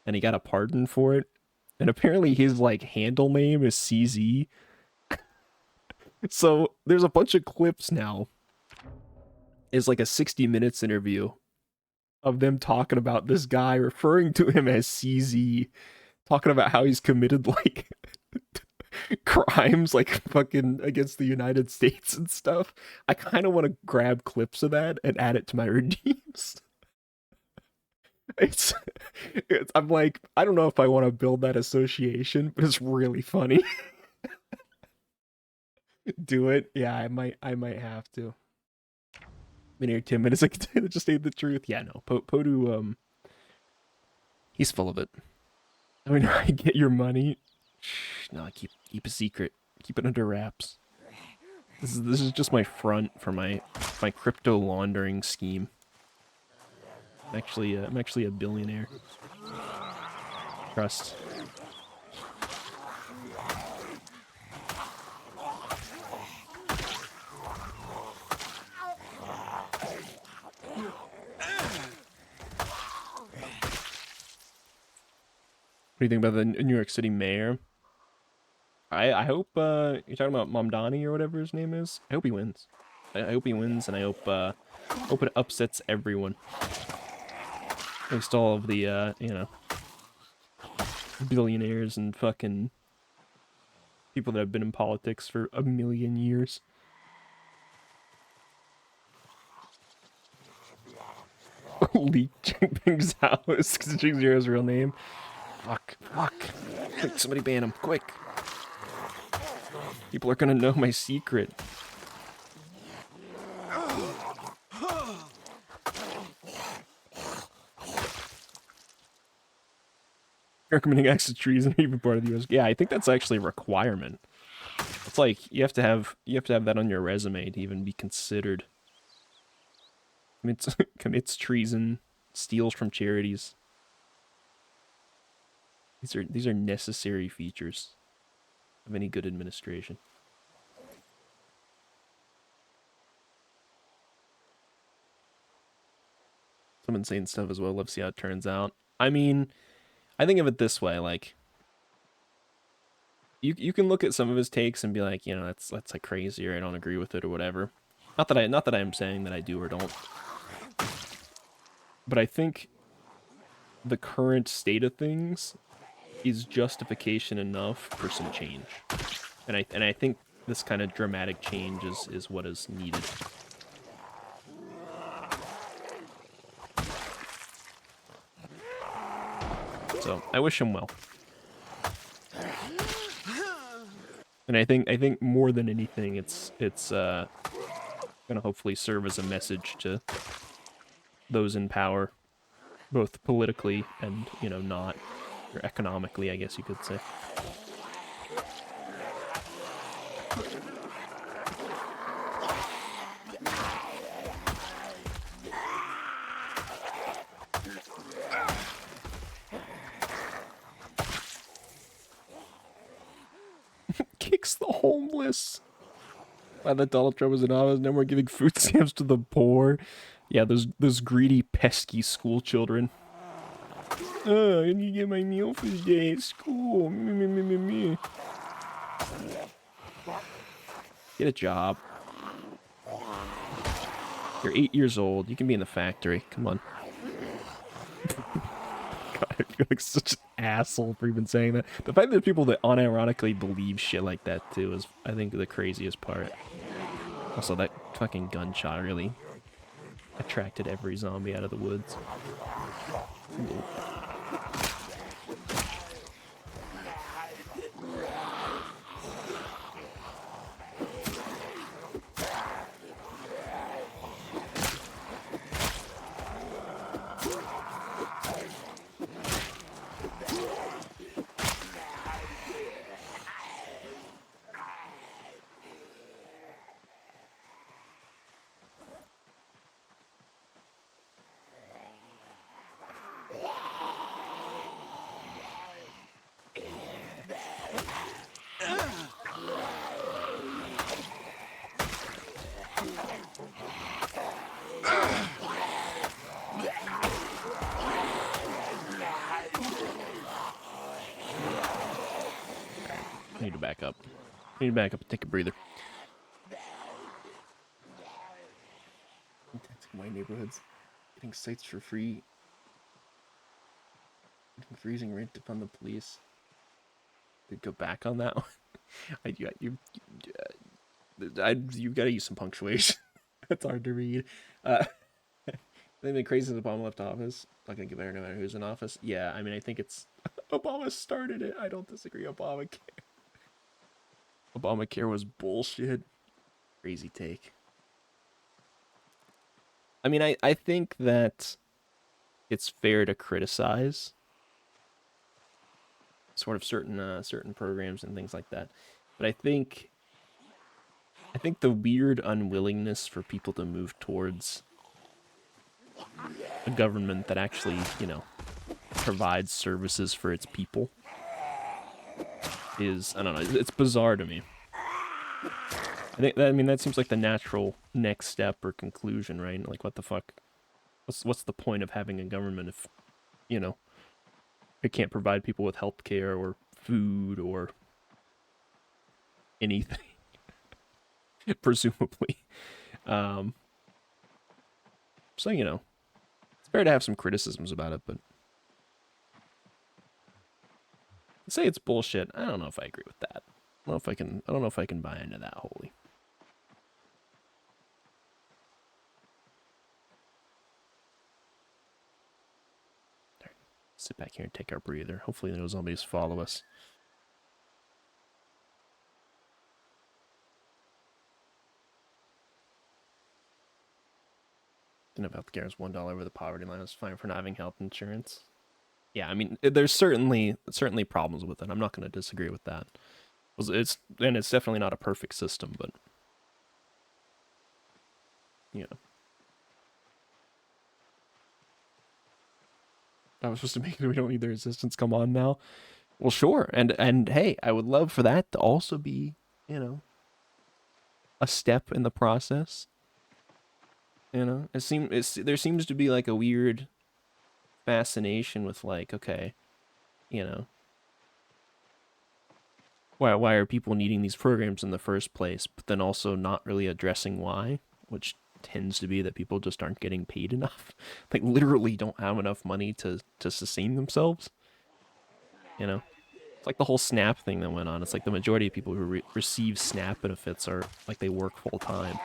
and he got a pardon for it. And apparently his like handle name is CZ. So there's a bunch of clips now. It's like a 60 minutes interview of them talking about this guy, referring to him as CZ, talking about how he's committed like crimes like fucking against the United States and stuff. I kind of want to grab clips of that and add it to my redeems. It's, I'm like, I don't know if I want to build that association, but it's really funny. Do it. Yeah, I might have to. Been here 10 minutes. I can just say the truth. Yeah, no. Podu, he's full of it. I mean, I get your money. Shh, no, keep a secret. Keep it under wraps. This is just my front for my crypto laundering scheme. I'm actually a billionaire. Trust. What do you think about the New York City mayor? I hope you're talking about Mamdani or whatever his name is. I hope he wins. I hope he wins, and I hope Hope it upsets everyone. At least all of the, you know, billionaires and fucking people that have been in politics for a million years. Leak Jinping's house because Jing Zero's real name. Fuck. Quick, somebody ban him, quick. People are gonna know my secret. Recommending acts of treason or even part of the U.S. Yeah, I think that's actually a requirement. It's like you have to have that on your resume to even be considered. Commits treason, steals from charities. These are necessary features of any good administration. Some insane stuff as well. Let's see how it turns out. I mean, I think of it this way, like you can look at some of his takes and be like, you know, that's like crazy, or I don't agree with it or whatever. Not that I'm saying that I do or don't. But I think the current state of things is justification enough for some change. And I think this kind of dramatic change is what is needed. So I wish him well. And I think more than anything, it's gonna hopefully serve as a message to those in power, both politically and, you know, not, or economically, I guess you could say. Kicks the homeless. Why that Donald Trump was in office, no more giving food stamps to the poor. Yeah, those greedy, pesky school children. Oh, I need to get my meal for the day at school. Me. Get a job. You're 8 years old. You can be in the factory. Come on. God, I feel like such an asshole for even saying that. The fact that people that unironically believe shit like that too is, I think, the craziest part. Also, that fucking gunshot really attracted every zombie out of the woods. I need to back up. I need to back up and take a breather. My neighborhoods. Getting sites for free. Freezing rent to fund the police. Did go back on that one. You gotta use some punctuation. It's hard to read. They've been crazy since Obama left office. Not gonna get better no matter who's in office. Yeah, I mean, I think it's Obama started it. I don't disagree. Obamacare was bullshit. Crazy take. I mean, I think that it's fair to criticize sort of certain programs and things like that, but I think the weird unwillingness for people to move towards a government that actually, you know, provides services for its people is, I don't know, it's bizarre to me. I mean, that seems like the natural next step or conclusion, right? Like, what the fuck? What's the point of having a government if, you know, it can't provide people with healthcare or food or anything, presumably. So, you know, it's fair to have some criticisms about it, but to say it's bullshit, I don't know if I agree with that. I don't know if I can buy into that wholly. All right, sit back here and take our breather. Hopefully no zombies follow us. Didn't have healthcare is $1 over the poverty line. It's fine for not having health insurance. Yeah, I mean, there's certainly problems with it. I'm not going to disagree with that. It's definitely not a perfect system, but you know, I was supposed to make it. We don't need the resistance. Come on now. Well, sure, and hey, I would love for that to also be, you know, a step in the process. You know, there seems to be like a weird fascination with like, okay, you know, why are people needing these programs in the first place, but then also not really addressing why, which tends to be that people just aren't getting paid enough. Like literally don't have enough money to sustain themselves. You know, it's like the whole SNAP thing that went on. It's like the majority of people who receive SNAP benefits are like they work full time.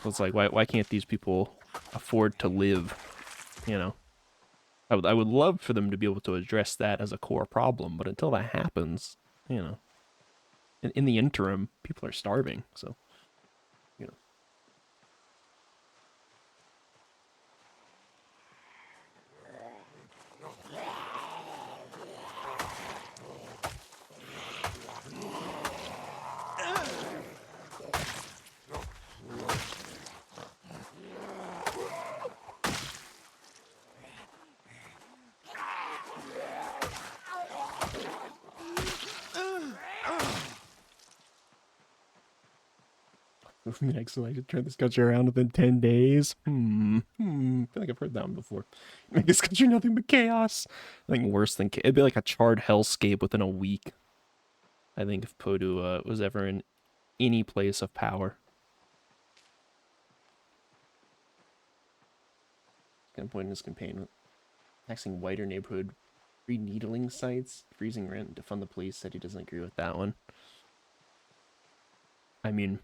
So it's like why can't these people afford to live? You know, I would love for them to be able to address that as a core problem, but until that happens, you know, in the interim, people are starving. So, you know. Next, I should turn this country around within 10 days. I feel like I've heard that one before. Make this country nothing but chaos. I think worse than it'd be like a charred hellscape within a week. I think if Podu was ever in any place of power. Gunpoint in his campaign, taxing whiter neighborhood, free needling sites, freezing rent, defund the police. Said he doesn't agree with that one. I mean,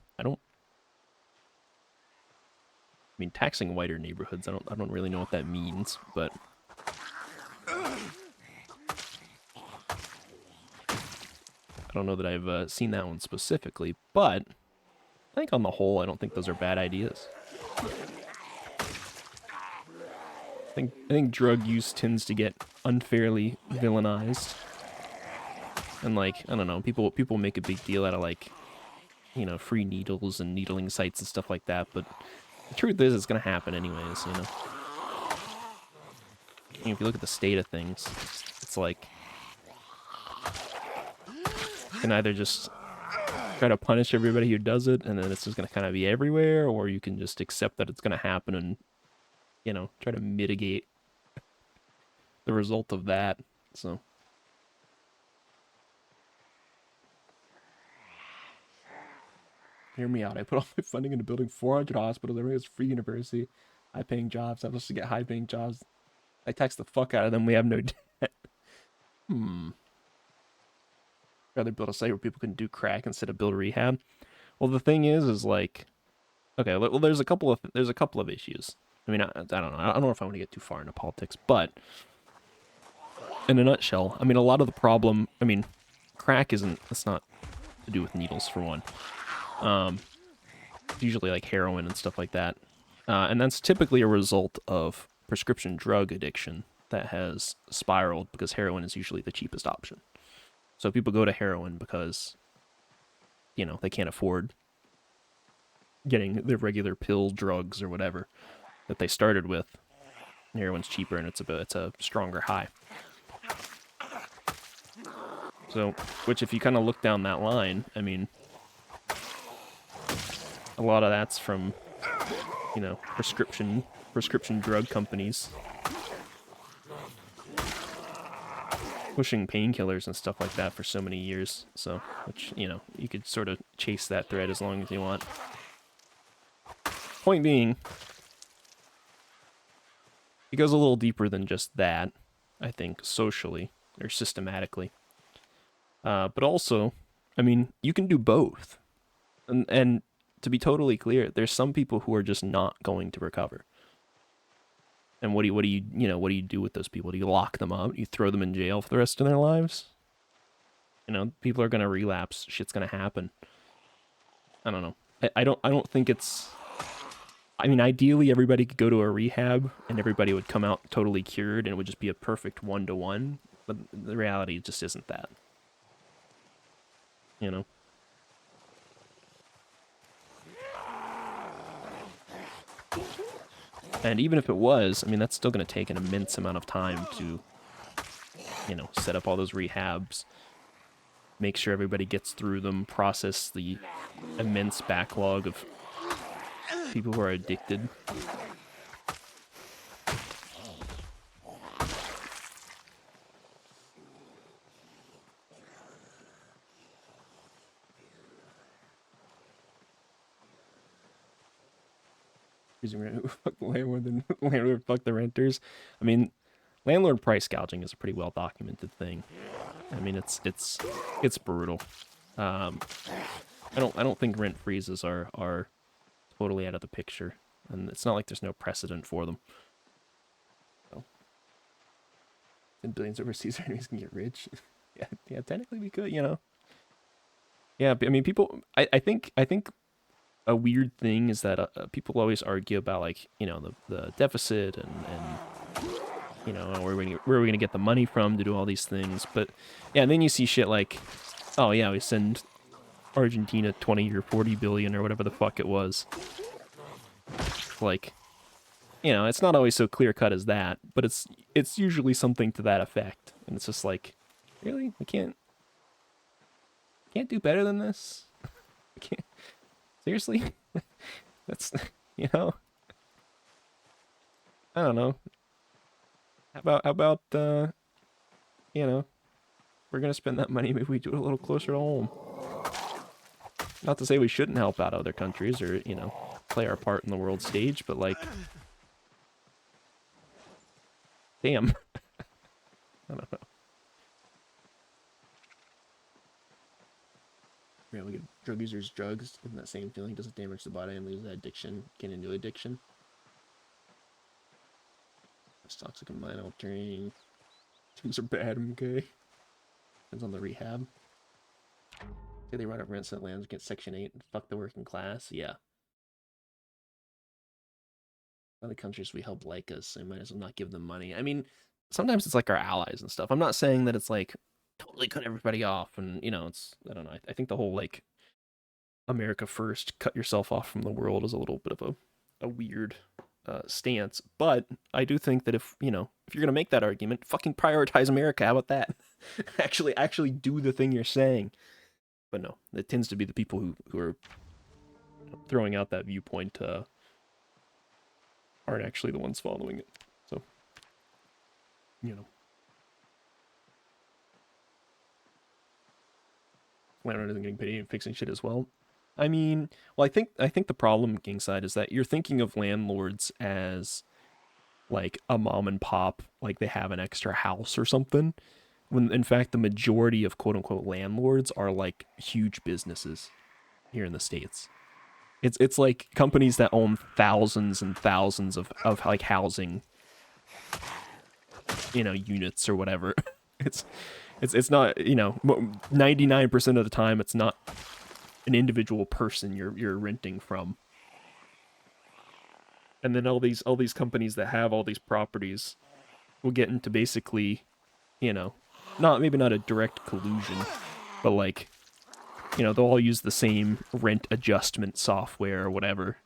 taxing whiter neighborhoods. I don't really know what that means, but I don't know that I've seen that one specifically. But I think on the whole, I don't think those are bad ideas. I think drug use tends to get unfairly villainized, and like I don't know, people make a big deal out of like, you know, free needles and needling sites and stuff like that. But the truth is, it's gonna happen anyways. You know, if you look at the state of things, it's like you can either just try to punish everybody who does it, and then it's just gonna kind of be everywhere, or you can just accept that it's gonna happen and, you know, try to mitigate the result of that. So. Hear me out. I put all my funding into building 400 hospitals. Everything is free university, high-paying jobs. I'm supposed to get high-paying jobs. I tax the fuck out of them. We have no debt. Rather build a site where people can do crack instead of build rehab. Well, the thing is like, okay, well, there's a couple of issues. I mean, I don't know. I don't know if I want to get too far into politics, but in a nutshell, I mean, a lot of the problem. I mean, crack isn't. That's not to do with needles for one. Usually like heroin and stuff like that. And that's typically a result of prescription drug addiction that has spiraled because heroin is usually the cheapest option. So people go to heroin because, you know, they can't afford getting their regular pill drugs or whatever that they started with. Heroin's cheaper and it's a stronger high. So, which if you kind of look down that line, I mean, a lot of that's from, you know, prescription drug companies pushing painkillers and stuff like that for so many years. So, which, you know, you could sort of chase that thread as long as you want. Point being, it goes a little deeper than just that, I think, socially or systematically. But also, I mean, you can do both. And to be totally clear, there's some people who are just not going to recover. And what do you do with those people? Do you lock them up? Do you throw them in jail for the rest of their lives? You know, people are gonna relapse. Shit's gonna happen. I don't know. I don't think it's. I mean, ideally, everybody could go to a rehab and everybody would come out totally cured, and it would just be a perfect 1-to-1. But the reality just isn't that. You know. And even if it was, I mean, that's still going to take an immense amount of time to, you know, set up all those rehabs, make sure everybody gets through them, process the immense backlog of people who are addicted. Fuck the landlord, then landlord fuck the renters. I mean, landlord price gouging is a pretty well documented thing. I mean, it's brutal. Um, I don't think rent freezes are totally out of the picture, and it's not like there's no precedent for them. So, and billions overseas enemies can get rich. Yeah, technically we could, you know. Yeah, I mean, people. I think a weird thing is that people always argue about, like, you know, the deficit and you know, where are we gonna get the money from to do all these things. But yeah, and then you see shit like, oh yeah, we send Argentina 20 or 40 billion or whatever the fuck it was. Like, you know, it's not always so clear cut as that, but it's usually something to that effect. And it's just like, really, we can't do better than this. We can't, seriously. That's, you know, I don't know. How about you know, we're gonna spend that money, maybe we do it a little closer to home. Not to say we shouldn't help out other countries or, you know, play our part in the world stage, but like, damn. I don't know. Yeah, we give drug users drugs, and that same feeling doesn't damage the body and lose that addiction, get into addiction. It's toxic and mind altering. Drugs are bad, okay? Depends on the rehab. Say they run up rents that lands, get Section 8, and fuck the working class. Yeah. Other countries we help like us, so we might as well not give them money. I mean, sometimes it's like our allies and stuff. I'm not saying that it's like totally cut everybody off, and, you know, it's, I don't know. I think the whole like America first, cut yourself off from the world is a little bit of a weird stance. But I do think that if, you know, if you're gonna make that argument, fucking prioritize America. How about that? actually do the thing you're saying. But no, it tends to be the people who are throwing out that viewpoint aren't actually the ones following it. So, you know, landlord isn't getting paid and fixing shit as well. I mean, well, I think the problem, Kingside, is that you're thinking of landlords as like a mom and pop, like they have an extra house or something. When in fact the majority of quote unquote landlords are like huge businesses here in the States. It's like companies that own thousands and thousands of like housing, you know, units or whatever. It's it's not, you know, 99% of the time it's not an individual person you're renting from. And then all these companies that have all these properties will get into basically, you know, not a direct collusion, but like, you know, they'll all use the same rent adjustment software or whatever.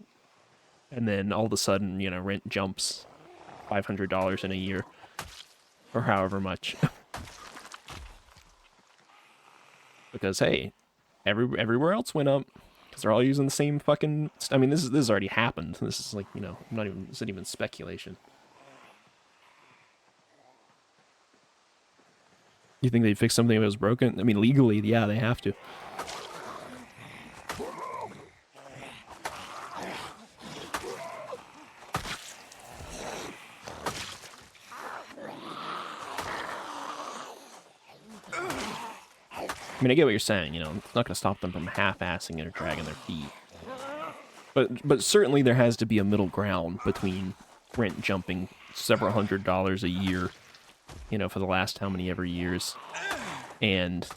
And then all of a sudden, you know, rent jumps $500 in a year or however much. Because hey, everywhere else went up because they're all using the same fucking. I mean, this has already happened. This is like, you know, I'm not even. This isn't even speculation. You think they'd fix something if it was broken? I mean, legally, yeah, they have to. I mean, I get what you're saying. You know, it's not going to stop them from half-assing it or dragging their feet. But certainly there has to be a middle ground between rent jumping several $100s a year, you know, for the last how many ever years, and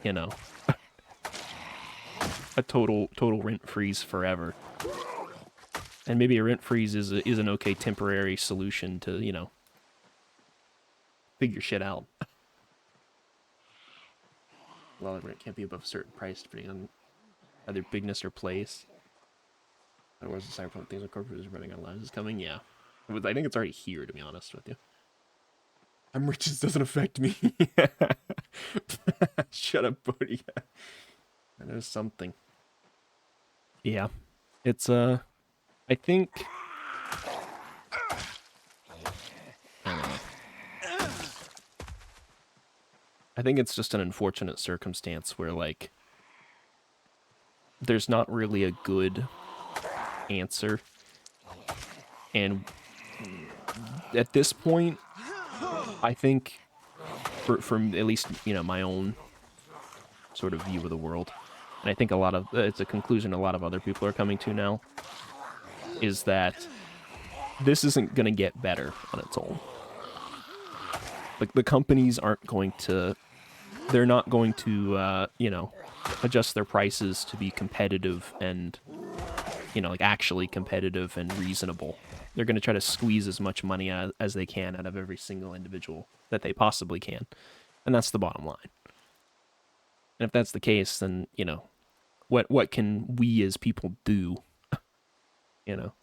you know, a total rent freeze forever. And maybe a rent freeze is an okay temporary solution to, you know, figure shit out. Well, the rent can't be above a certain price depending on either bigness or place. Otherwise, the cyberpunk things incorporated is running online is coming. Yeah, I think it's already here. To be honest with you, I'm rich. This doesn't affect me. Shut up, buddy. I know something. Yeah, it's I think. I don't know. I think it's just an unfortunate circumstance where like there's not really a good answer, and at this point, I think from at least, you know, my own sort of view of the world, and I think a lot of it's a conclusion a lot of other people are coming to now, is that this isn't going to get better on its own. Like the companies aren't going to, they're not going to, you know, adjust their prices to be competitive and, you know, like actually competitive and reasonable. They're going to try to squeeze as much money as they can out of every single individual that they possibly can. And that's the bottom line. And if that's the case, then, you know, what can we as people do, you know?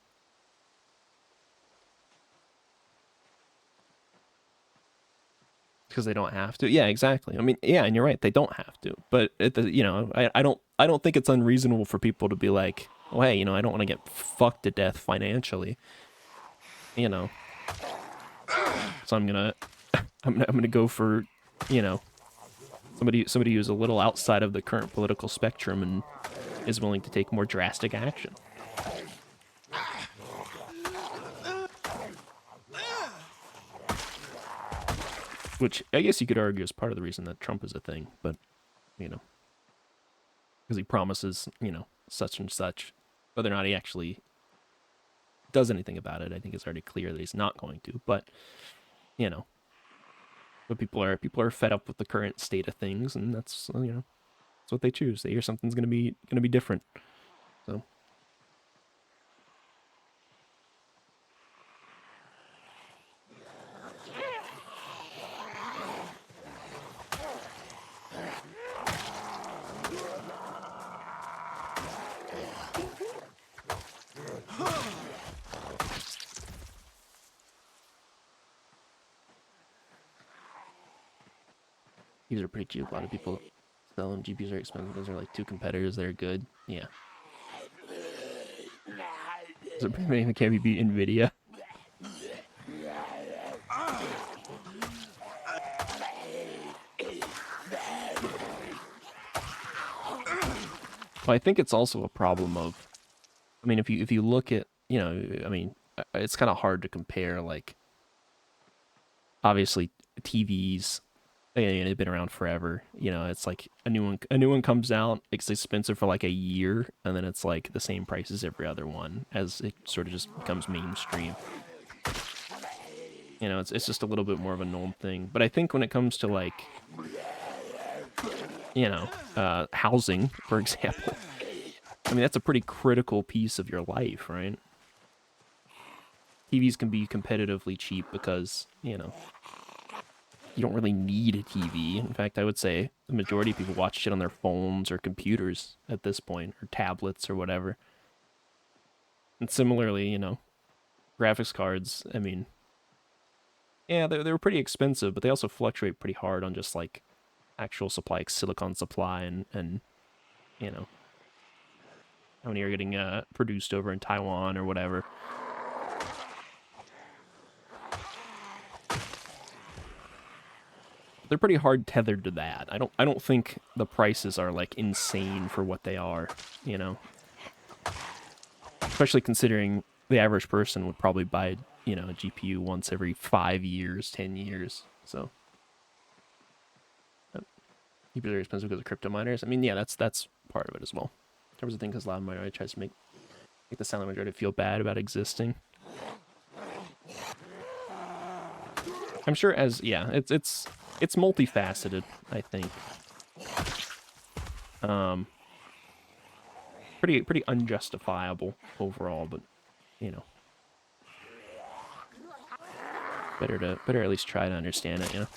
Because they don't have to. Yeah, exactly. I mean, yeah, and you're right, they don't have to. But at the, you know, I don't think it's unreasonable for people to be like, oh, hey, you know, I don't want to get fucked to death financially, you know. So I'm gonna go for, you know, somebody who's a little outside of the current political spectrum and is willing to take more drastic action. Which I guess you could argue is part of the reason that Trump is a thing, but you know, because he promises, you know, such and such, whether or not he actually does anything about it, I think it's already clear that he's not going to. But you know, but people are fed up with the current state of things, and that's, you know, that's what they choose. They hear something's gonna be different. So these are pretty cheap. A lot of people sell them. GPUs are expensive. Those are like two competitors that are good. Yeah. So maybe it can't be Nvidia. Well, I think it's also a problem of, I mean, if you look at, you know, I mean, it's kind of hard to compare. Like, obviously, TVs, and they've been around forever. You know, it's like a new one comes out, it's expensive for like a year, and then it's like the same price as every other one as it sort of just becomes mainstream. You know, it's just a little bit more of a known thing. But I think when it comes to like, you know, housing, for example, I mean, that's a pretty critical piece of your life, right? TVs can be competitively cheap because, you know, you don't really need a TV. In fact, I would say the majority of people watch shit on their phones or computers at this point, or tablets or whatever. And similarly, you know, graphics cards, I mean, yeah, they were pretty expensive, but they also fluctuate pretty hard on just like actual supply, like silicon supply, and you know, how many are getting produced over in Taiwan or whatever. they're pretty hard tethered to that. I don't think the prices are like insane for what they are, you know. Especially considering the average person would probably buy, you know, a GPU once every 5 years, 10 years. So GPUs are expensive because of crypto miners. I mean, yeah, that's part of it as well. There was a thing because loud minority tries to make the silent majority feel bad about existing. I'm sure it's multifaceted, I think. Pretty unjustifiable overall, but you know, better at least try to understand it, you know.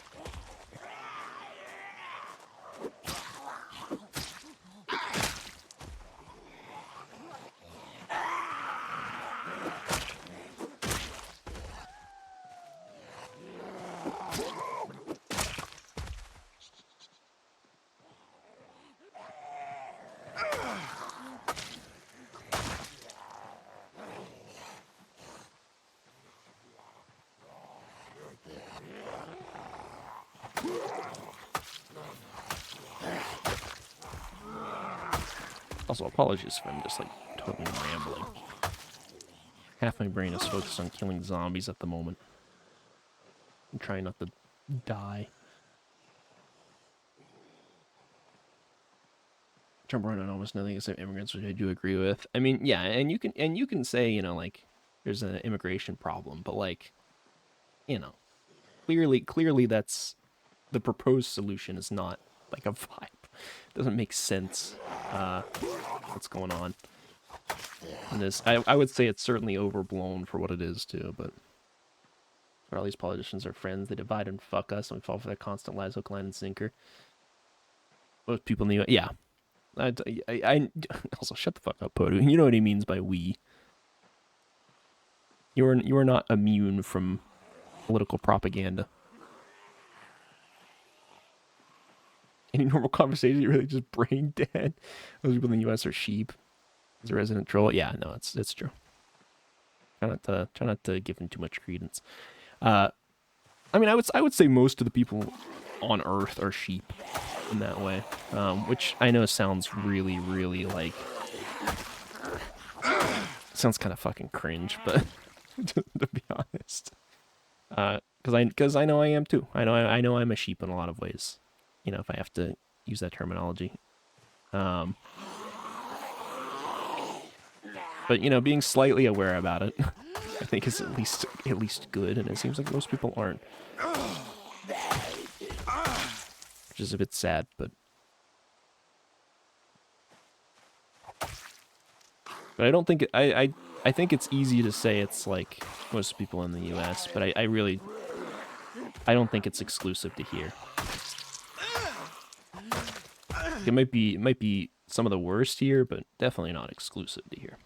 Also, apologies if I'm just like totally rambling. Half my brain is focused on killing zombies at the moment. I'm trying not to die. Trump run on almost nothing except immigrants, which I do agree with. I mean, yeah, and you can say, you know, like there's an immigration problem, but like, you know, clearly that's the proposed solution is not like a vibe. It doesn't make sense. What's going on? And this, I would say it's certainly overblown for what it is too, but all these politicians are friends. They divide and fuck us, and we fall for their constant lies, hook, line, and sinker. Most people in the U.S., yeah. I also shut the fuck up, Podu. You know what he means by we. You are not immune from political propaganda. Any normal conversation, you're really just brain dead. Those people in the U.S. are sheep. As a resident troll, yeah, no, it's true. Try not to give him too much credence. I mean, I would say most of the people on Earth are sheep in that way, which I know sounds really, really like sounds kind of fucking cringe, but to be honest, because I know I am too. I know I'm a sheep in a lot of ways. You know, if I have to use that terminology. But you know, being slightly aware about it, I think is at least good, and it seems like most people aren't, which is a bit sad. But I don't think I think it's easy to say it's like most people in the U.S., but I really don't think it's exclusive to here. It might be some of the worst here, but definitely not exclusive to here.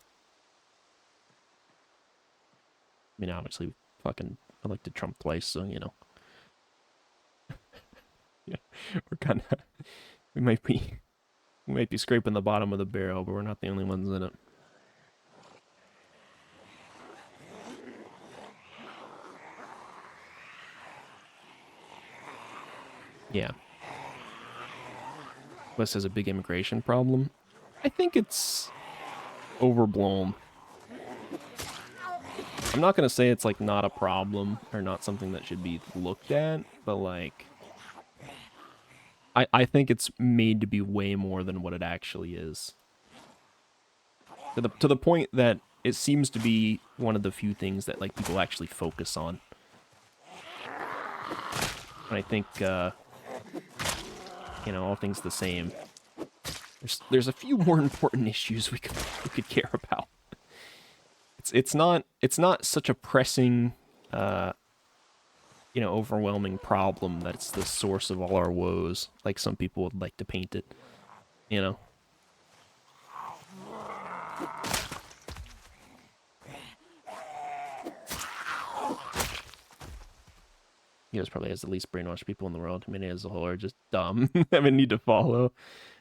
I mean, obviously, fucking elected Trump twice, so you know. Yeah, we're kind of we might be scraping the bottom of the barrel, but we're not the only ones in it. Yeah. West has a big immigration problem. I think it's overblown. I'm not gonna say it's like not a problem or not something that should be looked at, but like I think it's made to be way more than what it actually is. To the point that it seems to be one of the few things that like people actually focus on. And I think you know, all things the same, there's a few more important issues we could care about. It's not such a pressing you know, overwhelming problem that's the source of all our woes, like some people would like to paint it, you know. He guys probably has the least brainwashed people in the world. I mean, as a whole are just dumb. I mean, need to follow.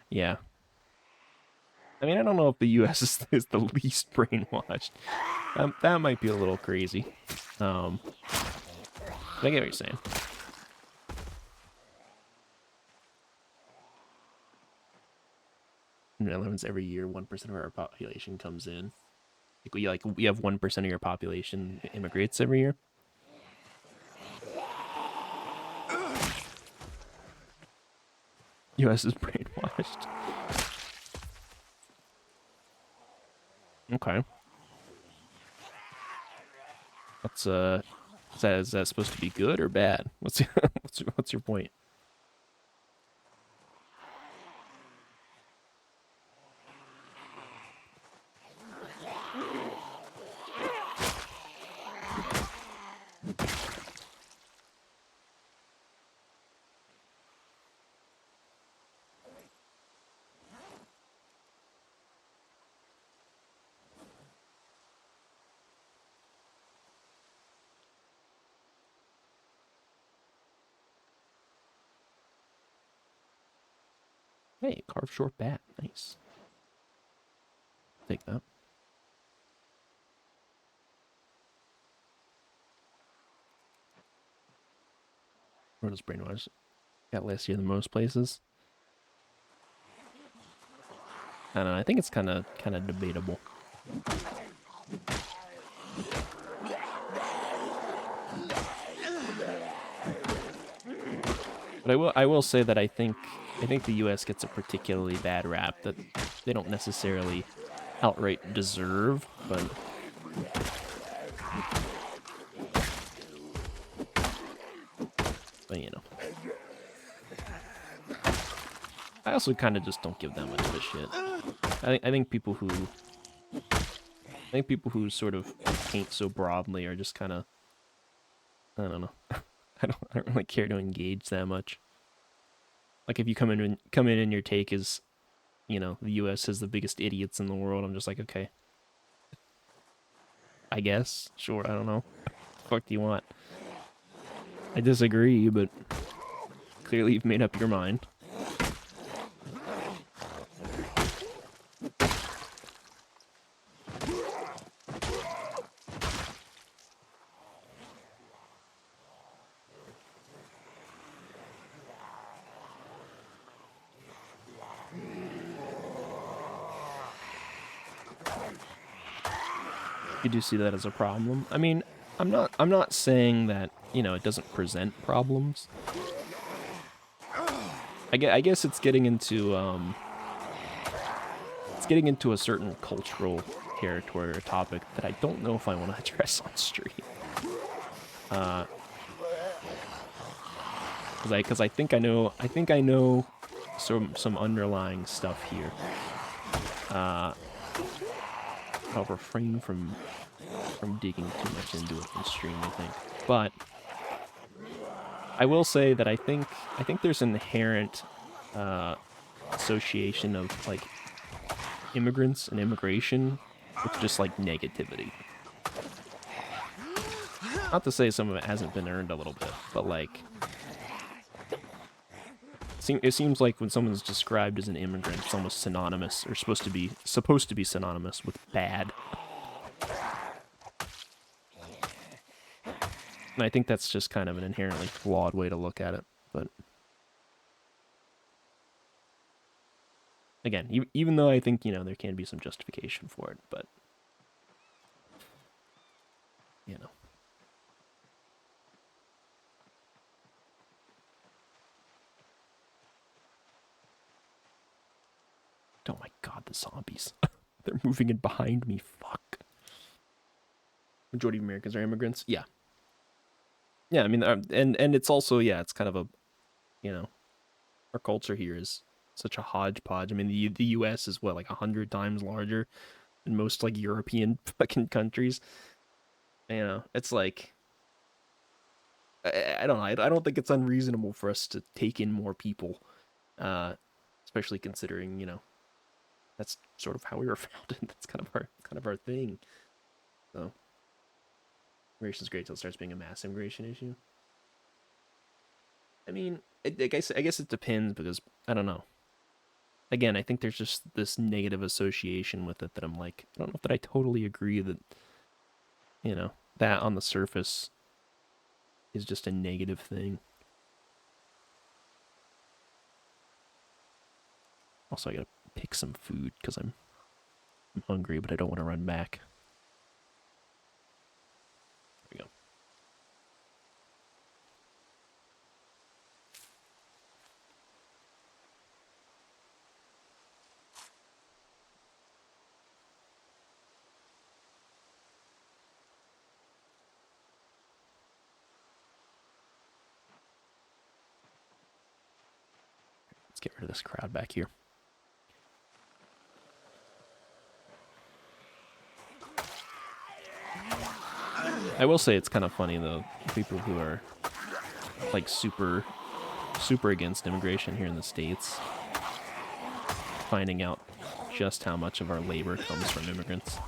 Yeah. I mean, I don't know if the U.S. is the least brainwashed. That might be a little crazy. I get what you're saying. Netherlands every year 1% of our population comes in. We have 1% of your population immigrates every year. U.S. is brainwashed. Okay. What's is that supposed to be good or bad? What's your point? Hey, carved short bat. Nice. Take that. Where does brainwash? Got last year the most places. I don't know. I think it's kind of debatable. But I will say that I think the U.S. gets a particularly bad rap that they don't necessarily outright deserve, but I also kind of just don't give that much of a shit. I think people who sort of paint so broadly are just kind of, I don't know. I don't really care to engage that much. Like if you come in and your take is, the U.S. is the biggest idiots in the world. I'm just like, okay, I guess, sure. I don't know. What the fuck do you want? I disagree, but clearly you've made up your mind. You do see that as a problem. I mean, I'm not saying that, it doesn't present problems. I guess it's getting into a certain cultural territory or topic that I don't know if I want to address on stream. Because I think I know some underlying stuff here. I'll refrain from digging too much into it on stream, I think. But I will say that I think there's an inherent association of like immigrants and immigration with just like negativity. Not to say some of it hasn't been earned a little bit, but like it seems like when someone's described as an immigrant, it's almost synonymous or supposed to be synonymous with bad. And I think that's just kind of an inherently flawed way to look at it. But again, even though I think, there can be some justification for it, but, you know. Oh my god, the zombies. They're moving in behind me. Fuck. Majority of Americans are immigrants. Yeah. Yeah, I mean, and it's also, yeah, it's kind of a, you know, our culture here is such a hodgepodge. I mean, the U.S. is what, like 100 times larger than most like European fucking countries. It's like I don't know. I don't think it's unreasonable for us to take in more people, uh, especially considering that's sort of how we were founded. That's kind of our thing. So immigration's great till it starts being a mass immigration issue. I mean, I guess it depends because I don't know. Again, I think there's just this negative association with it that I'm like, I don't know that I totally agree that that on the surface is just a negative thing. Also, I gotta pick some food because I'm hungry, but I don't want to run back. There we go. Let's get rid of this crowd back here. I will say it's kind of funny though, people who are like super against immigration here in the States, finding out just how much of our labor comes from immigrants.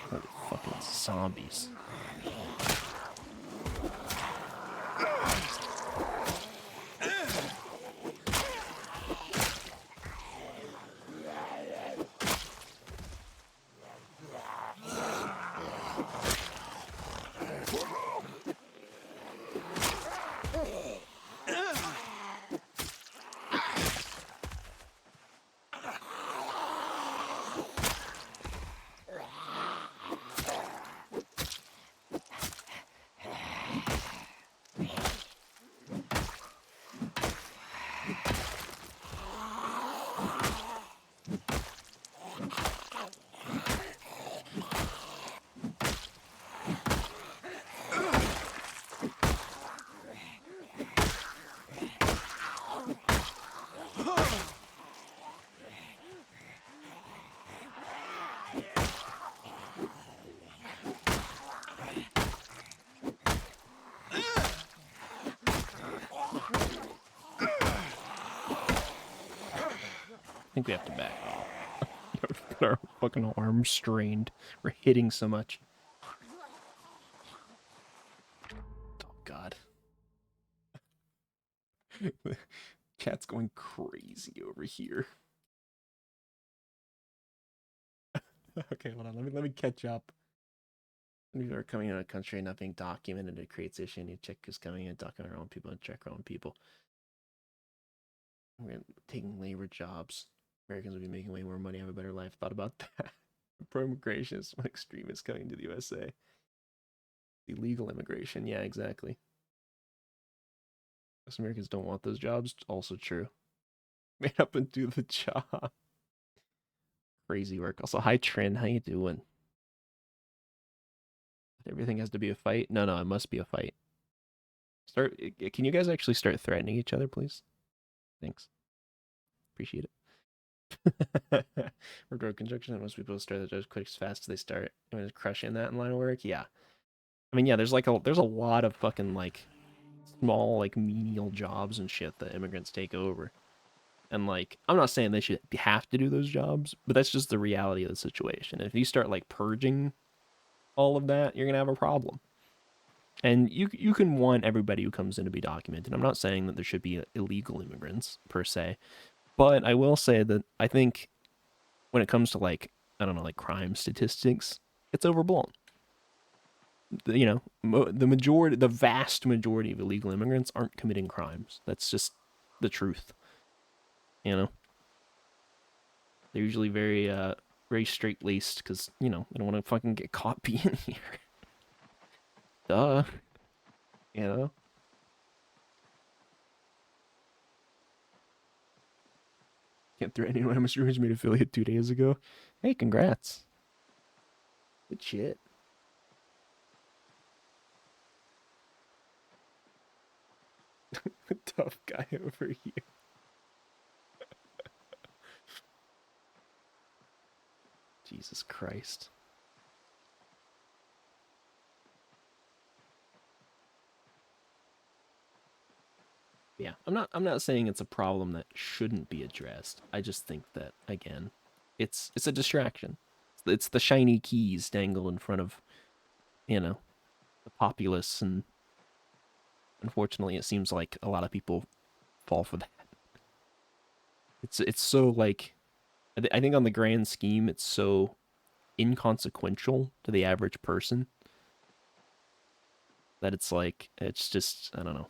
Holy fucking zombies. I think we have to back off. We've got our fucking arms strained. We're hitting so much. Oh god. The chat's going crazy over here. Okay, hold on. Let me catch up. When people are coming into a country and not being documented, it creates issue. And you check who's coming in, document our own people, and check our own people. We're taking labor jobs. Americans will be making way more money, have a better life. Thought about that. Pro-immigration is when extremists coming to the USA. Illegal immigration, yeah, exactly. Most Americans don't want those jobs. Also true. Man up and do the job. Crazy work. Also, hi Trin, how you doing? Everything has to be a fight? No, it must be a fight. Can you guys actually start threatening each other, please? Thanks. Appreciate it. We're doing construction, and most people start the jobs quick as fast as they start. I mean, crushing that in line of work, yeah. I mean, yeah, there's a lot of fucking like small like menial jobs and shit that immigrants take over. And like, I'm not saying they should have to do those jobs, but that's just the reality of the situation. If you start like purging all of that, you're gonna have a problem. And you can want everybody who comes in to be documented. I'm not saying that there should be illegal immigrants per se, but I will say that I think when it comes to like, I don't know, like crime statistics, it's overblown. You know, the vast majority of illegal immigrants aren't committing crimes. That's just the truth. You know, they're usually very very straight laced because I don't want to fucking get caught being here. Duh, you know. Can't threaten anyone. I'm sure made affiliate 2 days ago. Hey, congrats. Good shit. Tough guy over here. Jesus Christ. Yeah, I'm not saying it's a problem that shouldn't be addressed. I just think that again, it's a distraction. It's the shiny keys dangled in front of, you know, the populace, and unfortunately it seems like a lot of people fall for that. It's so like I think on the grand scheme it's so inconsequential to the average person that it's like it's just I don't know.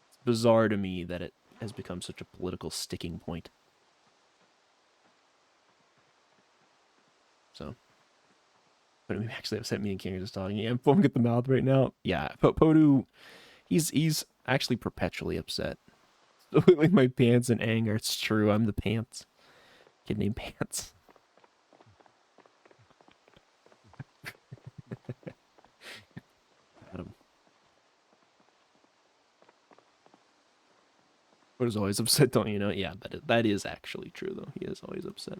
It's bizarre to me that it has become such a political sticking point. So, but we actually upset me and King are just talking. Yeah, I'm foaming at the mouth right now. Yeah, Podu, he's actually perpetually upset. Like my pants in anger. It's true. I'm the pants. Kid named Pants. Got him. Podu's always upset, don't you know? Yeah, that is actually true though. He is always upset.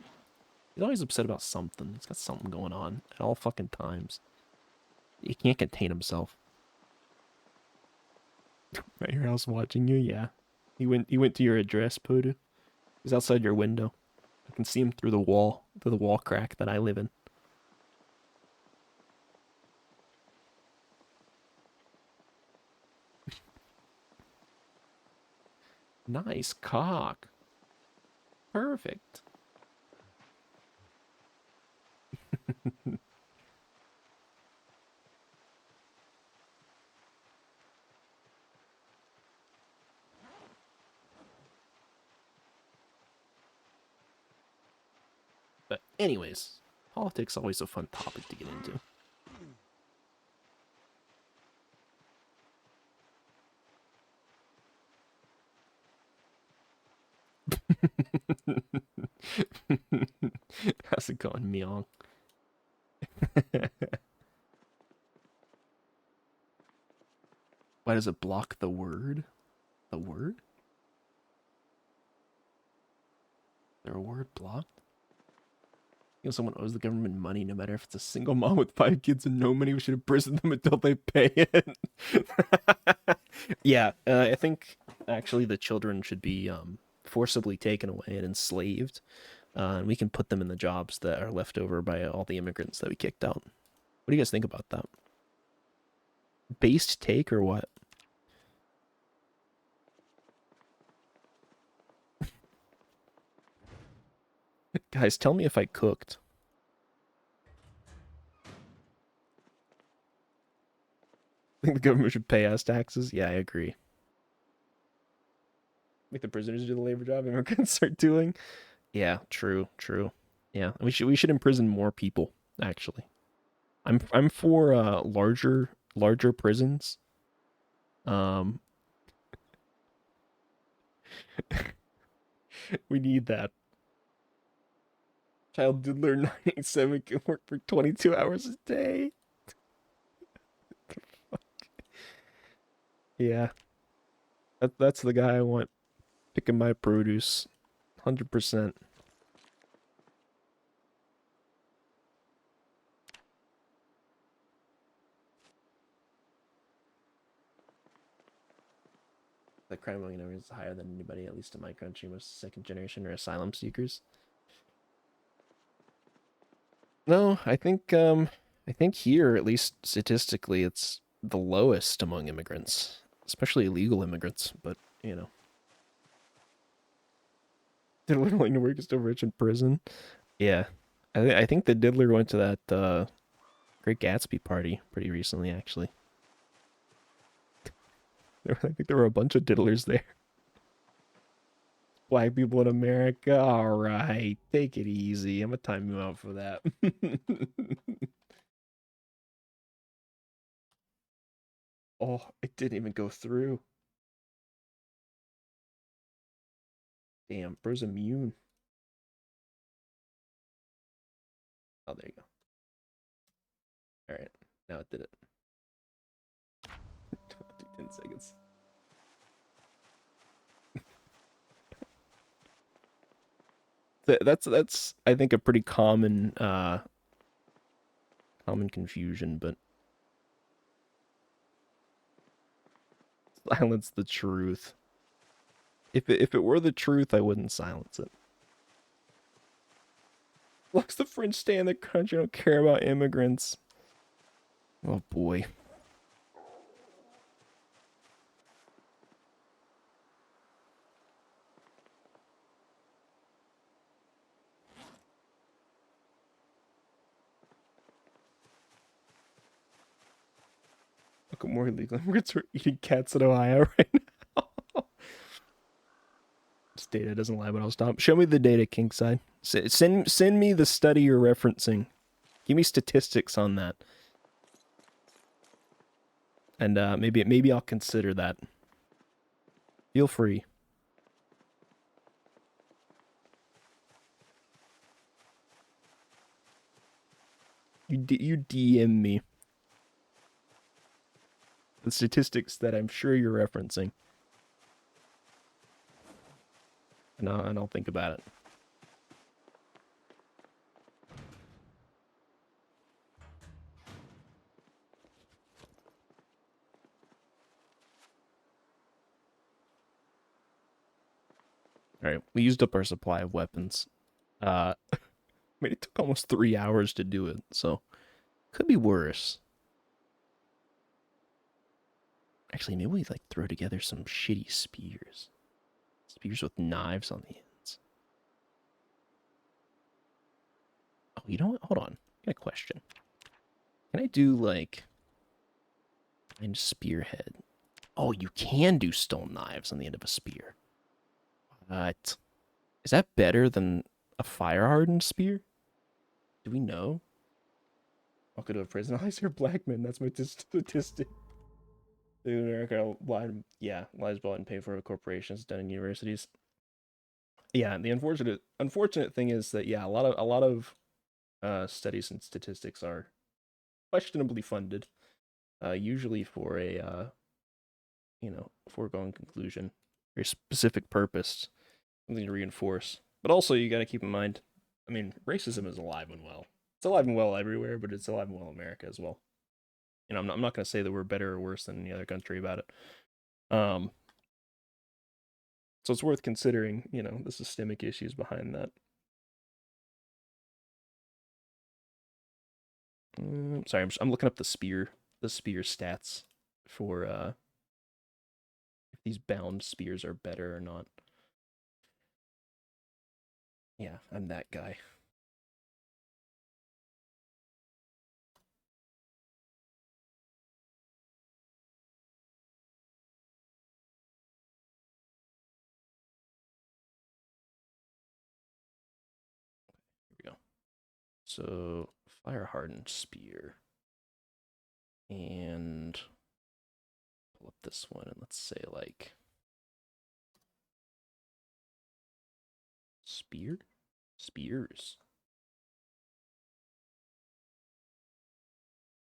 He's always upset about something. He's got something going on at all fucking times. He can't contain himself. Right your house watching you, yeah. He went to your address, Podu. He's outside your window. I can see him through the wall crack that I live in. Nice cock. Perfect. But anyways, politics always a fun topic to get into. How's it going, Myong? Why does it block the word? The word? Is there a word blocked? Someone owes the government money, no matter if it's a single mom with 5 kids and no money, we should imprison them until they pay it. Yeah, I think actually the children should be forcibly taken away and enslaved, and we can put them in the jobs that are left over by all the immigrants that we kicked out. What do you guys think about that? Based take or what? Guys, tell me if I cooked. I think the government should pay us taxes. Yeah, I agree. Make the prisoners do the labor job immigrants are doing. Yeah, true, true. Yeah, we should imprison more people. Actually, I'm for larger prisons. Um, we need that. Child Diddler 987 can work for 22 hours a day. Yeah, that's the guy I want picking my produce. 100%. The crime among numbers is higher than anybody, at least in my country. Most second generation or asylum seekers. No, I think here, at least statistically, it's the lowest among immigrants, especially illegal immigrants. But they're willing to work still rich in prison. Yeah, I think the diddler went to that Great Gatsby party pretty recently, actually. I think there were a bunch of diddlers there. Black people in America. All right, take it easy. I'm gonna time you out for that. Oh, it didn't even go through. Damn, bro's immune. Oh, there you go. All right, now it did it. 10 seconds. That's I think a pretty common confusion, but silence the truth. If it were the truth, I wouldn't silence it. Looks the French stay in the country, don't care about immigrants. Oh boy. Look at more illegal immigrants are eating cats in Ohio right now. This data doesn't lie, but I'll stop. Show me the data, Kinkside. Send me the study you're referencing. Give me statistics on that, and maybe I'll consider that. Feel free. You DM me the statistics that I'm sure you're referencing, and I'll think about it. All right, we used up our supply of weapons. I mean, it took almost 3 hours to do it, so could be worse. Actually, maybe we like throw together some shitty spears. Spears with knives on the ends. Oh, you know what? Hold on. I got a question. Can I do like and spearhead? Oh, you can do stone knives on the end of a spear. What? Is that better than a fire hardened spear? Do we know? I'll go to a prison. I hear black men. That's my statistic. In America, lies bought and paid for corporations done in universities. Yeah, the unfortunate thing is that yeah, a lot of studies and statistics are questionably funded, usually for a foregone conclusion, very specific purpose, something to reinforce. But also, you got to keep in mind, I mean, racism is alive and well. It's alive and well everywhere, but it's alive and well in America as well. You know, I'm not going to say that we're better or worse than any other country about it. Um, so it's worth considering, the systemic issues behind that. Sorry, I'm looking up the spear stats for if these bound spears are better or not. Yeah, I'm that guy. Here we go. So fire hardened spear, and pull up this one, and let's say like spears.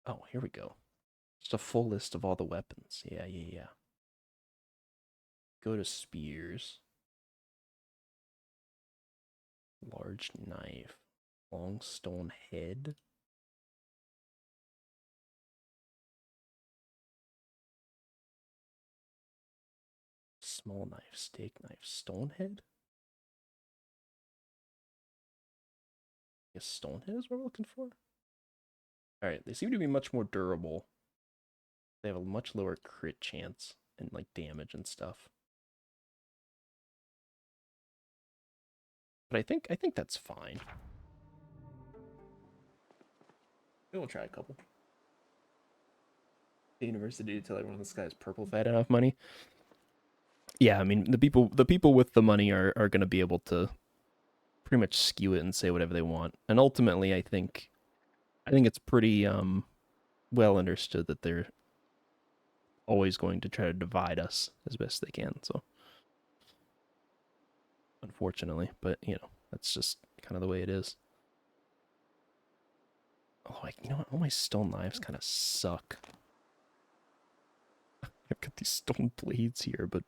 Oh, here we go. Just a full list of all the weapons. Yeah, yeah, yeah. Go to spears. Large knife. Long stone head. Small knife, steak knife, stone head? I guess stone head is what we're looking for? Alright, they seem to be much more durable. They have a much lower crit chance and like damage and stuff. But I think that's fine. We'll try a couple. The university to tell everyone this guy's purple if I had enough money. Yeah, I mean the people with the money are going to be able to pretty much skew it and say whatever they want. And ultimately, I think it's pretty well understood that they're always going to try to divide us as best they can. So unfortunately, but that's just kind of the way it is. Oh, what? All my stone knives kind of suck. I've got these stone blades here, but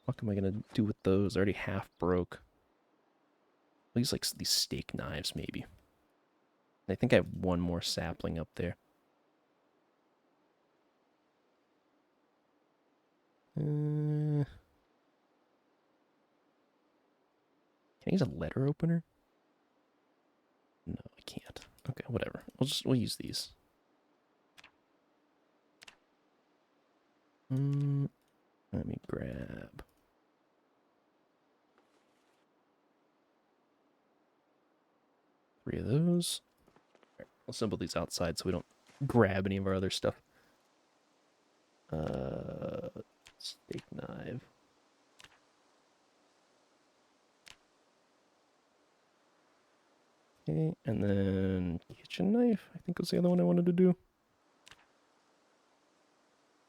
what am I gonna do with those? They're already half broke. At least like these steak knives, maybe. I think I have one more sapling up there. Can I use a letter opener? No, I can't. Okay, whatever. We'll use these. Let me grab 3 of those. Right, we'll assemble these outside so we don't grab any of our other stuff. Steak knife. Okay, and then kitchen knife, I think was the other one I wanted to do.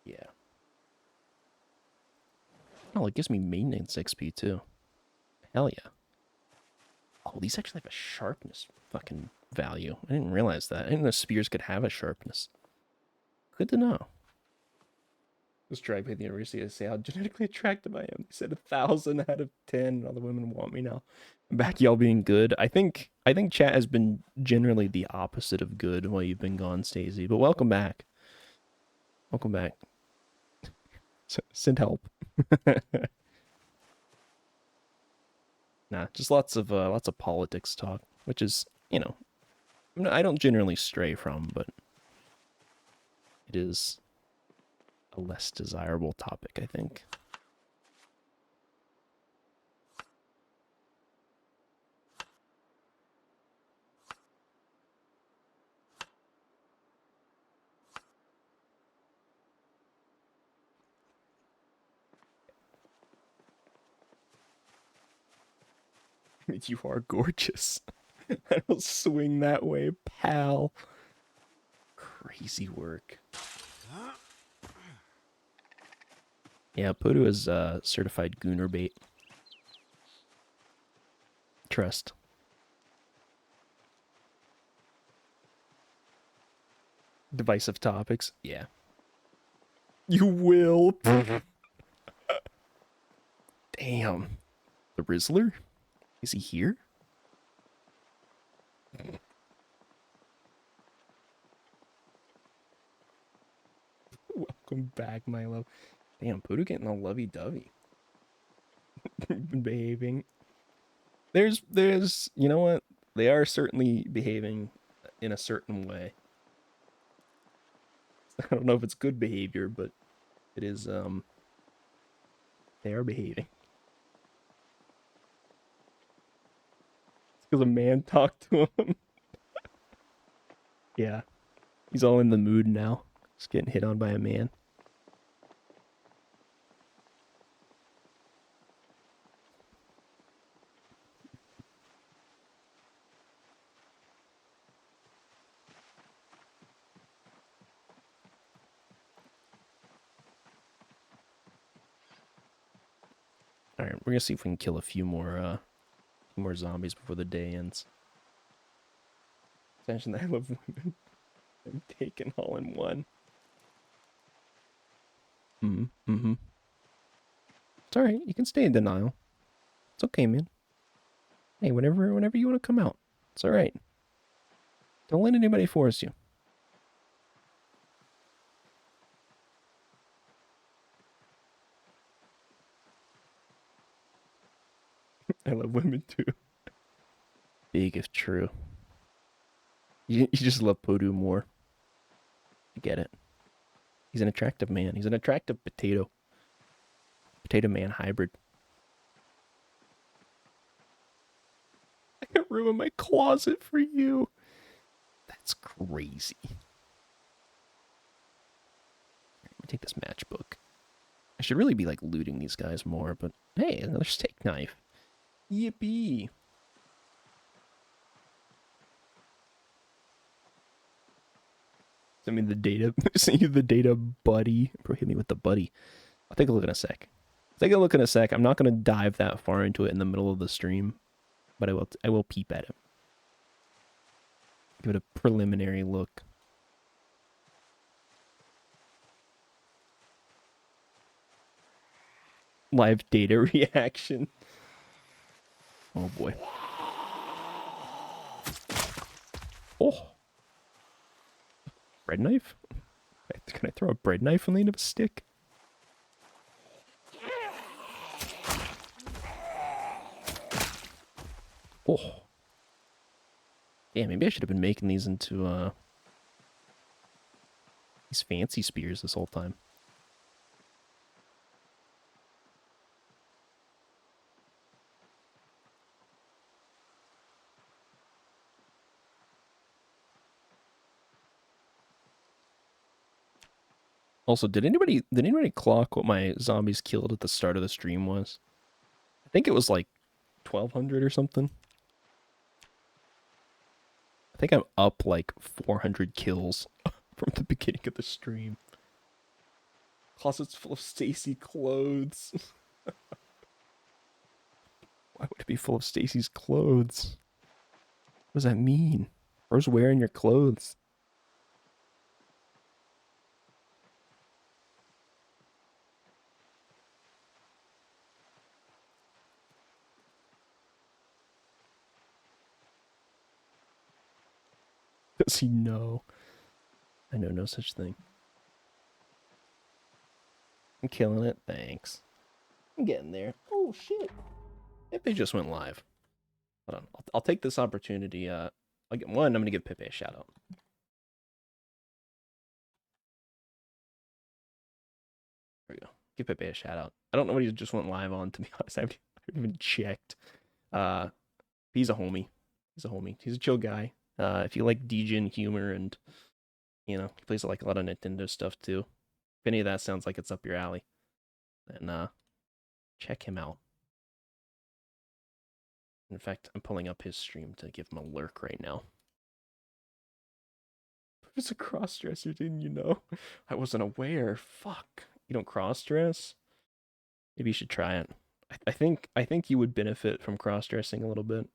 Yeah. Oh, it gives me maintenance XP too. Hell yeah. Oh, these actually have a sharpness fucking value. I didn't realize that. I didn't know spears could have a sharpness. Good to know. Was tried by the university to say how genetically attractive I am. They said 1,000 out of 10. All the women want me now. Back y'all being good. I think chat has been generally the opposite of good while you've been gone, Stacey. But welcome back. Welcome back. Send help. Nah, just lots of politics talk, which is, I don't generally stray from, but it is a less desirable topic, I think. You are gorgeous. I don't swing that way, pal. Crazy work. Yeah, Podu is certified gooner bait. Trust. Divisive topics. Yeah. You will. Damn. The Rizzler? Is he here? Welcome back, my love. Damn, Poodoo getting all lovey-dovey. Behaving. There's, you know what? They are certainly behaving in a certain way. I don't know if it's good behavior, but it is, they are behaving. It's because a man talked to him. Yeah. He's all in the mood now. Just getting hit on by a man. All right, we're gonna see if we can kill a few more zombies before the day ends. Imagine that I love women. I'm taken all in one. Mm-hmm. It's all right. You can stay in denial. It's okay, man. Hey, whenever you want to come out, it's all right. Don't let anybody force you. I love women too. Big if true. You just love Podu more. I get it. He's an attractive man. He's an attractive potato. Potato man hybrid. I got room in my closet for you. That's crazy. Let me take this matchbook. I should really be like looting these guys more, but hey, another steak knife. Yippee! Send me the data. Send you the data, buddy. Bro, hit me with the buddy. I'll take a look in a sec. Take a look in a sec. I'm not gonna dive that far into it in the middle of the stream, but I will peep at it. Give it a preliminary look. Live data reaction. Oh boy. Oh, bread knife? Can I throw a bread knife on the end of a stick? Oh. Yeah, maybe I should have been making these into these fancy spears this whole time. Also, did anybody clock what my zombies killed at the start of the stream was? I think it was like 1200 or something. I think I'm up like 400 kills from the beginning of the stream. Closet's full of Stacy clothes. Why would it be full of Stacy's clothes? What does that mean? Bro's wearing your clothes. Does he know? I know no such thing. I'm killing it. Thanks. I'm getting there. Oh shit! Pepe just went live. Hold on. I'll take this opportunity. I'll get one. I'm gonna give Pepe a shout out. There we go. Give Pepe a shout out. I don't know what he just went live on. To be honest, I haven't even checked. Uh, he's a homie. He's a homie. He's a chill guy. If you like DGen humor and he plays like a lot of Nintendo stuff too. If any of that sounds like it's up your alley, then check him out. In fact, I'm pulling up his stream to give him a lurk right now. There's a cross-dresser, didn't you know? I wasn't aware. Fuck. You don't cross-dress? Maybe you should try it. I think you would benefit from cross-dressing a little bit.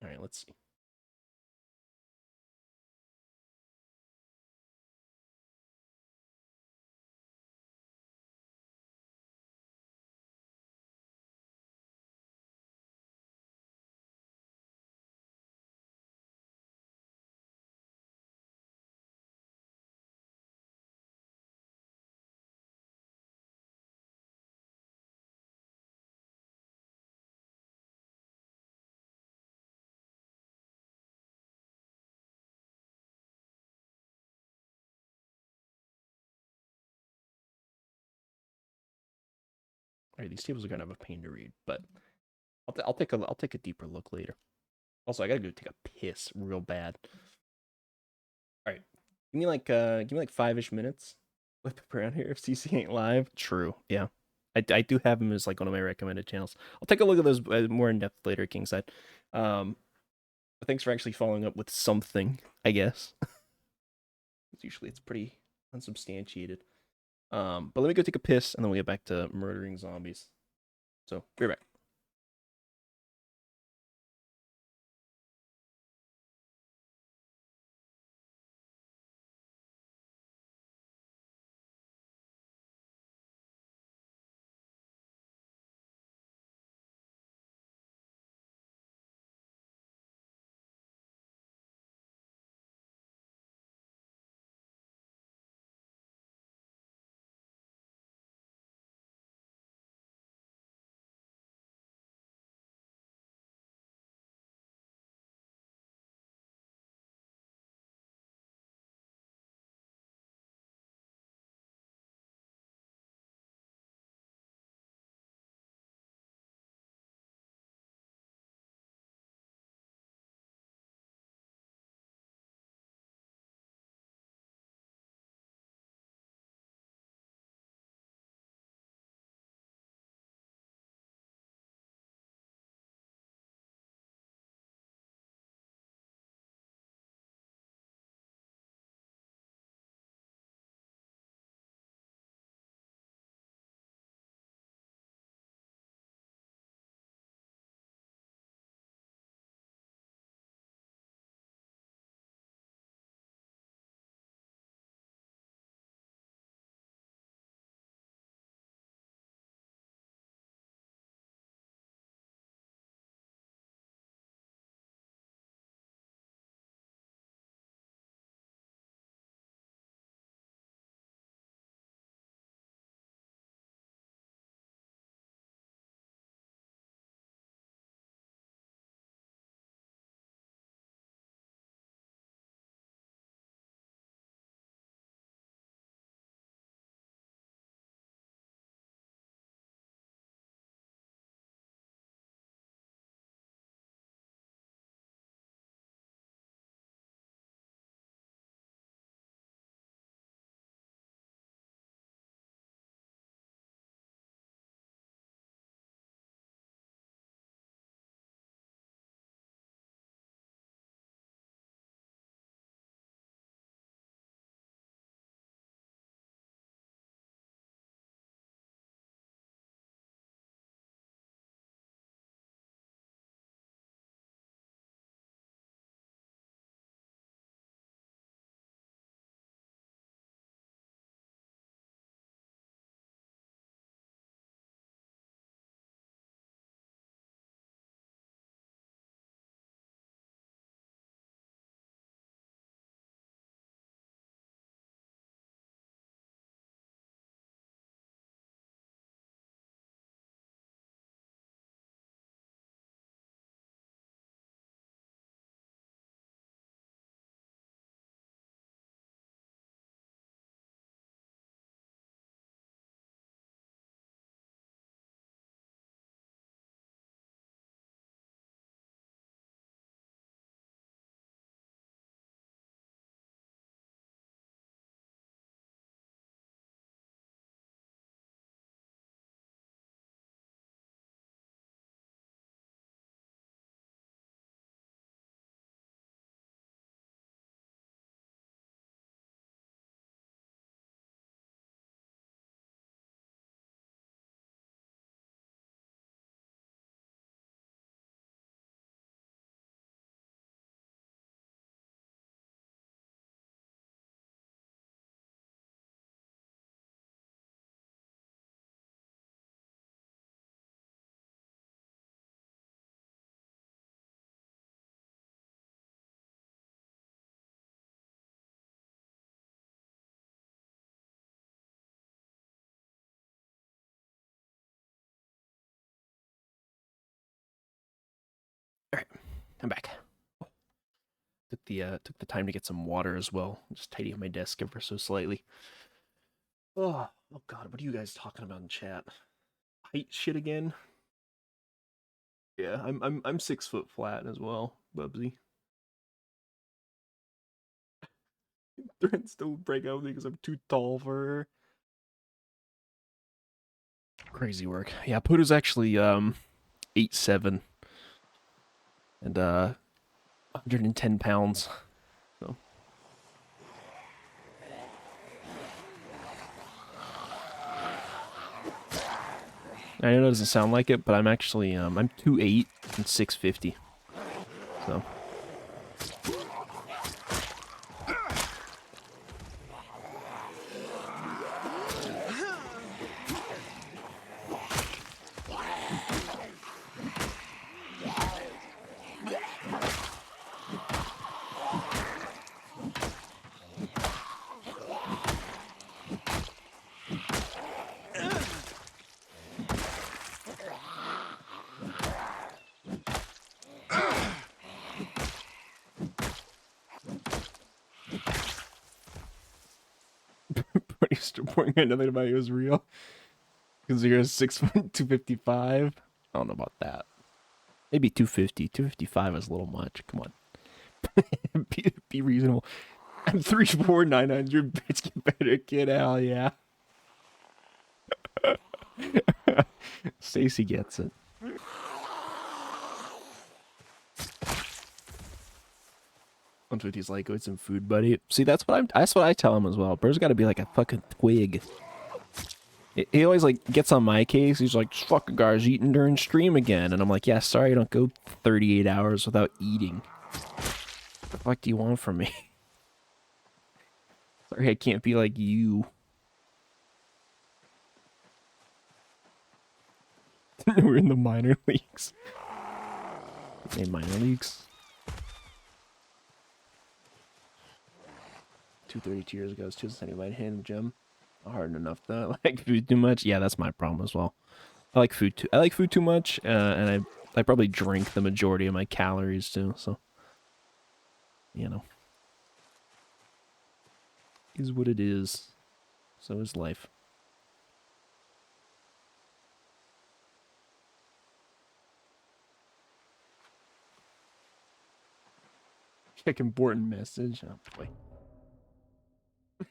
All right, let's see. All right, these tables are gonna have a pain to read, but I'll take a deeper look later. Also, I gotta go take a piss real bad. All right, give me like 5-ish minutes. Flip around here if CC ain't live. True, yeah. I do have him as like one of my recommended channels. I'll take a look at those more in depth later, Kingside. But thanks for actually following up with something, I guess. Usually it's pretty unsubstantiated. But let me go take a piss and then we'll get back to murdering zombies. So, be right back. I'm back. Took the time to get some water as well. Just tidy up my desk ever so slightly. Oh God, what are you guys talking about in chat? Height shit again? Yeah, I'm 6 foot flat as well, Bubsy. Thread still break out because I'm too tall for her. Crazy work. Yeah, Poto's actually 8'7" and 110 pounds. So I know it doesn't sound like it, but I'm actually I'm 2'8" and 650. So He's still pointing out nothing about it was real. Because you're 6', 255. I don't know about that. Maybe 250. 255 is a little much. Come on. be reasonable. I'm 3'4", 900. Bitch, get better, kid. Hell yeah. Stacy gets it. He's like, "Go get some food, buddy." See, that's what I tell him as well. Bird's got to be like a fucking twig. He always like gets on my case. He's like, "Fucking guy's eating during stream again," and I'm like, "Yeah, sorry, I don't go 38 hours without eating. What the fuck do you want from me?" Sorry, I can't be like you. We're in the minor leagues. In minor leagues. 232 years ago, I was too sunny right hand in the gym. Hard enough though. I like food too much. Yeah, that's my problem as well. I like food too much, and I probably drink the majority of my calories too. So, you know, is what it is. So is life. Check important message. Oh boy.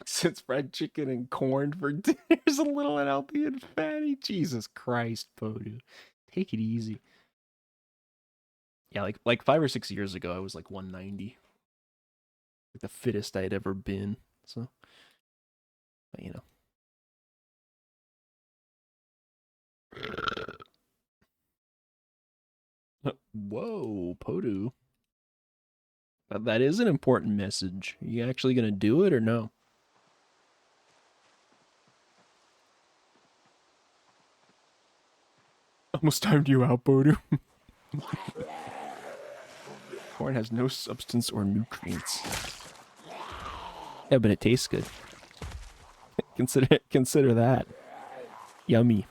Since fried chicken and corn for dinner is a little unhealthy and fatty. Jesus Christ, Podu. Take it easy. Yeah, like 5 or 6 years ago, I was like 190. Like the fittest I had ever been. So, but, you know. Whoa, Podu. That is an important message. Are you actually gonna do it or no? Almost timed you out, Podu. Corn has no substance or nutrients. Yeah, but it tastes good. Consider that. Yummy.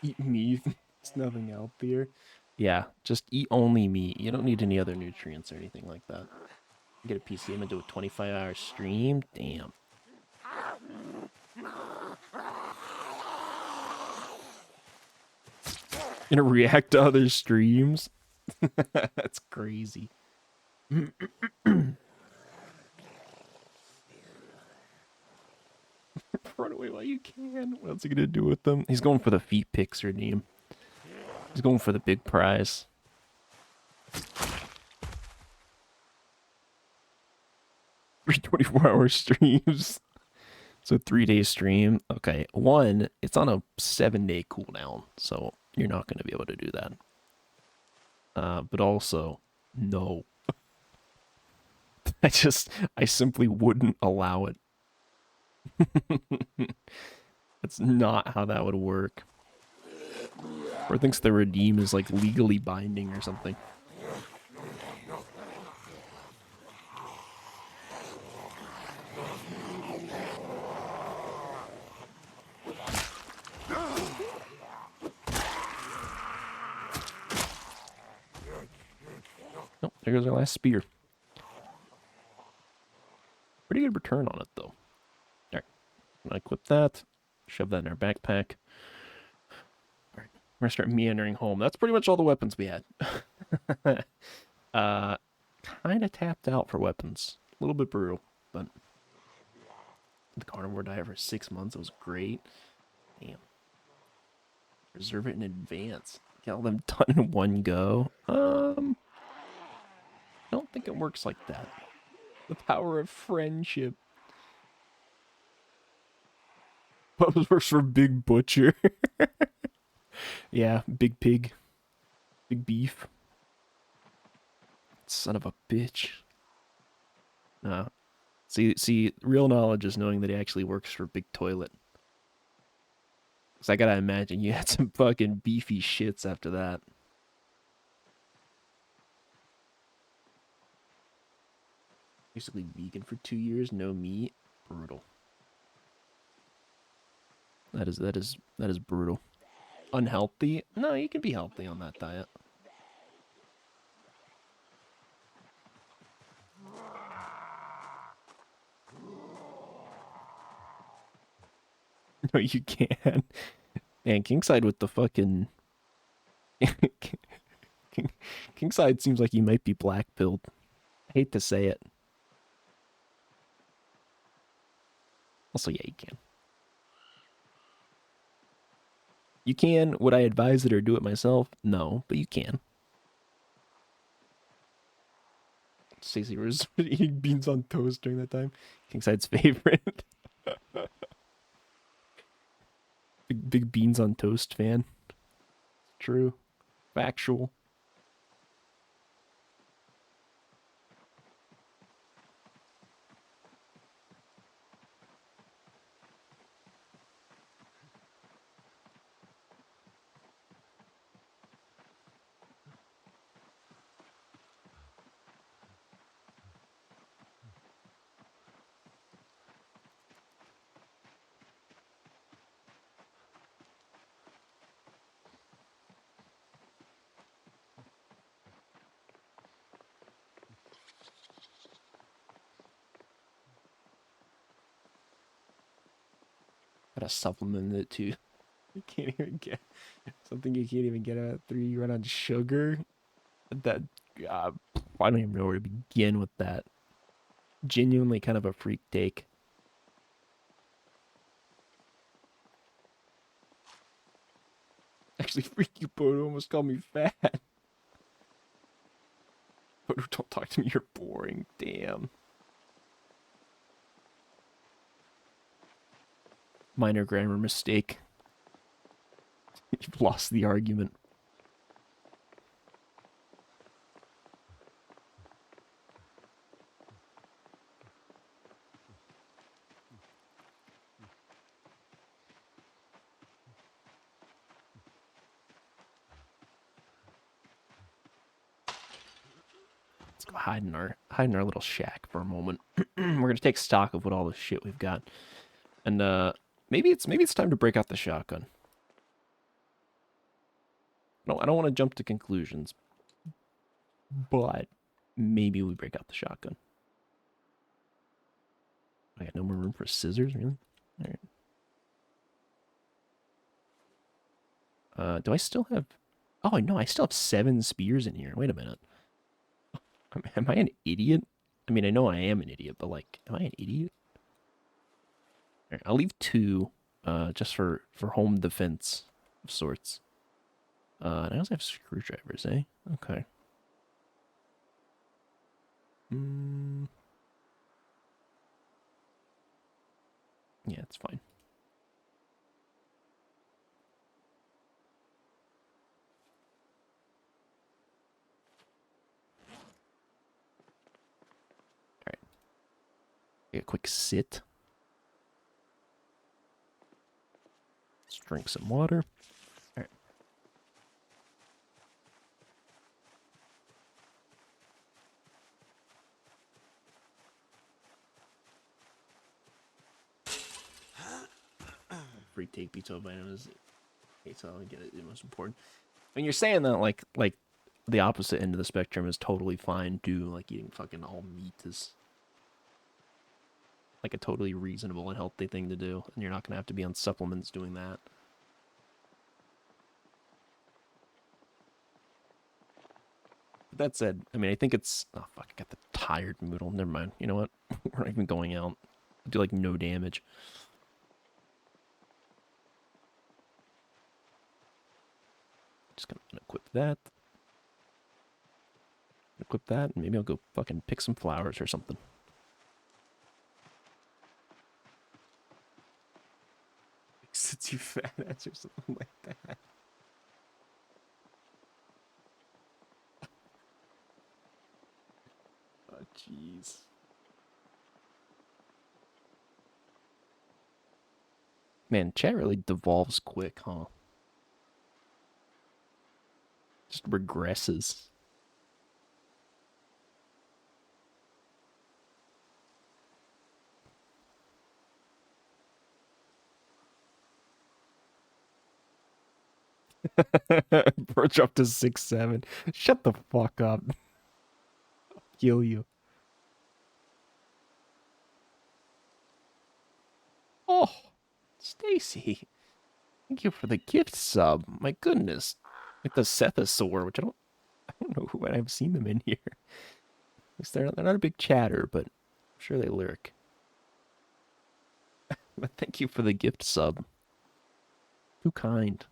Eat meat. There's nothing healthier. Yeah, just eat only meat. You don't need any other nutrients or anything like that. Get a PCM and do a 25-hour stream? Damn. Gonna react to other streams? That's crazy. Run away while you can. What's he gonna do with them? He's going for the feet pics, Redeem. He's going for the big prize. 24-hour streams. So 3-day stream. Okay. One, it's on a 7-day cooldown, so you're not going to be able to do that. But also, no. I simply wouldn't allow it. That's not how that would work. Or thinks the redeem is like legally binding or something. Oh, there goes our last spear. Pretty good return on it, though. Alright, I equip that. Shove that in our backpack. Alright, we're gonna start meandering home. That's pretty much all the weapons we had. Kind of tapped out for weapons. A little bit brutal, but the carnivore diet for 6 months. It was great. Damn. Reserve it in advance. Get all them done in one go. I don't think it works like that. The power of friendship. Bubs works for Big Butcher. Yeah, Big Pig. Big Beef. Son of a bitch. Nah. See, real knowledge is knowing that he actually works for Big Toilet. Because I gotta imagine you had some fucking beefy shits after that. Basically vegan for 2 years, no meat. Brutal. That is brutal. Unhealthy? No, you can be healthy on that diet. No, you can't. Man, Kingside with the fucking Kingside seems like he might be black pilled. I hate to say it. Also, yeah, you can. You can. Would I advise it or do it myself? No, but you can. Stacey was eating beans on toast during that time. Kingside's favorite. Big beans on toast fan. True. Factual. Gotta supplement it too. You can't even get something you can't even get at 3. You run on sugar. That I don't even know where to begin with that. Genuinely kind of a freak take. Actually, Freaky Bodo almost called me fat. Bodo, don't talk to me, you're boring. Damn. Minor grammar mistake. You've lost the argument. Let's go hide in our little shack for a moment. We're gonna take stock of what all the shit we've got, and maybe it's time to break out the shotgun. No, I don't want to jump to conclusions, but maybe we break out the shotgun. I got no more room for scissors, really? All right. Do I still have? Oh no, I still have 7 spears in here. Wait a minute. Am I an idiot? I mean, I know I am an idiot, but like, am I an idiot? All right, I'll leave 2, just for home defense of sorts. And I also have screwdrivers, eh? Okay. Yeah, it's fine. All right. Take a quick sit. Let's drink some water. All right. Free take pizza bananas. Okay, so I get it. The most important. I mean, you're saying that like the opposite end of the spectrum is totally fine too. Like eating fucking all meat is like a totally reasonable and healthy thing to do, and you're not gonna have to be on supplements doing that. But that said, I mean, I think it's oh fuck, I got the tired noodle. Never mind. You know what? We're not even going out. Do like no damage. Just gonna equip that. Equip that, and maybe I'll go fucking pick some flowers or something. Since you fat ass or something like that. Oh jeez. Man, chat really devolves quick, huh? Just regresses. Perch up to 6'7". Shut the fuck up. Kill you. Oh, Stacy. Thank you for the gift sub. My goodness. Like the Sethosaur, which I don't know who I've seen them in here. At least they're not a big chatter, but I'm sure they lurk. But thank you for the gift sub. Too kind.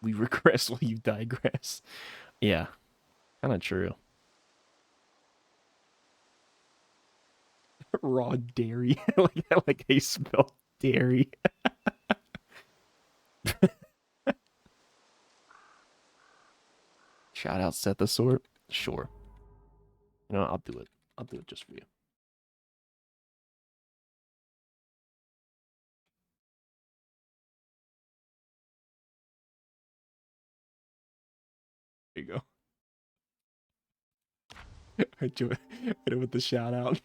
We regress while you digress. Yeah, kind of true. Raw dairy. like they spell dairy. Shout out Sethosaur. Sure. You know, I'll do it. I'll do it just for you. There you go. I do it. Hit it with the shout out.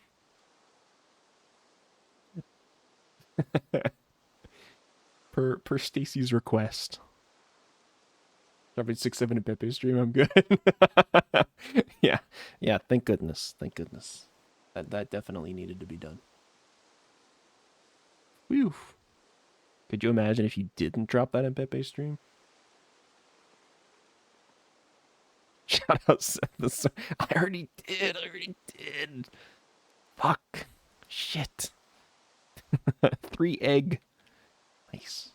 per Stacy's request. Dropping 6-7 in Pepe stream. I'm good. Yeah, yeah. Thank goodness. Thank goodness. That definitely needed to be done. Whew. Could you imagine if you didn't drop that in Pepe stream? Shout out Seth. I already did. I already did. Fuck. Shit. 3 egg. Nice.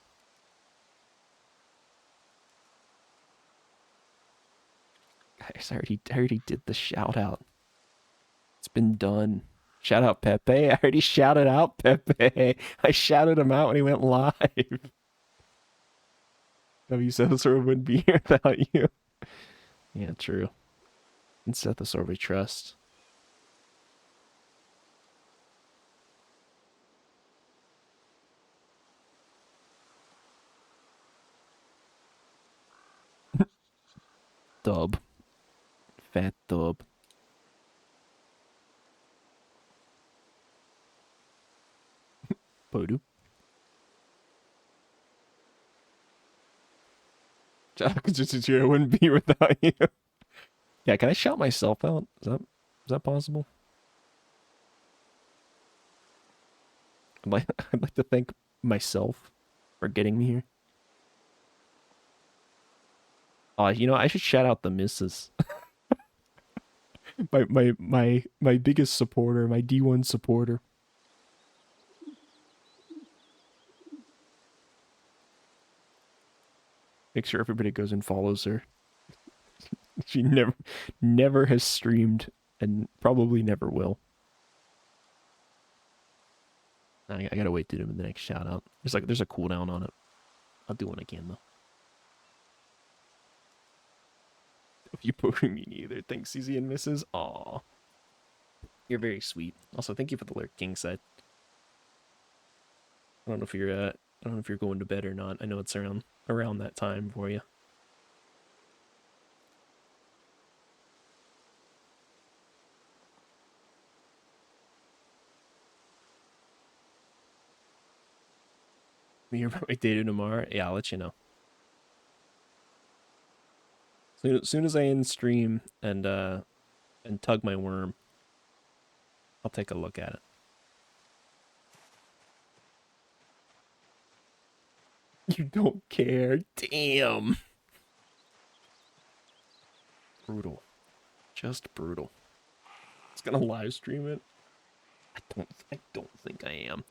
Guys, I already did the shout out. It's been done. Shout out Pepe. I already shouted out Pepe. I shouted him out when he went live. W Sethosaur wouldn't be here without you. Yeah, true. And Sethosaur we trust. Dub. Fat dub. Podu. I wouldn't be without you. Yeah, can I shout myself out? Is that possible? I'd like to thank myself for getting me here. You know, I should shout out the missus. My biggest supporter, my D1 supporter. Make sure everybody goes and follows her. She never has streamed and probably never will. I gotta wait to do the next shout out. There's a cooldown on it. I'll do one again though. If you poking me neither. Thanks, CZ and Mrs. Aw. You're very sweet. Also, thank you for the lurk, King said. I don't know if you're going to bed or not. I know it's around that time for you. You're probably dating tomorrow. Yeah, I'll let you know. Soon as I end stream and tug my worm, I'll take a look at it. You don't care. Damn. Brutal. Just brutal. It's gonna live stream it. I don't think I am.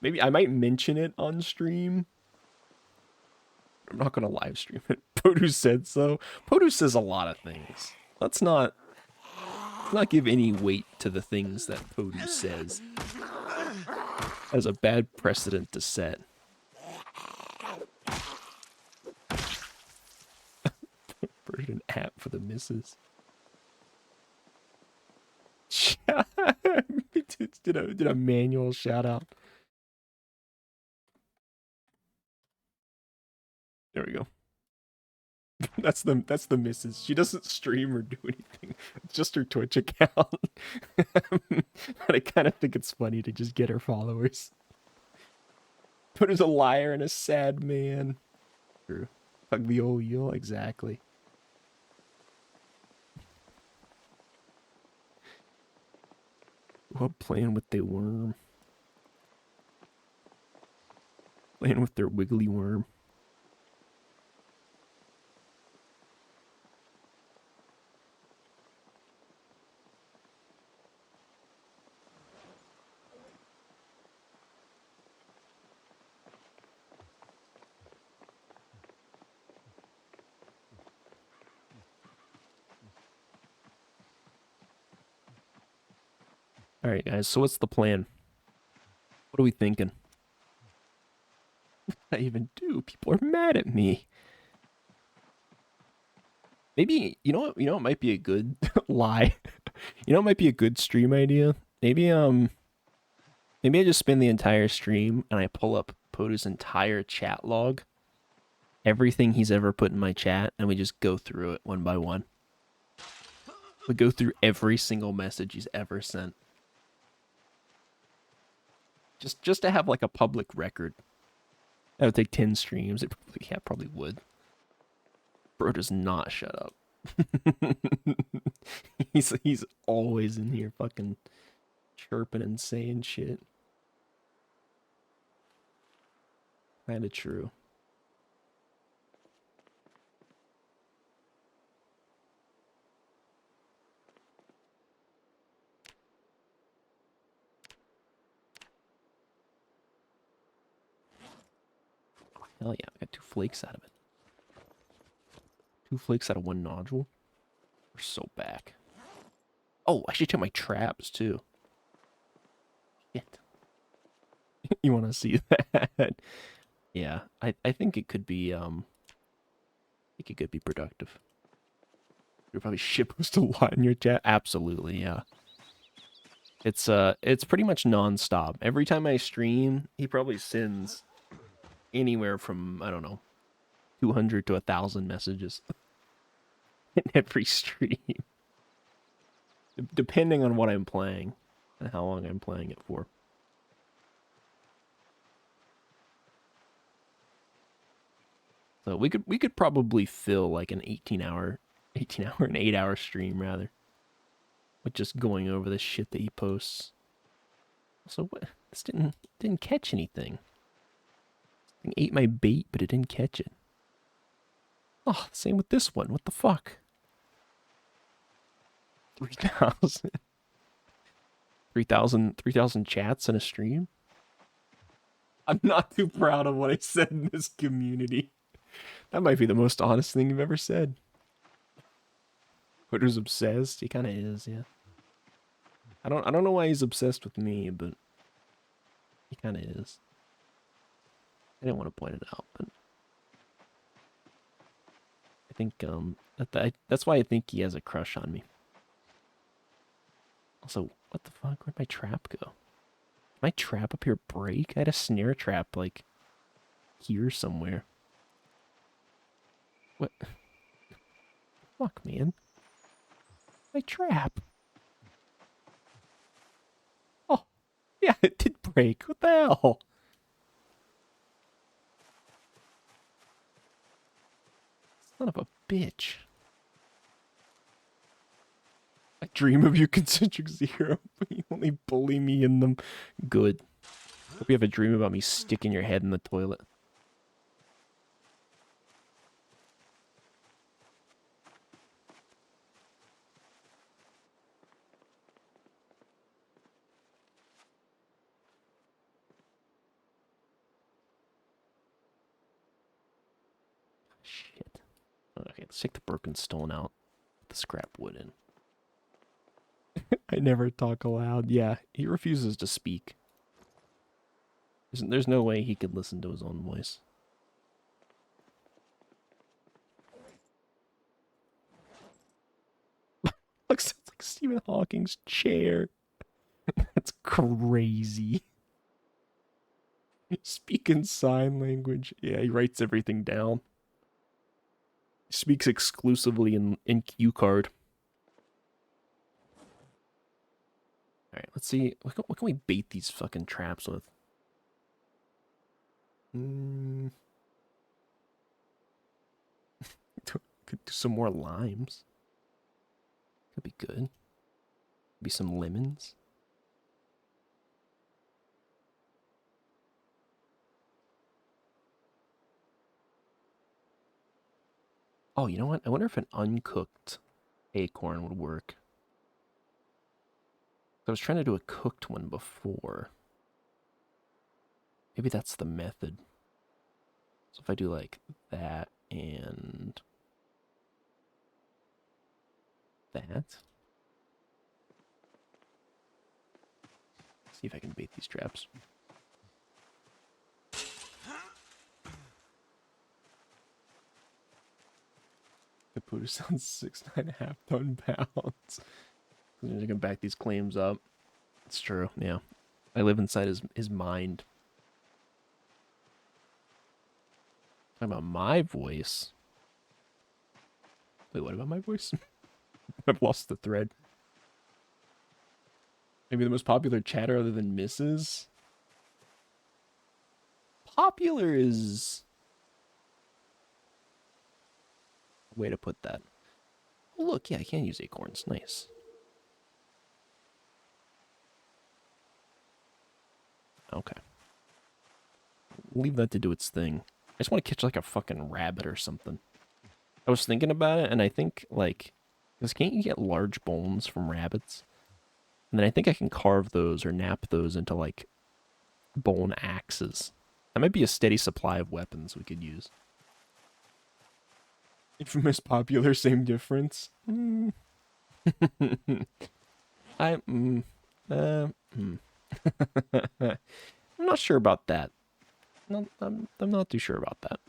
Maybe I might mention it on stream. I'm not gonna live stream it. Podu said so. Podu says a lot of things. Let's not give any weight to the things that Podu says as a bad precedent to set. Version app for the misses. did a manual shout out. There we go. That's the missus. She doesn't stream or do anything. It's just her Twitch account. But I kind of think it's funny to just get her followers. But as a liar and a sad man. True. Hug the old eel, exactly. Well, playing with the worm. Playing with their wiggly worm. All right, guys. So what's the plan? What are we thinking? What did I even do? People are mad at me. Maybe you know what? You know it might be a good lie. You know it might be a good stream idea. Maybe I just spend the entire stream and I pull up Podu's entire chat log, everything he's ever put in my chat, and we just go through it one by one. We go through every single message he's ever sent. Just to have like a public record. That would take 10 streams. It probably would. Bro does not shut up. he's always in here fucking chirping and saying shit. Kinda true. Hell yeah, I got 2 flakes out of it. 2 flakes out of 1 nodule. We're so back. Oh, I should check my traps too. Shit. You want to see that? Yeah, I think it could be productive. You're probably shitpost a lot in your chat. Absolutely, yeah. It's pretty much non-stop. Every time I stream, he probably sends anywhere from, I don't know, 200 to 1,000 messages in every stream. Depending on what I'm playing and how long I'm playing it for. So we could probably fill like an 18-hour an 8-hour stream rather, with just going over the shit that he posts. So what? This didn't catch anything. This thing ate my bait, but it didn't catch it. Oh, same with this one. What the fuck? 3,000. 3,000 chats in a stream? I'm not too proud of what I said in this community. That might be the most honest thing you've ever said. Who's obsessed? He kind of is, yeah. I don't know why he's obsessed with me, but he kind of is. I didn't want to point it out, but I think that's why I think he has a crush on me. Also, what the fuck? Where'd my trap go? Did my trap up here break? I had a snare trap like here somewhere. What? Fuck, man. My trap. Oh, yeah, it did break. What the hell? Son of a bitch. I dream of you, concentric zero, but you only bully me in them. Good. Hope you have a dream about me sticking your head in the toilet. Shit. Okay, let's take the broken stone out. Put the scrap wood in. I never talk aloud. Yeah, he refuses to speak. There's no way he could listen to his own voice. Looks like Stephen Hawking's chair. That's crazy. Speak in sign language. Yeah, he writes everything down. He speaks exclusively in cue card. Alright, let's see. What can we bait these fucking traps with? Could do some more limes. Could be good. Be some lemons. Oh, you know what? I wonder if an uncooked acorn would work. I was trying to do a cooked one before. Maybe that's the method. So if I do like that and that. See if I can bait these traps. The Caputo sounds 6.5 ton pounds. I'm gonna back these claims up. It's true, yeah. I live inside his mind. Talking about my voice. Wait, what about my voice? I've lost the thread. Maybe the most popular chatter other than Mrs. Popular is a way to put that. Oh, look, yeah, I can use acorns. Nice. Okay. Leave that to do its thing. I just want to catch like a fucking rabbit or something. I was thinking about it, and I think like, because can't you get large bones from rabbits? And then I think I can carve those or nap those into like bone axes. That might be a steady supply of weapons we could use. Infamous popular, same difference. I I'm not sure about that. No, I'm not too sure about that.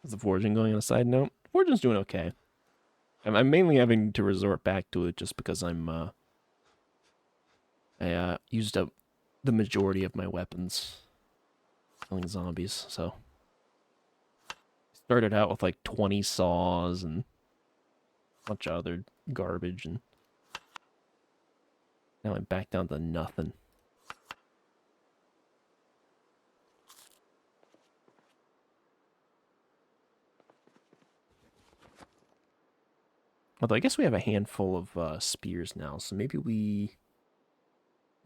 Is the foraging going on a side note? Foraging's doing okay. I'm mainly having to resort back to it just because I used up the majority of my weapons killing zombies, so started out with like 20 saws and a bunch of other garbage, and now I'm back down to nothing. Although I guess we have a handful of spears now, so maybe we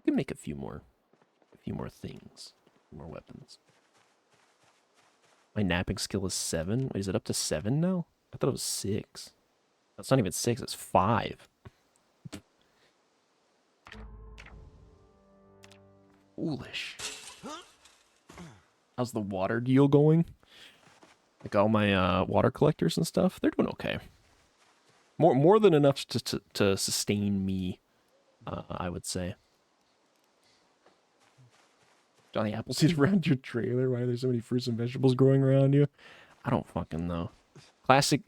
can make a few more things, more weapons. My napping skill is 7. Wait, is it up to 7 now? I thought it was 6. It's not even 6, it's 5. Foolish. How's the water deal going? Like all my water collectors and stuff, they're doing okay. More than enough to sustain me, I would say. Johnny Appleseed around your trailer? Why are there so many fruits and vegetables growing around you? I don't fucking know. Classic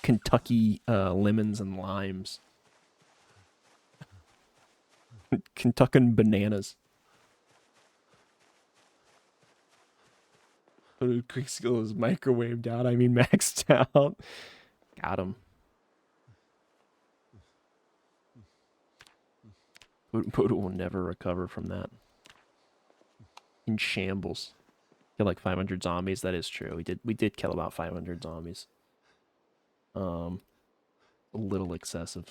Kentucky lemons and limes. Kentuckian bananas. Quick skill is microwaved out. I mean maxed out. Got him. Poodle will never recover from that. In shambles. Kill like 500 zombies. That is true. We did kill about 500 zombies. A little excessive.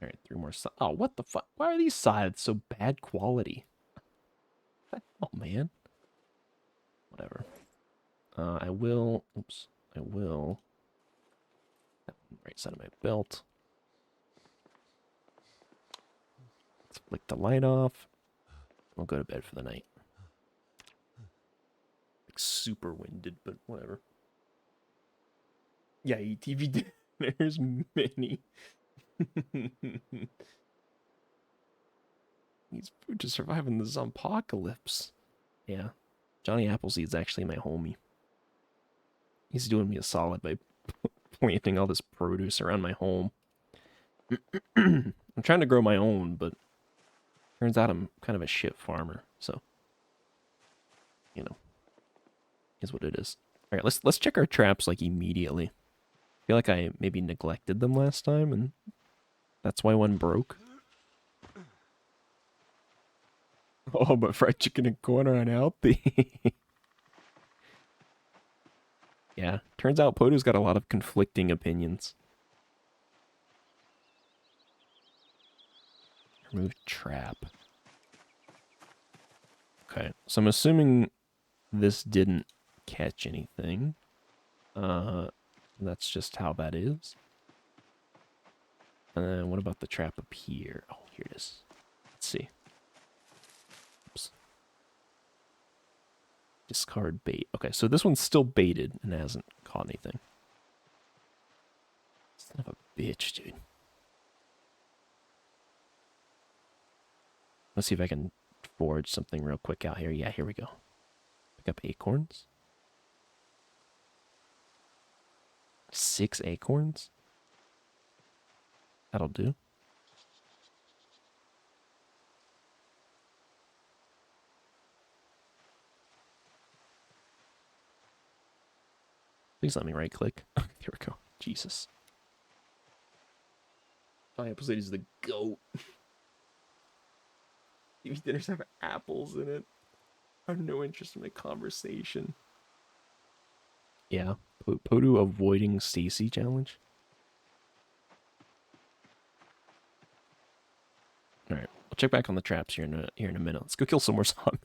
All right, 3 more. Oh, what the fuck? Why are these sides so bad quality? Oh man. Whatever. I will. Oops. I will. Right side of my belt. Let's flick the light off. We'll go to bed for the night. Like super winded, but whatever. Yeah, ETV dinners many. Needs food to survive in the zompocalypse. Yeah. Johnny Appleseed's actually my homie. He's doing me a solid by planting all this produce around my home. I'm trying to grow my own, but turns out I'm kind of a shit farmer, so you know, is what it is. All right, let's check our traps like immediately. I feel like I maybe neglected them last time, and that's why one broke. Oh, but fried chicken and corn are unhealthy. Yeah, turns out Podu's got a lot of conflicting opinions. Remove trap. Okay, so I'm assuming this didn't catch anything. That's just how that is. And then what about the trap up here? Oh, here it is. Let's see. Oops. Discard bait. Okay, so this one's still baited and hasn't caught anything. Son of a bitch, dude. Let's see if I can forge something real quick out here. Yeah, here we go. Pick up acorns. 6 acorns? That'll do. Please let me right click. Here we go. Jesus. My episode is the goat. TV dinners have apples in it. I have no interest in the conversation. Yeah. Podu avoiding Stacy challenge. Alright. I'll check back on the traps here in a minute. Let's go kill some more zombies.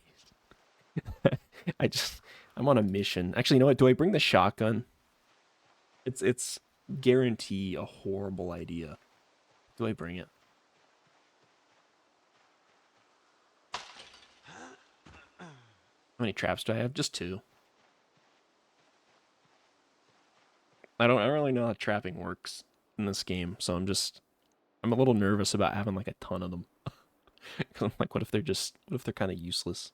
I'm on a mission. Actually, you know what? Do I bring the shotgun? It's guarantee a horrible idea. Do I bring it? How many traps do I have? Just 2. I don't really know how trapping works in this game, so I'm a little nervous about having like a ton of them. I'm like, what if they're kind of useless?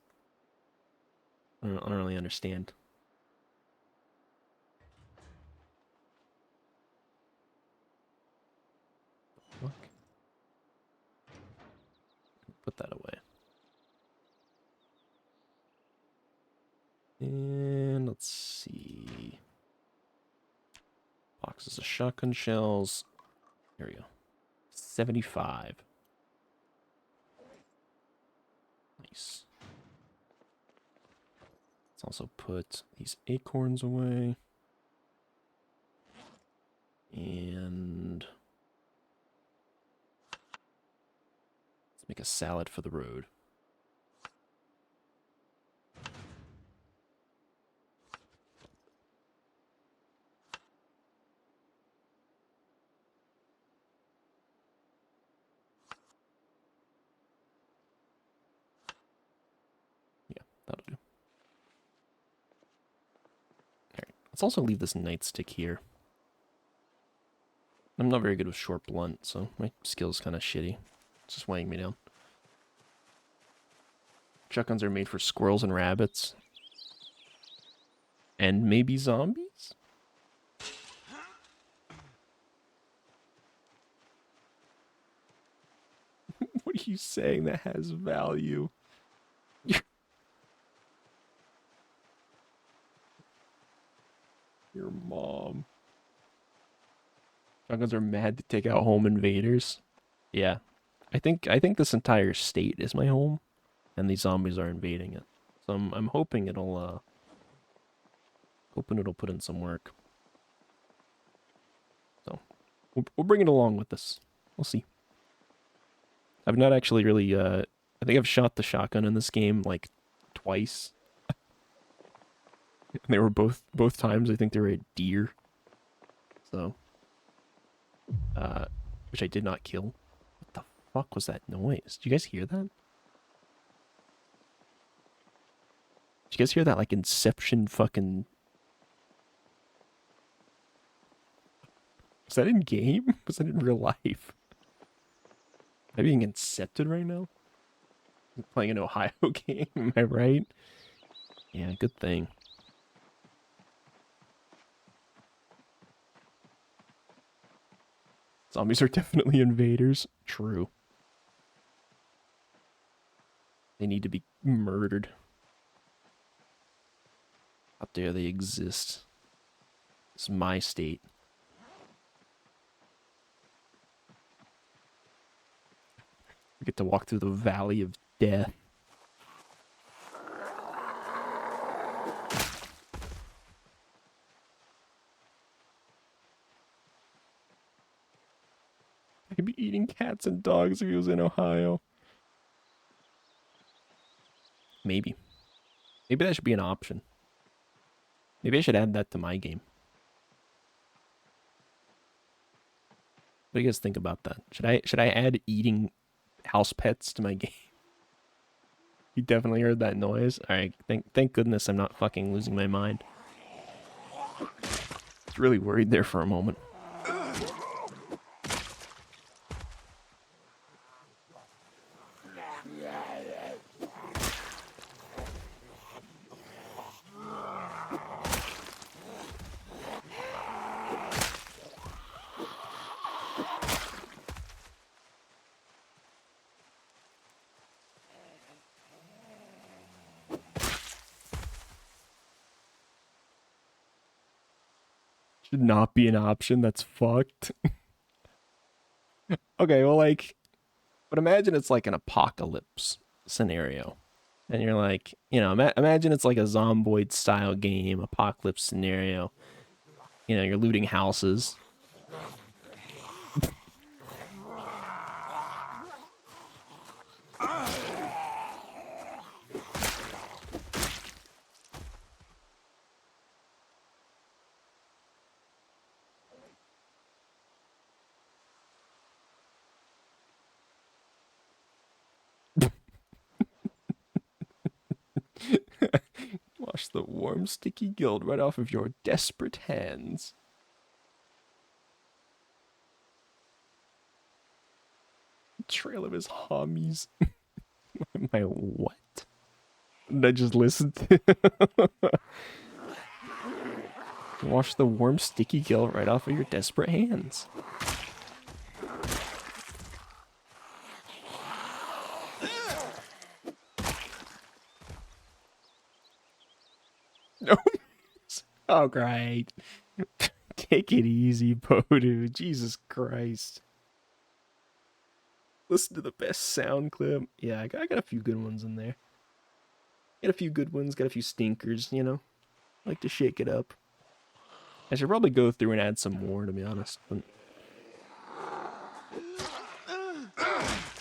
I don't really understand. Fuck. Put that away. And let's see. Boxes of shotgun shells. Here we go. 75. Nice. Let's also put these acorns away. And let's make a salad for the road. Let's also leave this nightstick here. I'm not very good with short blunt, so my skill's kind of shitty. It's just weighing me down. Shotguns are made for squirrels and rabbits. And maybe zombies? What are you saying that has value? Your mom. Shotguns are mad to take out home invaders. Yeah. I think this entire state is my home, and these zombies are invading it. So I'm hoping it'll put in some work. So we'll bring it along with us. We'll see. I've not actually really I think I've shot the shotgun in this game like twice. And they were both times I think they were a deer. So which I did not kill. What the fuck was that noise? Did you guys hear that? Did you guys hear that like Inception fucking... Was that in game? Was that in real life? Am I being incepted right now? I'm playing an Ohio game, am I right? Yeah, good thing. Zombies are definitely invaders. True. They need to be murdered. How dare they exist? It's my state. We get to walk through the valley of death. I'd be eating cats and dogs if he was in Ohio. Maybe. Maybe that should be an option. Maybe I should add that to my game. What do you guys think about that? Should I add eating house pets to my game? You definitely heard that noise. All right, thank goodness I'm not fucking losing my mind. I was really worried there for a moment. Should not be an option. That's fucked. Okay, well, like, but imagine it's like an apocalypse scenario. And you're like, imagine it's like a Zomboid style game, apocalypse scenario. You're looting houses. Wash the warm, sticky guilt right off of your desperate hands. Trail of his homies. My what? Did I just listen to? Wash the warm, sticky guilt right off of your desperate hands. No. Oh, great. Take it easy, Podu. Jesus Christ. Listen to the best sound clip. Yeah, I got a few good ones in there. Got a few good ones, got a few stinkers. Like to shake it up. I should probably go through and add some more, to be honest. But...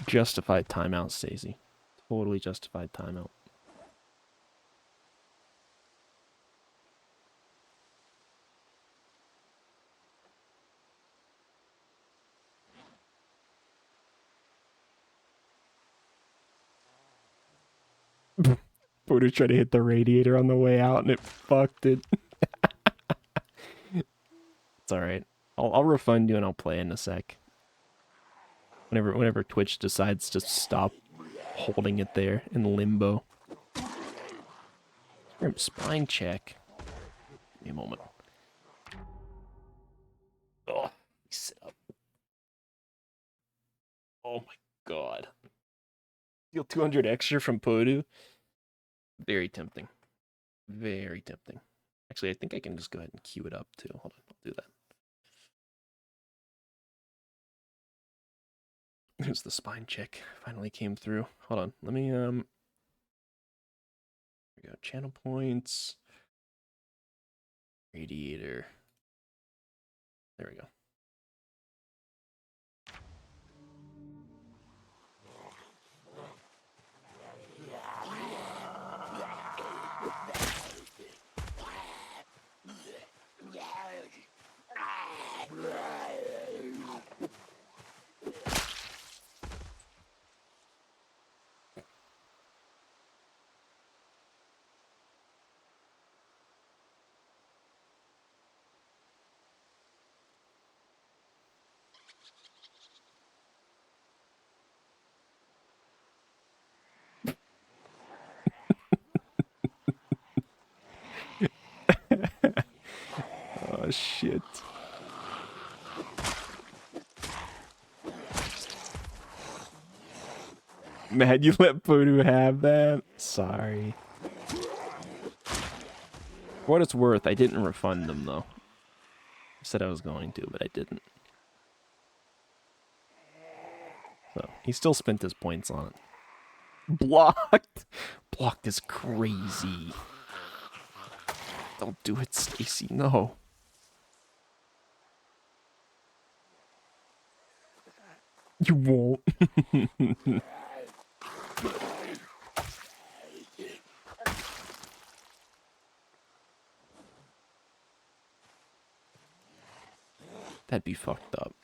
Justified timeout, Stacey. Totally justified timeout. Podu tried to hit the radiator on the way out and it fucked it. It's all right. I'll refund you and I'll play in a sec. Whenever Twitch decides to stop holding it there in limbo. Spine check. Give me a moment. Oh, sit up. Oh my god. Deal 200 extra from Podu. Very tempting. Very tempting. Actually, I think I can just go ahead and queue it up too. Hold on, I'll do that. There's the spine check. Finally came through. Hold on. Let me Here we go. Channel points. Radiator. There we go. Oh shit. Matt, you let Podu have that? Sorry. For what it's worth, I didn't refund them though. I said I was going to, but I didn't. So he still spent his points on it. Blocked. Blocked is crazy. Don't do it, Stacy. No. You won't. That'd be fucked up.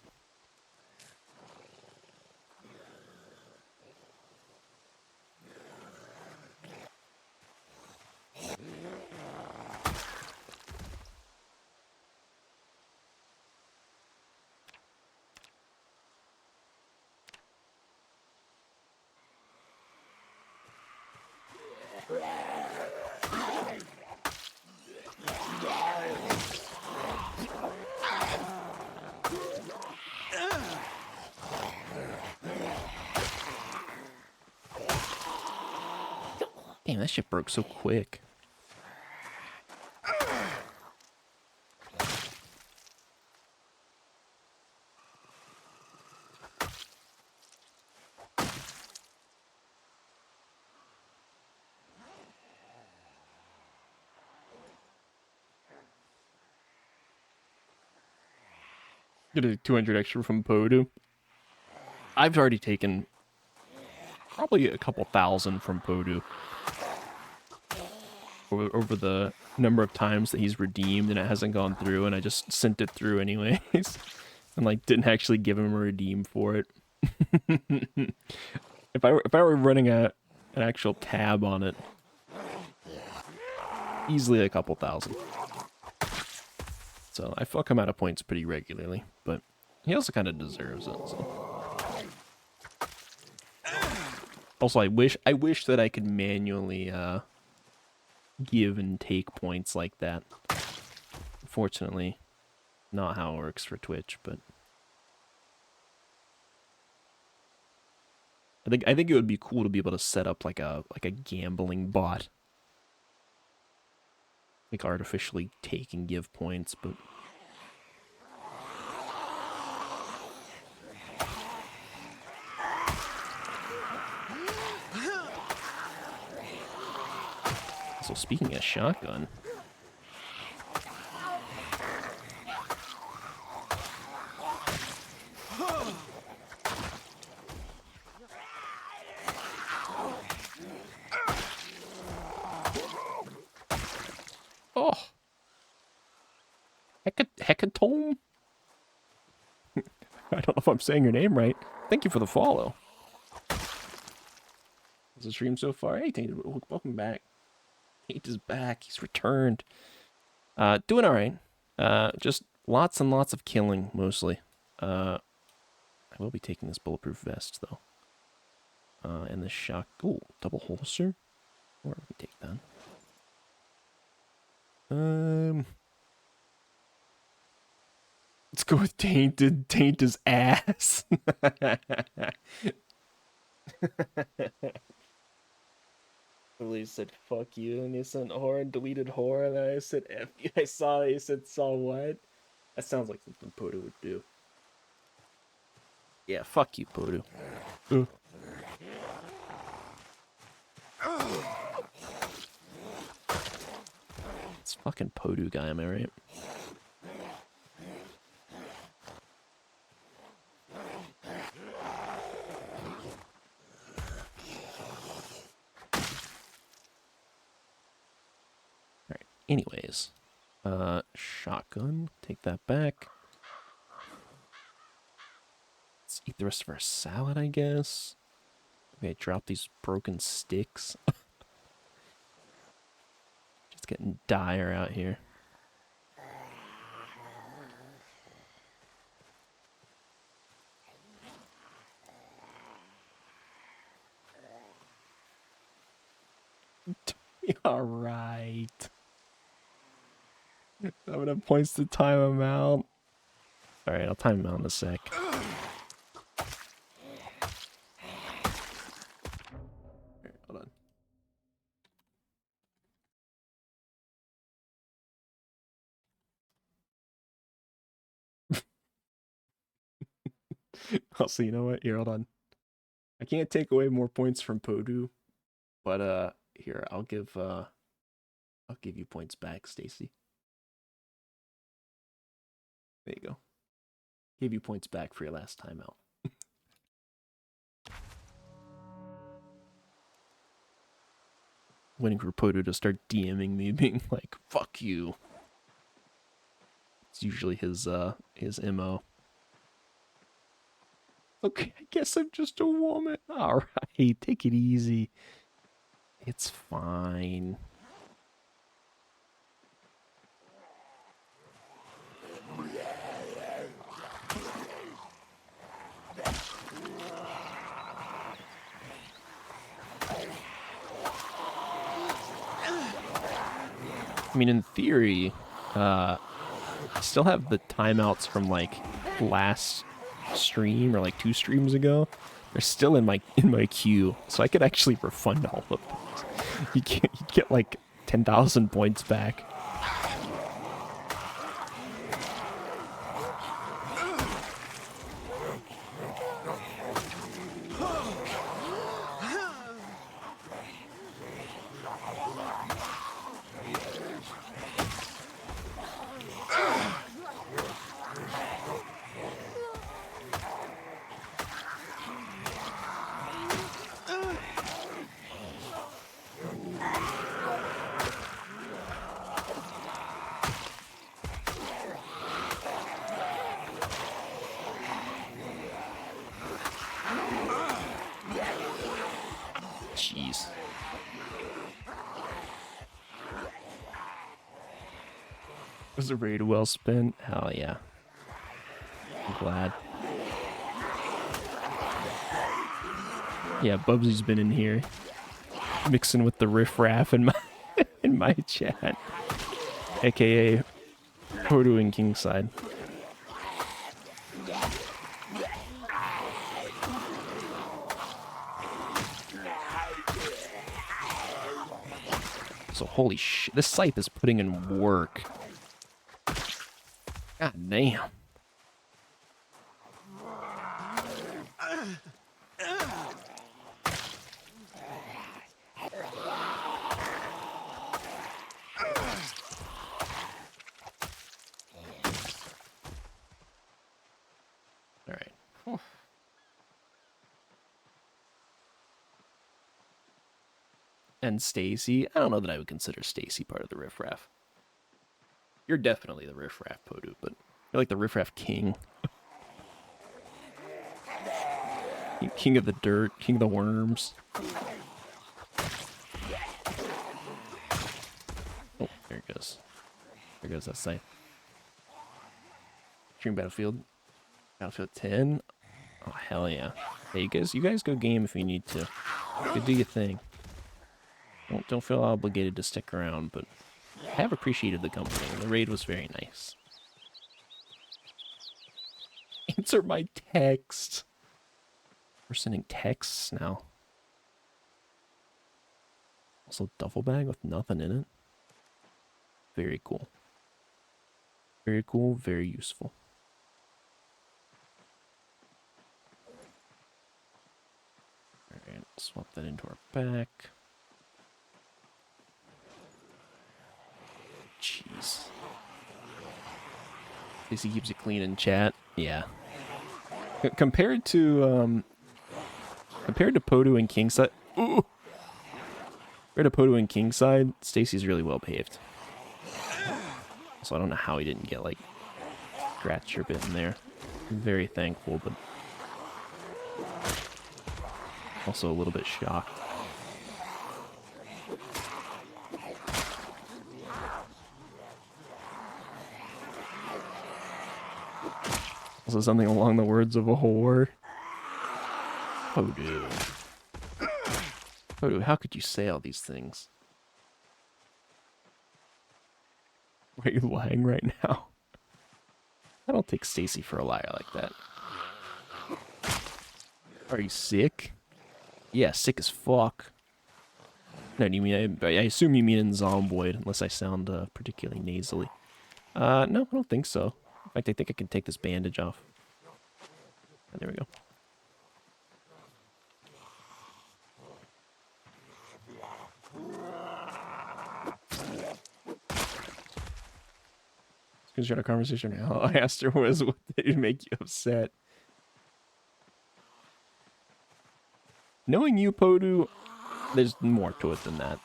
Damn, that shit broke so quick. Get a 200 extra from Podu. I've already taken probably a couple thousand from Podu over the number of times that he's redeemed and it hasn't gone through, and I just sent it through anyways. And like didn't actually give him a redeem for it. If I were running an actual tab on it, easily a couple thousand. So I fuck him out of points pretty regularly, but he also kind of deserves it. So. Also, I wish that I could manually give and take points like that. Unfortunately, not how it works for Twitch, but I think it would be cool to be able to set up like a gambling bot. Like artificially take and give points, but so speaking of shotgun, oh, Hecatome? I don't know if I'm saying your name right. Thank you for the follow. How's the stream so far? Hey, Tate, welcome back. Tate is back. He's returned. Doing all right. Just Lots and lots of killing, mostly. I will be taking this bulletproof vest, though. And this shock... Ooh, double holster? Or we take that. Let's go with tainted. Taint is ass. Police said fuck you, and you sent whore and deleted whore, and I said F you. I saw it, you saw what? That sounds like something Podu would do. Yeah, fuck you, Podu. It's fucking Podu guy, am I right? Alright, anyways. Shotgun. Take that back. Let's eat the rest of our salad, I guess. Maybe I drop these broken sticks. Just getting dire out here. Alright. I'm gonna points to time him out. Alright, I'll time him out in a sec. Right, hold on. Also, you know what? Here, hold on. I can't take away more points from Podu, but here, I'll give you points back, Stacy. There you go. Give you points back for your last timeout. Waiting for Podu to start DMing me, being like, "Fuck you." It's usually his MO. Okay, I guess I'm just a woman. All right, take it easy. It's fine. I mean, in theory, I still have the timeouts from like last stream or like 2 streams ago. They're still in my queue, so I could actually refund all of them. You get like 10,000 points back. Jeez. Was the raid well spent? Hell yeah. I'm glad. Yeah, Bubsy's been in here mixing with the riffraff in my in my chat, aka Podu and Kingside. So holy shit, this scythe is putting in work. God damn. Alright. And Stacy, I don't know that I would consider Stacy part of the riffraff. You're definitely the riffraff, Podu, but you're like the riffraff king. King of the dirt, king of the worms. Oh, there it goes. There goes that scythe. Dream Battlefield. Battlefield 10. Oh hell yeah. Hey, you guys go game if you need to. Go do your thing. Don't feel obligated to stick around, but I have appreciated the company, and the raid was very nice. Answer my text. We're sending texts now. Also, duffel bag with nothing in it. Very cool. Very cool, very useful. Alright, swap that into our back. Jeez. Casey keeps it clean in chat. Yeah. Compared to Podu and Kingside. Ooh! Compared to Podu and Kingside, Stacy's really well behaved. So I don't know how he didn't get like scratch or bit in there. I'm very thankful, but also a little bit shocked. Also something along the words of a whore. Podu. Podu, how could you say all these things? Are you lying right now? I don't take Stacy for a liar like that. Are you sick? Yeah, sick as fuck. No, do you mean I assume you mean in Zomboid, unless I sound particularly nasally. No, I don't think so. In fact, I think I can take this bandage off. Oh, there we go. Because you're in a conversation now. I asked her what did make you upset. Knowing you, Podu, there's more to it than that.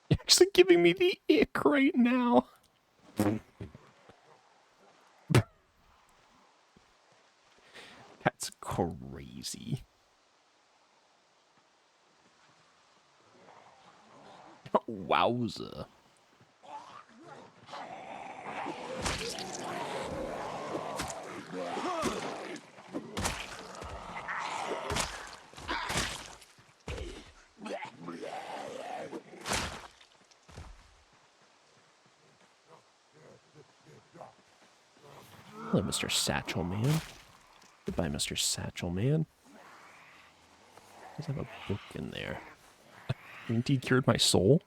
You're actually giving me the ick right now. That's crazy. Wowza. Hello, Mr. Satchel Man. Goodbye, Mr. Satchel Man. Does have a book in there? Green tea cured my soul.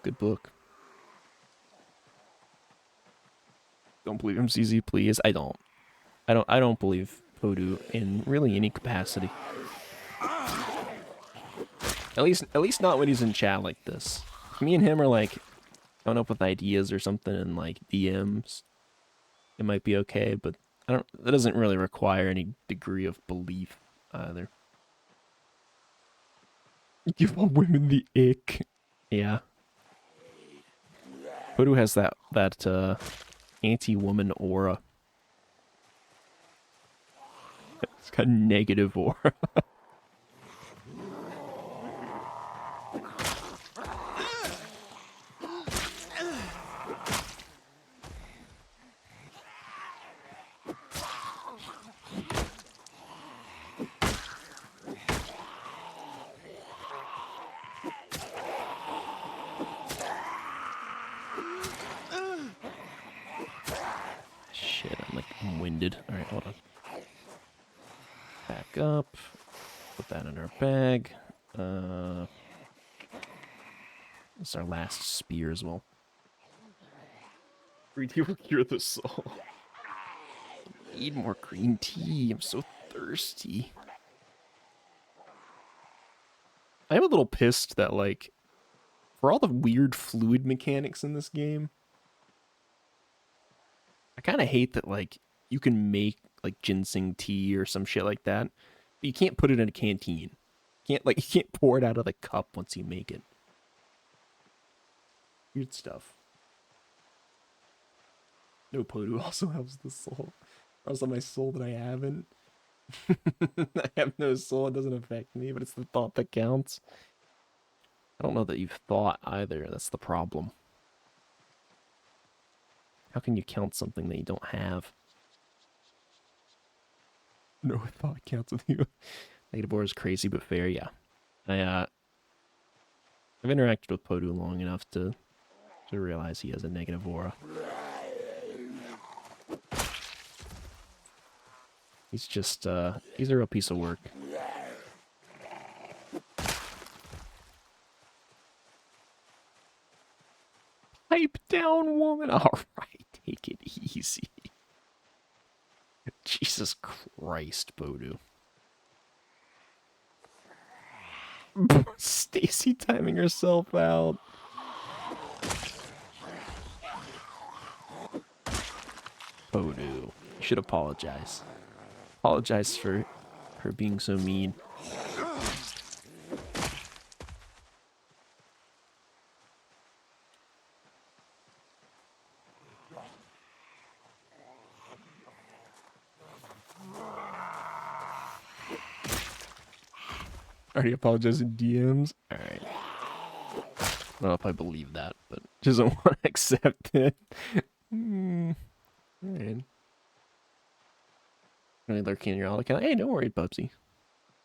Good book. Don't believe him, CZ, please. I don't believe Podu in really any capacity. At least not when he's in chat like this. Me and him are like coming up with ideas or something in like DMs. It might be okay, but that doesn't really require any degree of belief either. Give all women the ick. Yeah. Podu has that anti-woman aura. It's got negative aura. I'm winded. Alright, hold on. Back up. Put that in our bag. This is our last spear as well. Green tea will cure the soul. I need more green tea. I'm so thirsty. I am a little pissed that, like, for all the weird fluid mechanics in this game, I kind of hate that, like, you can make, like, ginseng tea or some shit like that, but you can't put it in a canteen. You can't pour it out of the cup once you make it. Weird stuff. No, Podu also helps the soul. Also, my soul that I haven't. I have no soul. It doesn't affect me, but it's the thought that counts. I don't know that you've thought either. That's the problem. How can you count something that you don't have? No thought counts with you. Negative aura is crazy but fair. Yeah, I've interacted with Podu long enough to realize he has a negative aura. He's just he's a real piece of work. Pipe down, woman. All right, take it easy. Jesus Christ, Podu. Stacy timing herself out. Podu, you should apologize. Apologize for being so mean. Already apologized in DMs. All right. I don't know if I believe that, but just don't want to accept it. All right. Really lurking in your all account. Hey, don't worry, Bubsy.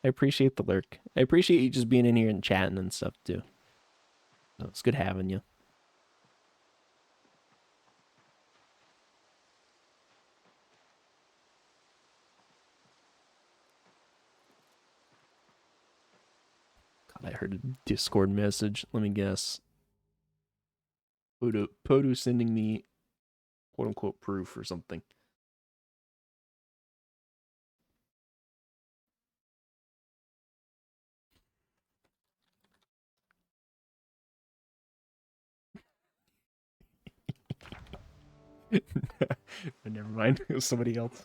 I appreciate the lurk. I appreciate you just being in here and chatting and stuff too. So it's good having you. God, I heard a Discord message. Let me guess. Podu sending me quote unquote proof or something. Never mind. It was somebody else.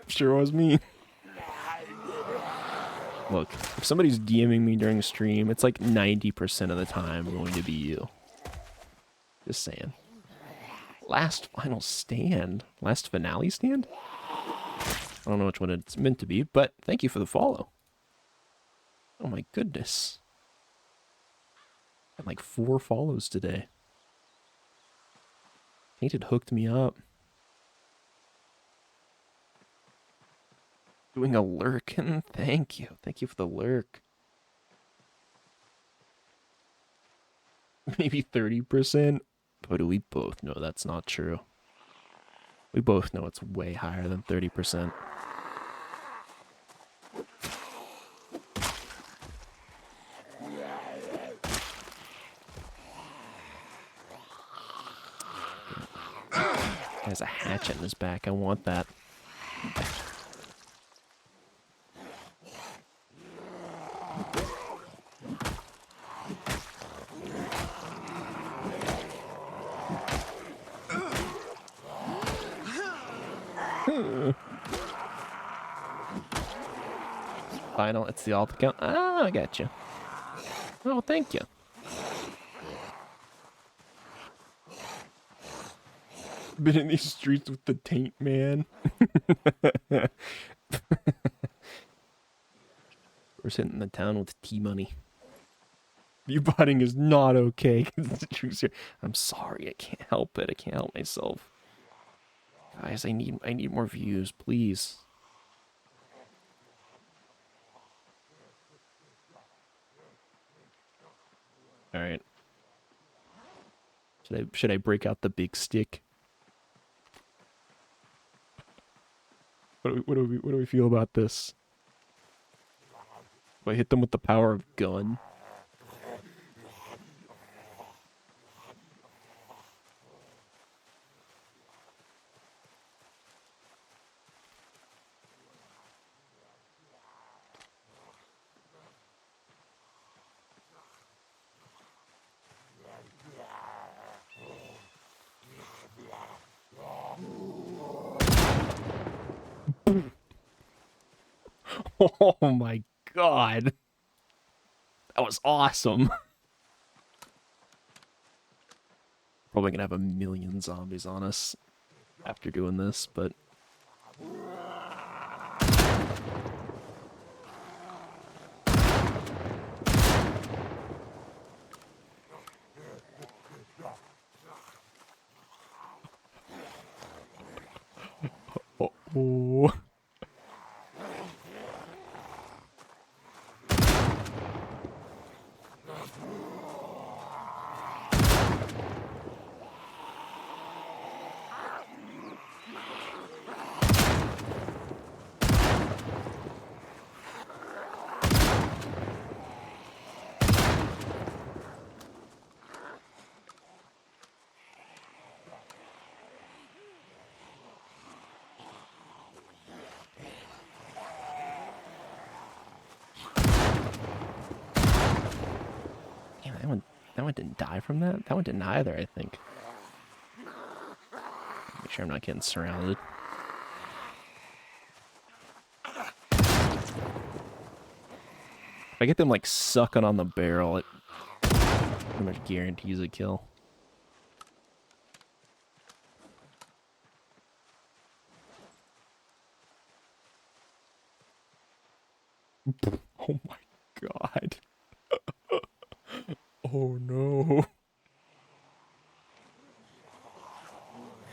Sure was me. Look, if somebody's DMing me during a stream, it's like 90% of the time going to be you. Just saying. Last final stand? Last finale stand? I don't know which one it's meant to be, but thank you for the follow. Oh my goodness. Got like 4 follows today. Tainted hooked me up. Doing a lurk, and thank you. Thank you for the lurk. Maybe 30%? But do we both know that's not true? We both know it's way higher than 30%. He has a hatchet in his back. I want that. Final, it's the alt account. Ah, I got you. Oh, thank you. Been in these streets with the taint man. We're sitting in the town with T-money. Viewbotting is not okay. I'm sorry, I can't help it. I can't help myself. Guys, I need more views, please. All right. Should I break out the big stick? What do we feel about this? Do I hit them with the power of gun? Oh my god. That was awesome. Probably gonna have a million zombies on us after doing this, but... Oh. Damn, that one didn't die from that? That one didn't either, I think. Make sure I'm not getting surrounded. If I get them, like, sucking on the barrel, it pretty much guarantees a kill. Oh my god. Oh no.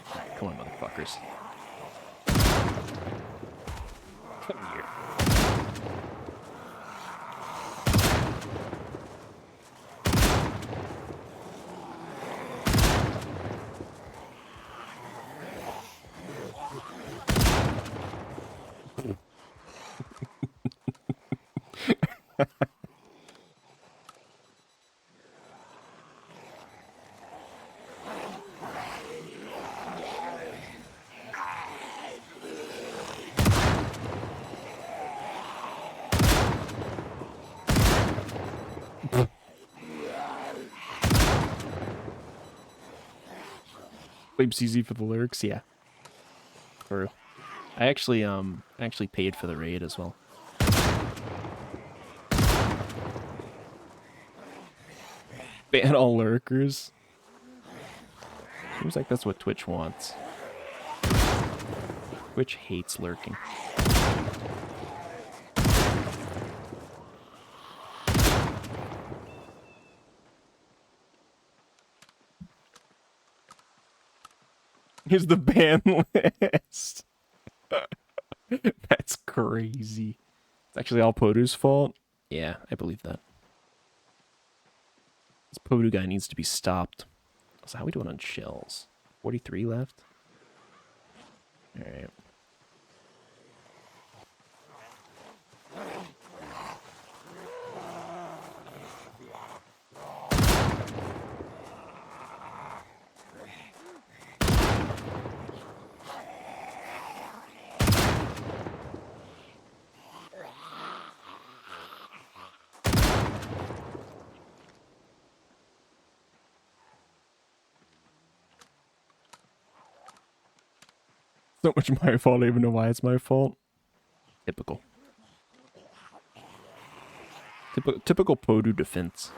Alright, come on, motherfuckers. Come here. Blame CZ for the lyrics, yeah. True. I actually paid for the raid as well. Ban all lurkers. Seems like that's what Twitch wants. Twitch hates lurking. Here's the ban list. That's crazy. It's actually all Podu's fault? Yeah, I believe that. This Podu guy needs to be stopped. So how are we doing on shells? 43 left? Alright. So much my fault, I don't even know why it's my fault. Typical. Typical Podu defense.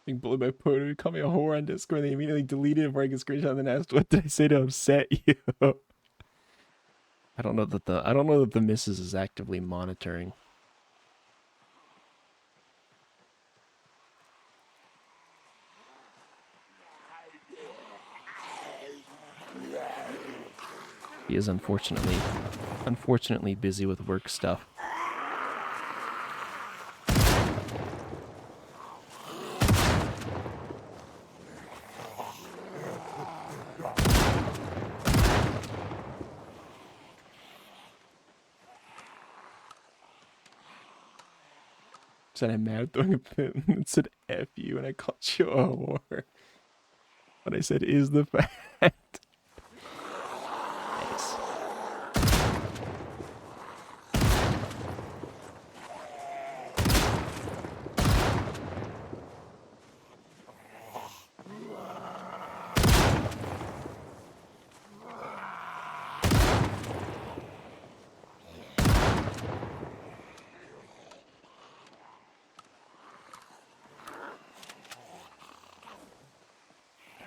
Being bullied by Podu, called me a whore on Discord, and they immediately deleted it before I could screenshot and then asked, what did I say to upset you? I don't know that the missus is actively monitoring. He is unfortunately busy with work stuff. Said I'm mad throwing a fit and said F you and I called you a whore. What I said is the fact. Nice.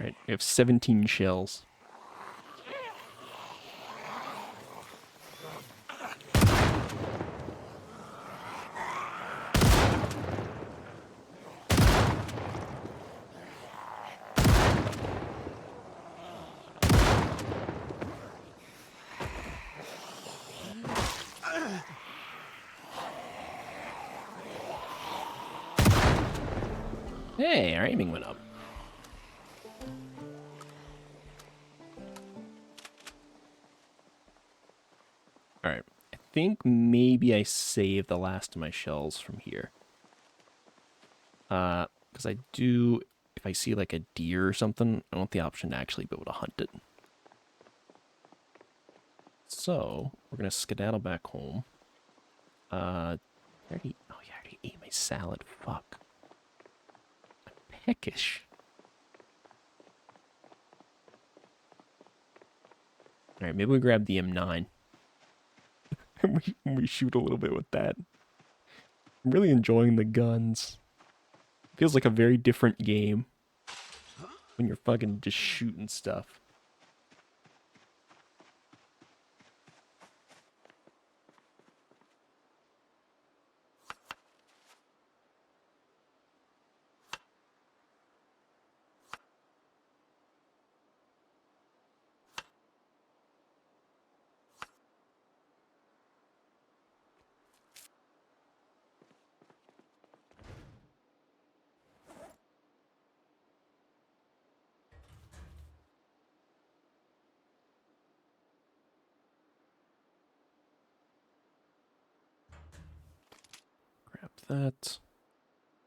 Alright, we have 17 shells. Hey, our aiming went up. Alright, I think maybe I saved the last of my shells from here. Because I do, if I see like a deer or something, I want the option to actually be able to hunt it. So, we're going to skedaddle back home. I already ate my salad. Fuck. I'm peckish. Alright, maybe we grab the M9. and we shoot a little bit with that. I'm really enjoying the guns. Feels like a very different game when you're fucking just shooting stuff. Grab that.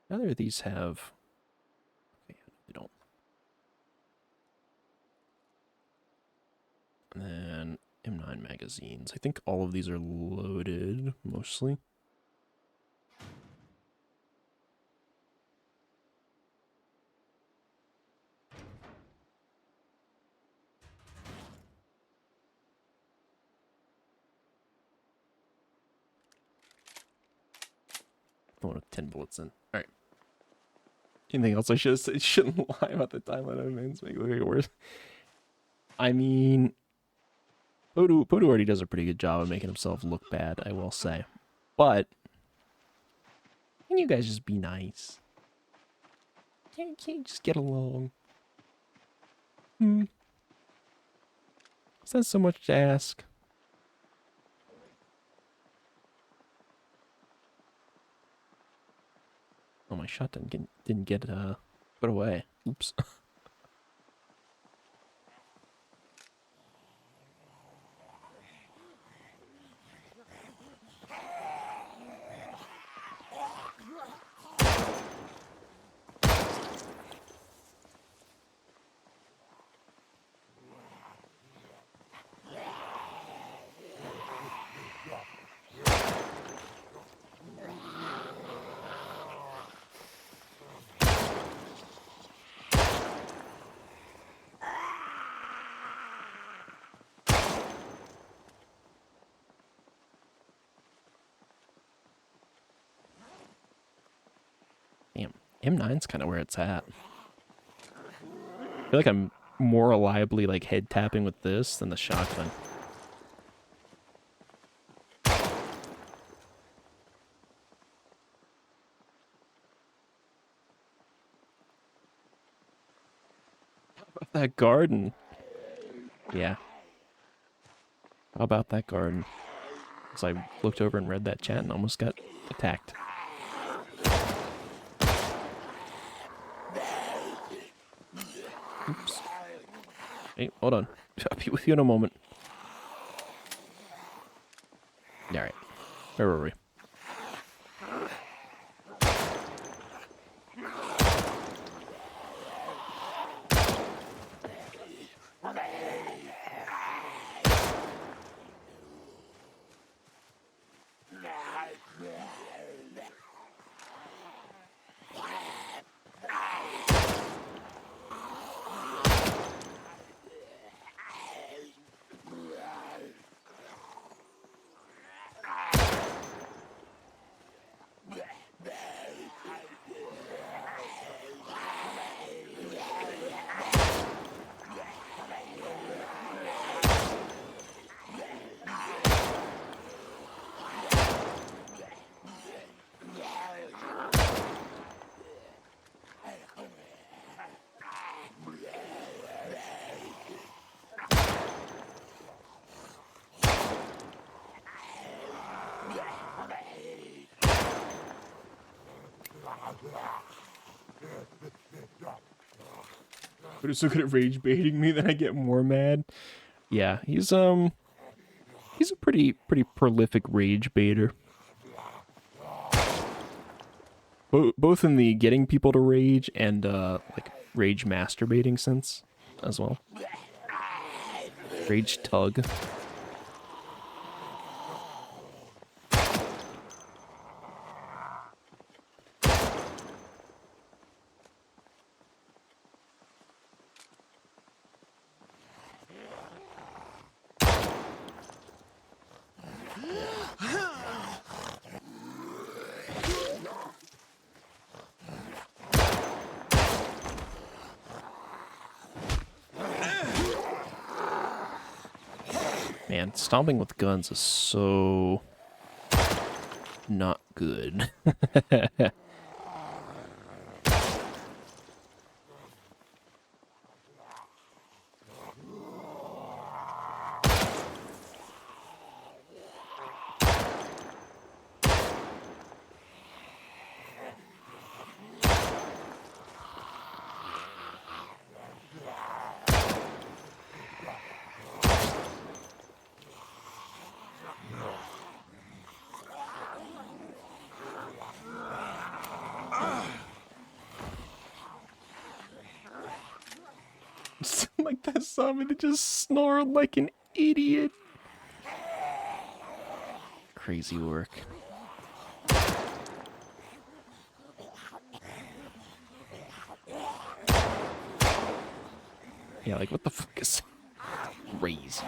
Neither of these have... Okay, they don't. And then M9 magazines. I think all of these are loaded, mostly. The one with 10 bullets in. Alright. Anything else I should have said? Shouldn't lie about the timeline of events. Make it look worse. I mean... Podu already does a pretty good job of making himself look bad, I will say. But... Can you guys just be nice? Can't you just get along? Is that so much to ask? Oh, my shot didn't get put away. Oops. Damn, M9's kind of where it's at. I feel like I'm more reliably like head tapping with this than the shotgun. How about that garden? Yeah. How about that garden? Because I looked over and read that chat and almost got attacked. Oops. Hey, hold on. I'll be with you in a moment. Alright. Where were we? But he's so good at rage baiting me that I get more mad. Yeah, he's a pretty prolific rage baiter. Both in the getting people to rage and like rage masturbating sense as well. Rage tug. Man, stomping with guns is so not good. Like that zombie that just snored like an idiot. Crazy work. Yeah, like what the fuck is crazy?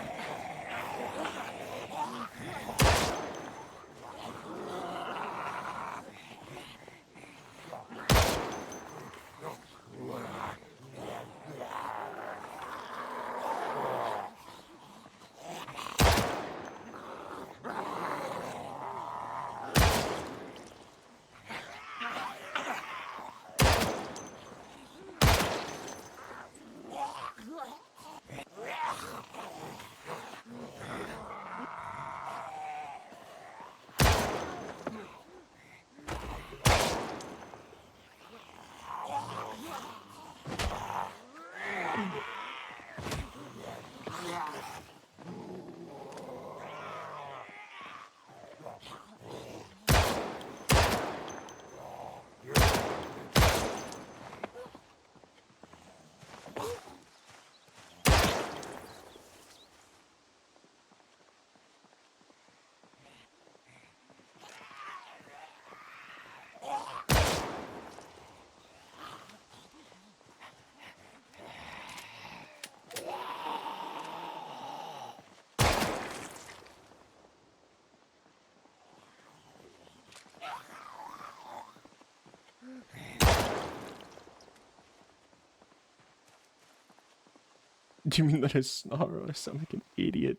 Do you mean that I snarl? I sound like an idiot.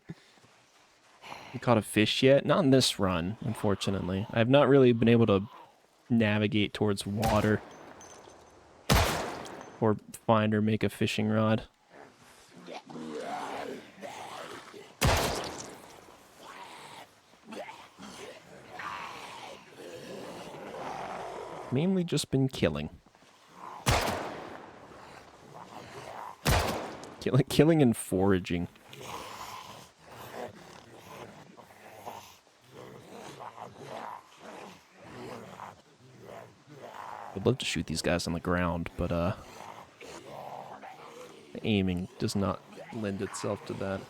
You caught a fish yet? Not in this run, unfortunately. I have not really been able to navigate towards water or find or make a fishing rod. Mainly just been killing. Killing and foraging. I'd love to shoot these guys on the ground, but the aiming does not lend itself to that.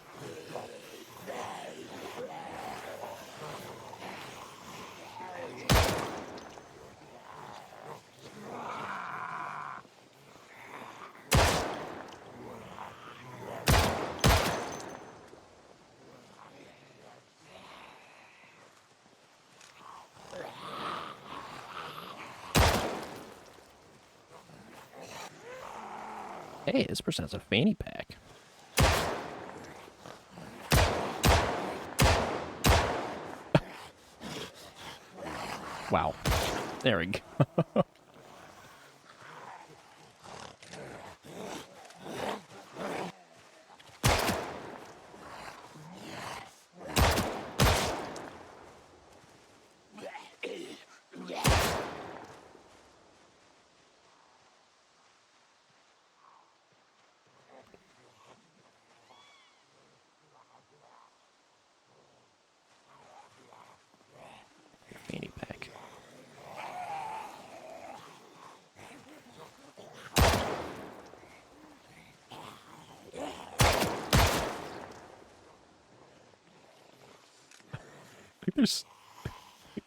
Hey, this person has a fanny pack. Wow. There we go.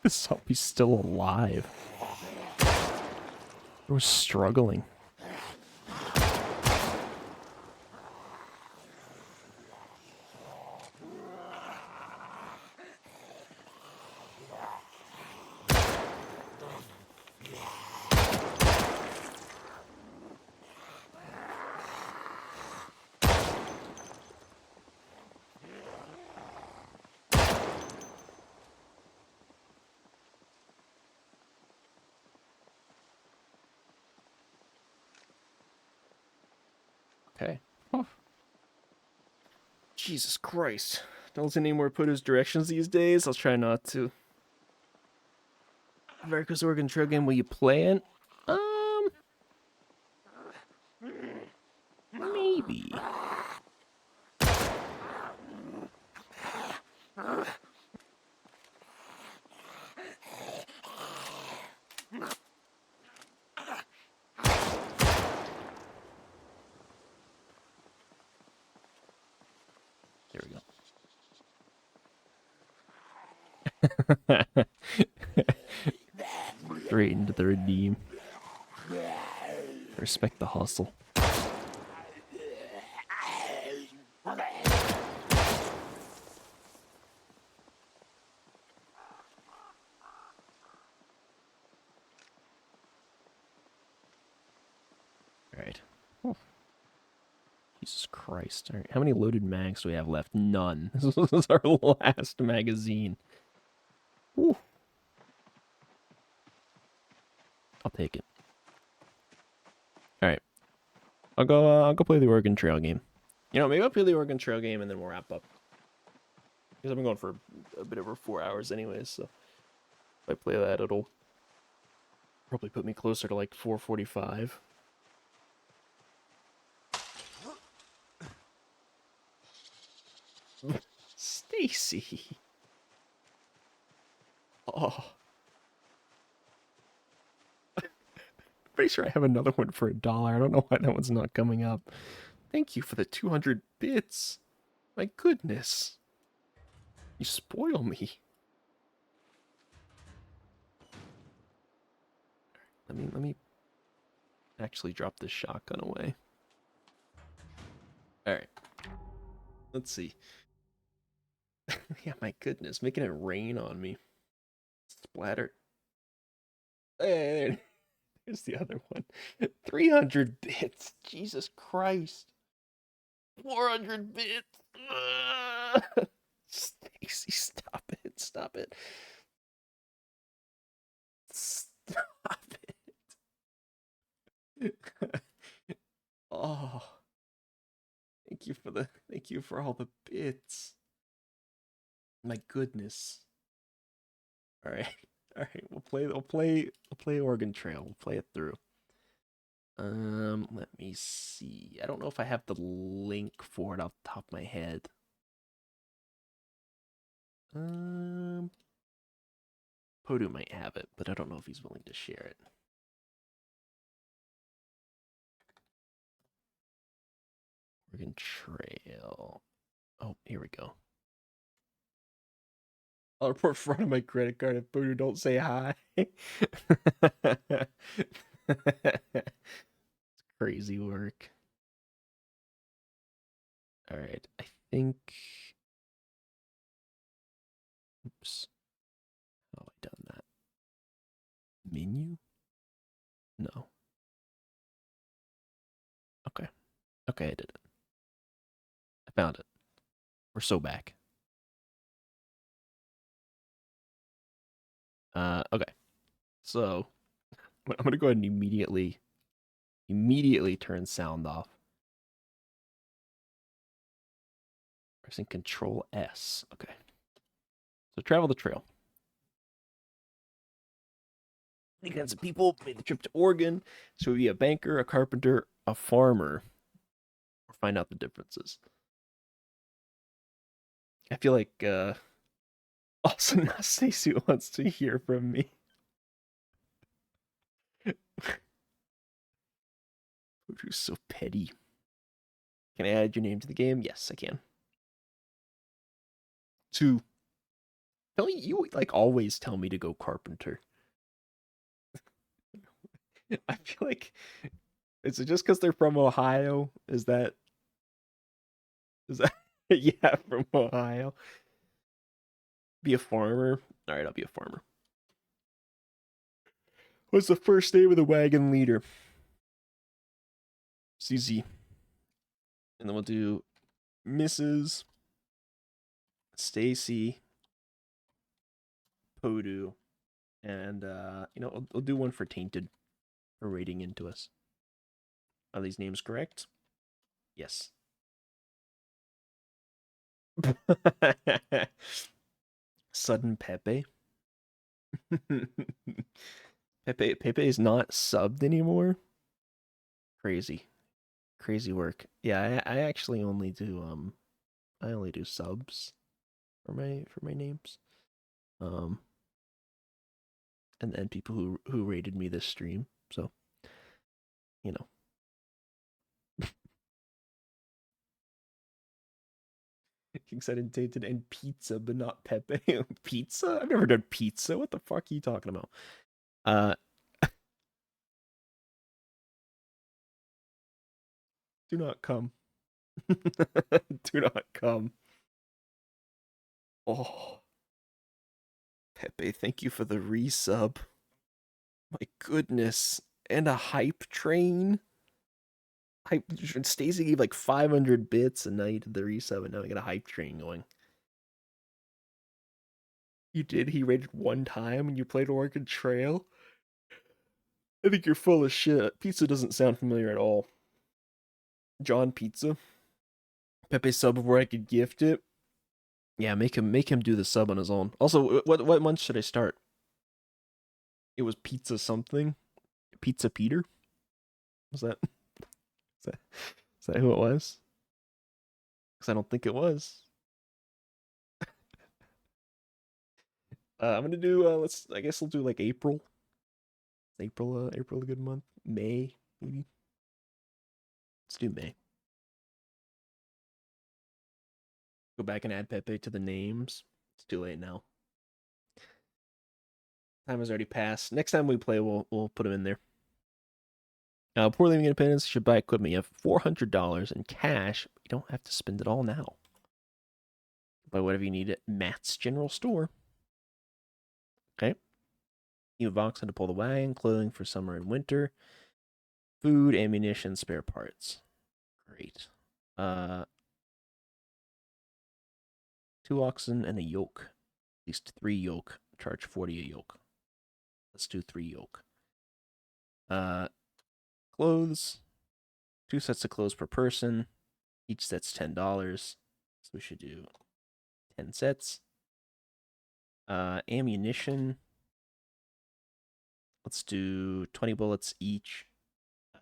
the zombie's still alive. It was struggling. Okay. Huh. Jesus Christ. Don't anymore put his directions these days. I'll try not to. America's Oregon Trail game, will you play it? Maybe. There we go. Straight into the redeem. Respect the hustle. Alright. Oh. Jesus Christ. Alright, how many loaded mags do we have left? None. This is our last magazine. Whew. I'll take it. Alright. I'll go play the Oregon Trail game. You know, maybe I'll play the Oregon Trail game and then we'll wrap up. Because I've been going for a bit over 4 hours anyways, so if I play that, it'll probably put me closer to like 4:45. Stacy. Oh. Pretty sure I have another one for $1. I don't know why that one's not coming up. Thank you for the 200 bits. My goodness. You spoil me. Let me actually drop this shotgun away. Alright. Let's see. Yeah, my goodness. Making it rain on me. Splatter. Hey, there's the other one. 300 bits. Jesus Christ. 400 bits. Stacy, stop it. Stop it. Stop it. Oh. Thank you for all the bits. My goodness. All right. All right, we'll play Oregon Trail. We'll play it through. Let me see. I don't know if I have the link for it off the top of my head. Podu might have it, but I don't know if he's willing to share it. Oregon Trail. Oh, here we go. I'll report front of my credit card if Podu don't say hi. Crazy work. All right, I think. Oops. How have I done that? Menu? No. Okay. Okay, I did it. I found it. We're so back. Okay. So I'm gonna go ahead and immediately turn sound off. Pressing Control S. Okay. So travel the trail. Many kinds of people made the trip to Oregon. So be a banker, a carpenter, a farmer, or find out the differences. I feel like also not Stacey wants to hear from me. Who's so petty. Can I add your name to the game? Yes, I can. 2. Tell you like always tell me to go carpenter. I feel like is it just because they're from Ohio? Is that yeah, from Ohio? Be a farmer. All right, I'll be a farmer. What's the first name of the wagon leader? CZ. And then we'll do Mrs. Stacy Podu. And I'll do one for Tainted for raiding into us. Are these names correct? Yes. Sudden Pepe. Pepe is not subbed anymore. Crazy. Crazy work. Yeah, I actually only do I only do subs for my names. Um and people who rated me this stream. So, you know. Excited tainted and pizza, but not Pepe. Pizza? I've never done pizza. What the fuck are you talking about? Uh do not come. Do not come. Oh, Pepe, thank you for the resub. My goodness. And a hype train. Hype Stacy gave like 500 bits and now you did the resub and now we got a hype train going. You did? He rated one time and you played Oregon Trail? I think you're full of shit. Pizza doesn't sound familiar at all. John Pizza. Pepe sub before I could gift it. Yeah, make him do the sub on his own. Also, what month should I start? It was pizza something. Pizza Peter. Was that is that is that who it was? Because I don't think it was. I'm gonna do. Let's. I guess we'll do like April. April. April a good month. May maybe. Let's do May. Go back and add Pepe to the names. It's too late now. Time has already passed. Next time we play, we'll put him in there. Poor Leaving Independence should buy equipment. You have $400 in cash. But you don't have to spend it all now. Buy whatever you need at Matt's General Store. Okay. You have oxen to pull the wagon, clothing for summer and winter, food, ammunition, spare parts. Great. 2 oxen and a yoke. At least 3 yoke. Charge 40 a yoke. Let's do 3 yoke. Clothes. 2 sets of clothes per person. Each set's $10. So we should do 10 sets. Ammunition. Let's do 20 bullets each.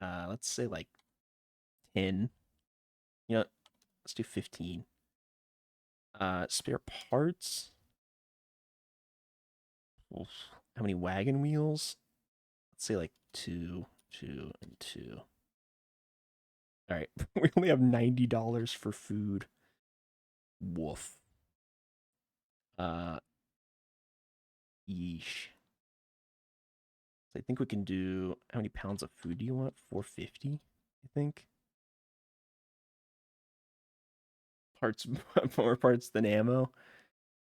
Let's say like 10. You know, let's do 15. Spare parts. Oof. How many wagon wheels? Let's say like 2, 2, and 2. All right, we only have $90 for food. Woof. Uh, yeesh. So I think we can do. How many pounds of food do you want? 450. I think. Parts, more parts than ammo.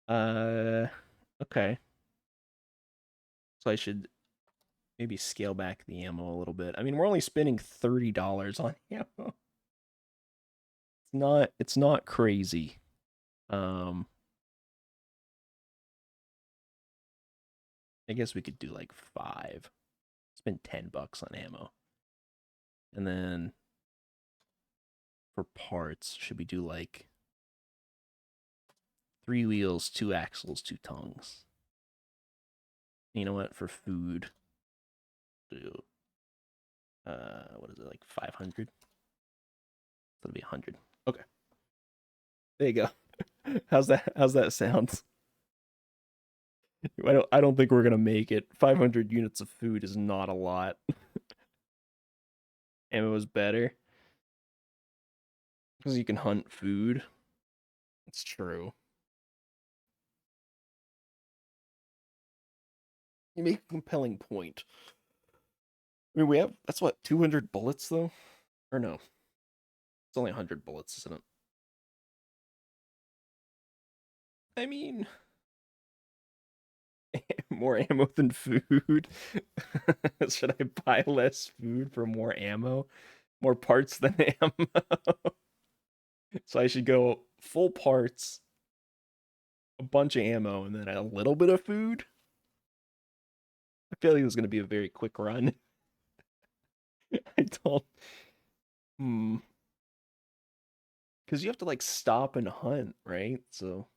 Uh, okay. So I should maybe scale back the ammo a little bit. I mean, we're only spending $30 on ammo. It's not crazy. Um, I guess we could do like 5. Spend $10 on ammo. And then for parts, should we do like 3 wheels, 2 axles, 2 tongues? You know what? For food, do what is it, like 500? That'll be 100. Okay. There you go. How's that sound? I don't think we're gonna make it. 500 units of food is not a lot. Ammo is better because you can hunt food. It's true. You make a compelling point. I mean, we have that's what 200 bullets though, or no? It's only 100 bullets, isn't it? I mean, more ammo than food. Should I buy less food for more ammo? More parts than ammo? So I should go full parts, a bunch of ammo, and then a little bit of food? I feel like it was going to be a very quick run. I don't. Hmm. Because you have to like stop and hunt, right? So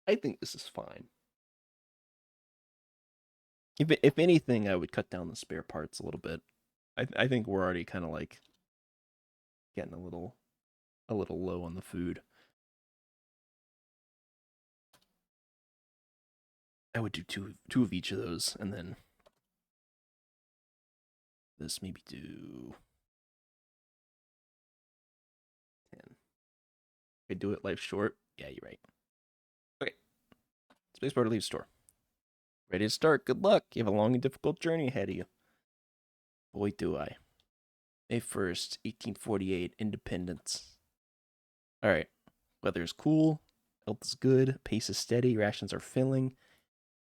I think this is fine. If anything, I would cut down the spare parts a little bit. I think we're already kind of like getting a little low on the food. I would do two of each of those, and then this maybe do 10. I do it life short. Yeah, you're right. Okay, spacebar to leave store. Ready to start. Good luck. You have a long and difficult journey ahead of you. Boy, do I. May 1st, 1848, Independence. All right. Weather is cool. Health is good. Pace is steady. Rations are filling.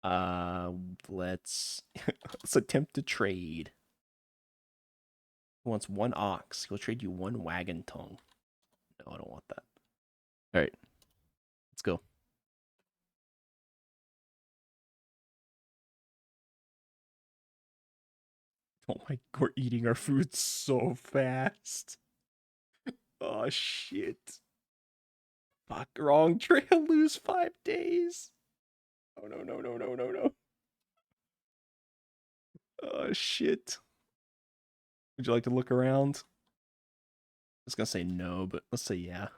Uh, let's let's attempt to trade. Who wants one ox? He'll trade you one wagon tongue. No, I don't want that. All right, let's go. Oh my, we're eating our food so fast. Oh shit. Fuck, wrong trail. Lose 5 days. Oh no, no, no, no, no, no. Oh shit. Would you like to look around? I was gonna say no, but let's say yeah.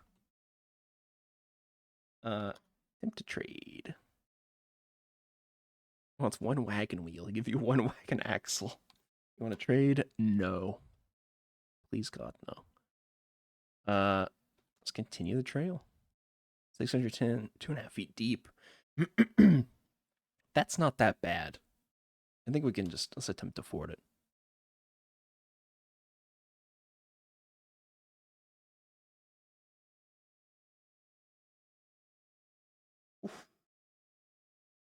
Attempt to trade. Wants one wagon wheel. I'll give you one wagon axle. You want to trade? No. Please God, no. Let's continue the trail. 610, 2.5 feet deep. That's not that bad. I think we can just let's attempt to ford it.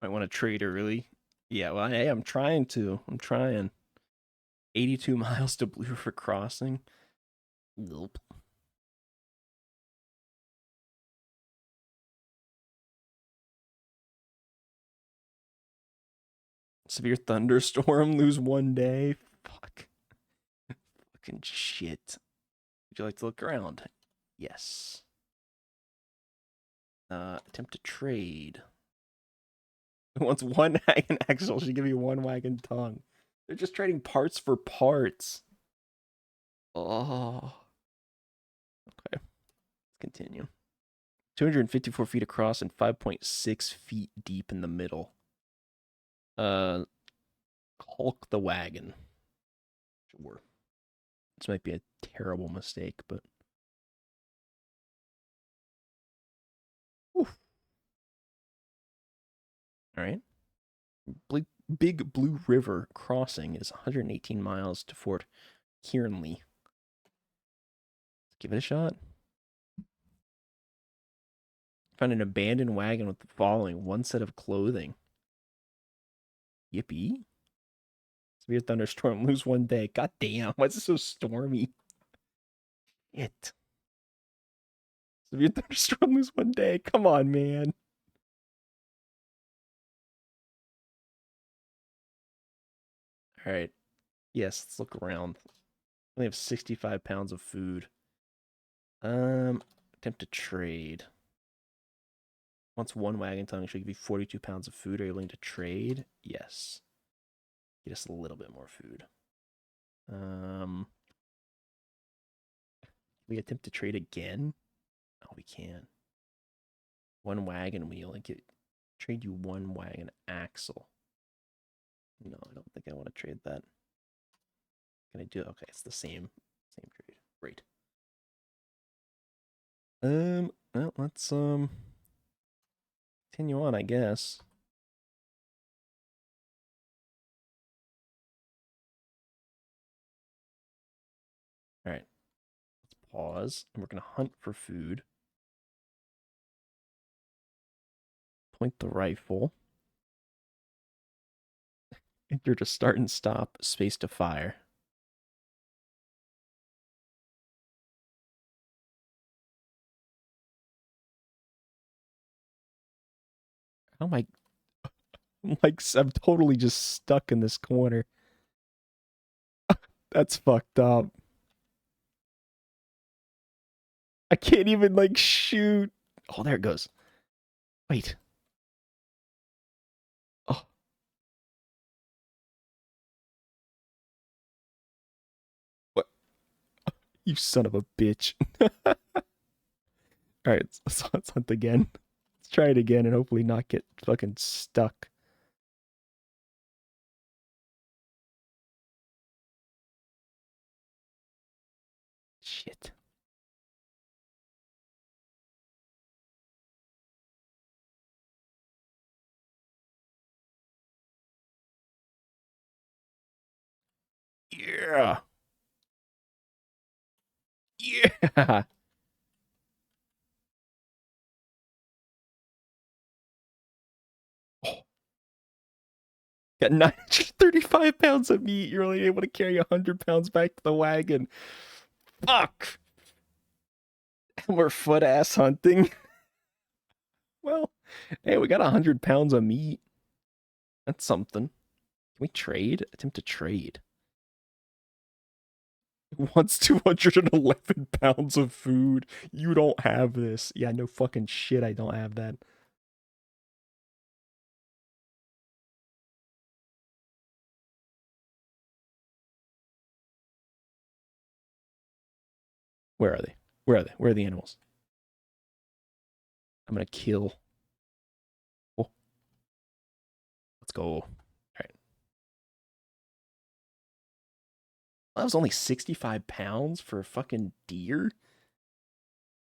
I want to trade early. Yeah, well, hey, I'm trying to. I'm trying. 82 miles to Blue River Crossing. Nope. Severe thunderstorm. Lose 1 day. Fuck. Fucking shit. Would you like to look around? Yes. Attempt to trade. Who wants one wagon axle? Should give you one wagon tongue. They're just trading parts for parts. Oh. Okay. Let's continue. 254 feet across and 5.6 feet deep in the middle. Uh, Hulk the wagon. Sure. This might be a terrible mistake, but. Oof. All right. Big Blue River crossing is 118 miles to Fort Kearney. Let's give it a shot. Found an abandoned wagon with the following: one set of clothing. Yippee. Severe thunderstorm, lose 1 day. God damn, why is it so stormy? It. Severe thunderstorm, lose 1 day. Come on, man. All right. Yes, let's look around. We only have 65 pounds of food. Attempt to trade. Once one wagon tongue should give you 42 pounds of food. Are you willing to trade? Yes. Get us a little bit more food. We attempt to trade again? Oh, we can. One wagon wheel and trade you one wagon axle. No, I don't think I want to trade that. Can I do? Okay, it's the same trade. Great. Well, let's continue on, I guess. All right, let's pause, and we're gonna hunt for food. Point the rifle. Enter to start and stop. Space to fire. How am I? I'm totally just stuck in this corner. That's fucked up. I can't even like shoot. Oh, there it goes. Wait. Oh, what? You son of a bitch. All right, let's hunt again. Let's try it again and hopefully not get fucking stuck. Shit. Yeah. Yeah. Oh, got 935 pounds of meat. You're only able to carry 100 pounds back to the wagon. Fuck. We're foot ass hunting. Well, hey, we got 100 pounds of meat. That's something. Can we trade? Attempt to trade. Wants 211 pounds of food. You don't have this. Yeah, no fucking shit. I don't have that. Where are they? Where are they? Where are the animals? I'm gonna kill. Oh, let's go. All right. That was only 65 pounds for a fucking deer?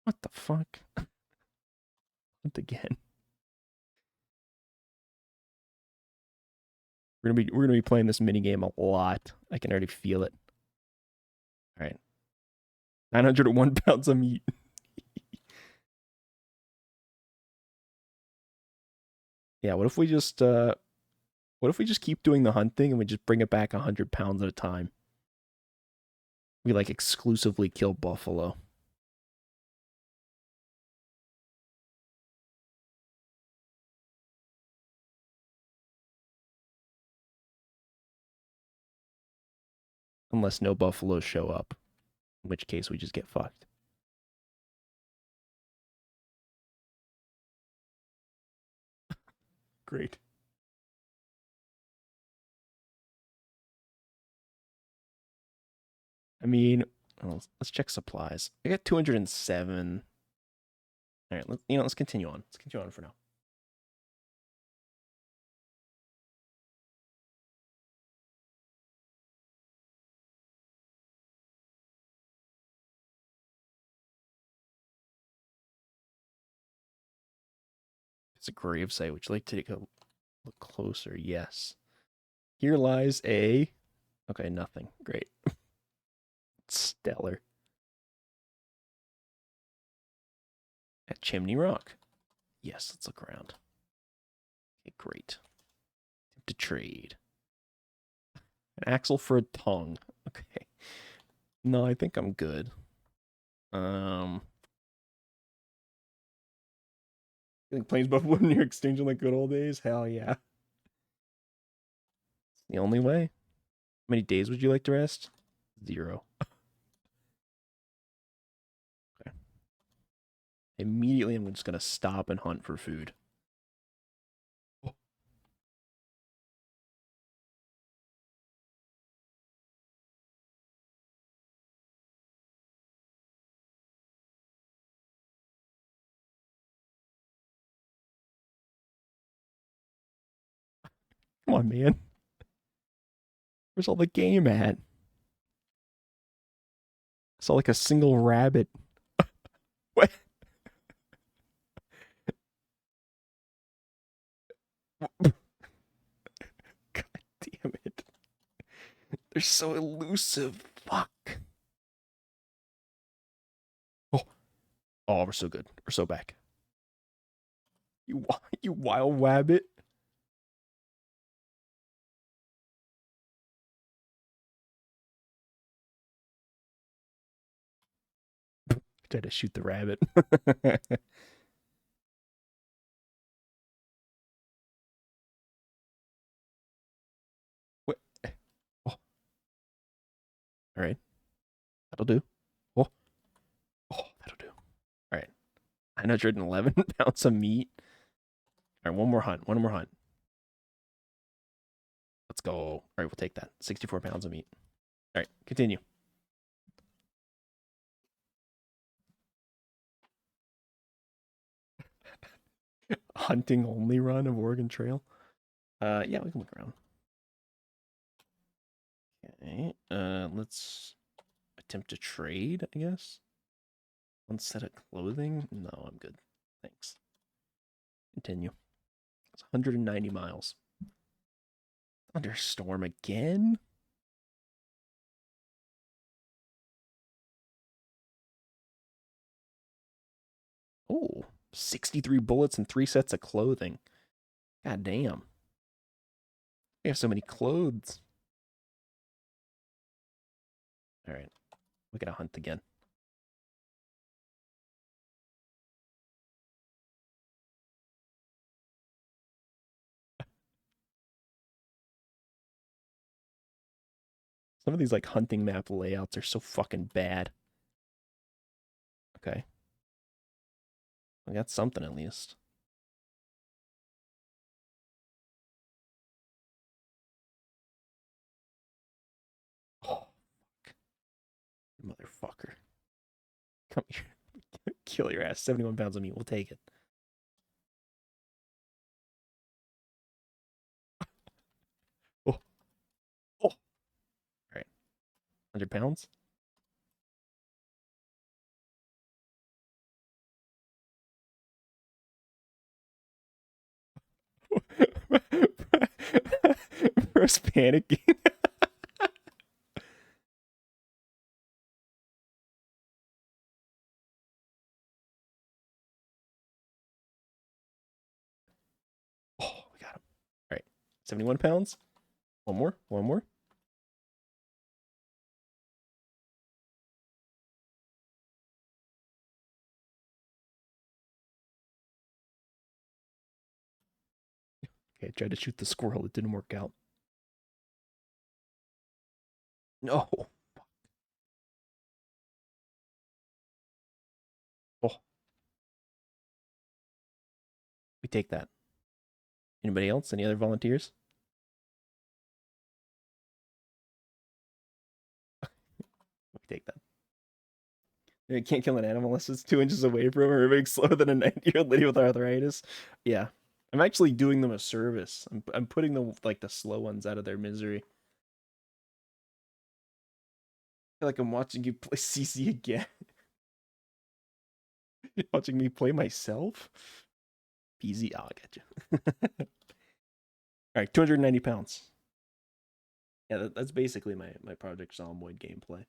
What the fuck? Hunt again. We're gonna be playing this mini game a lot. I can already feel it. All right. 901 pounds of meat. Yeah, what if we just keep doing the hunting and we just bring it back 100 pounds at a time? We like exclusively kill buffalo. Unless no buffaloes show up, in which case we just get fucked. Great. I mean, let's check supplies. I got 207. All right, let's continue on. Let's continue on for now. It's a gravesite. Would you like to take a look closer? Yes. Here lies a. Okay, nothing. Great. Stellar. At Chimney Rock. Yes, let's look around. Okay, great. To trade. An axle for a tongue. Okay. No, I think I'm good. Um, you think planes buffalo near extinction like good old days? Hell yeah. It's the only way. How many days would you like to rest? 0. Okay. Immediately, I'm just gonna stop and hunt for food. Oh, come on, man. Where's all the game at? I saw like a single rabbit. What? They're so elusive. Fuck. Oh, oh, we're so good. We're so back. You wild wabbit. Tried to shoot the rabbit. What? Oh, all right. That'll do. Oh, oh, that'll do. All right. 911 pounds of meat. All right, one more hunt. One more hunt. Let's go. All right, we'll take that. 64 pounds of meat. All right, continue. Hunting only run of Oregon Trail. Yeah, we can look around. Okay. Let's attempt to trade, I guess. One set of clothing? No, I'm good. Thanks. Continue. It's 190 miles. Thunderstorm again? Oh, 63 bullets and 3 sets of clothing. God damn. We have so many clothes. All right. We gotta hunt again. Some of these like hunting map layouts are so fucking bad. Okay. We got something at least. Oh, motherfucker. Come here. Kill your ass. 71 pounds of meat. We'll take it. Oh, oh. All right. 100 pounds? First panicking. Oh, we got him. All right. 71 pounds. One more. One more. Okay, I tried to shoot the squirrel. It didn't work out. No. Oh, we take that. Anybody else? Any other volunteers? We take that. You can't kill an animal unless it's 2 inches away from him or moving slower than a 90-year-old lady with arthritis. Yeah. I'm actually doing them a service. I'm putting the like the slow ones out of their misery. I feel like I'm watching you play CC again. Watching me play myself. Easy. Oh, I got you. All right, 290 pounds. Yeah, that's basically my Project Zomboid gameplay.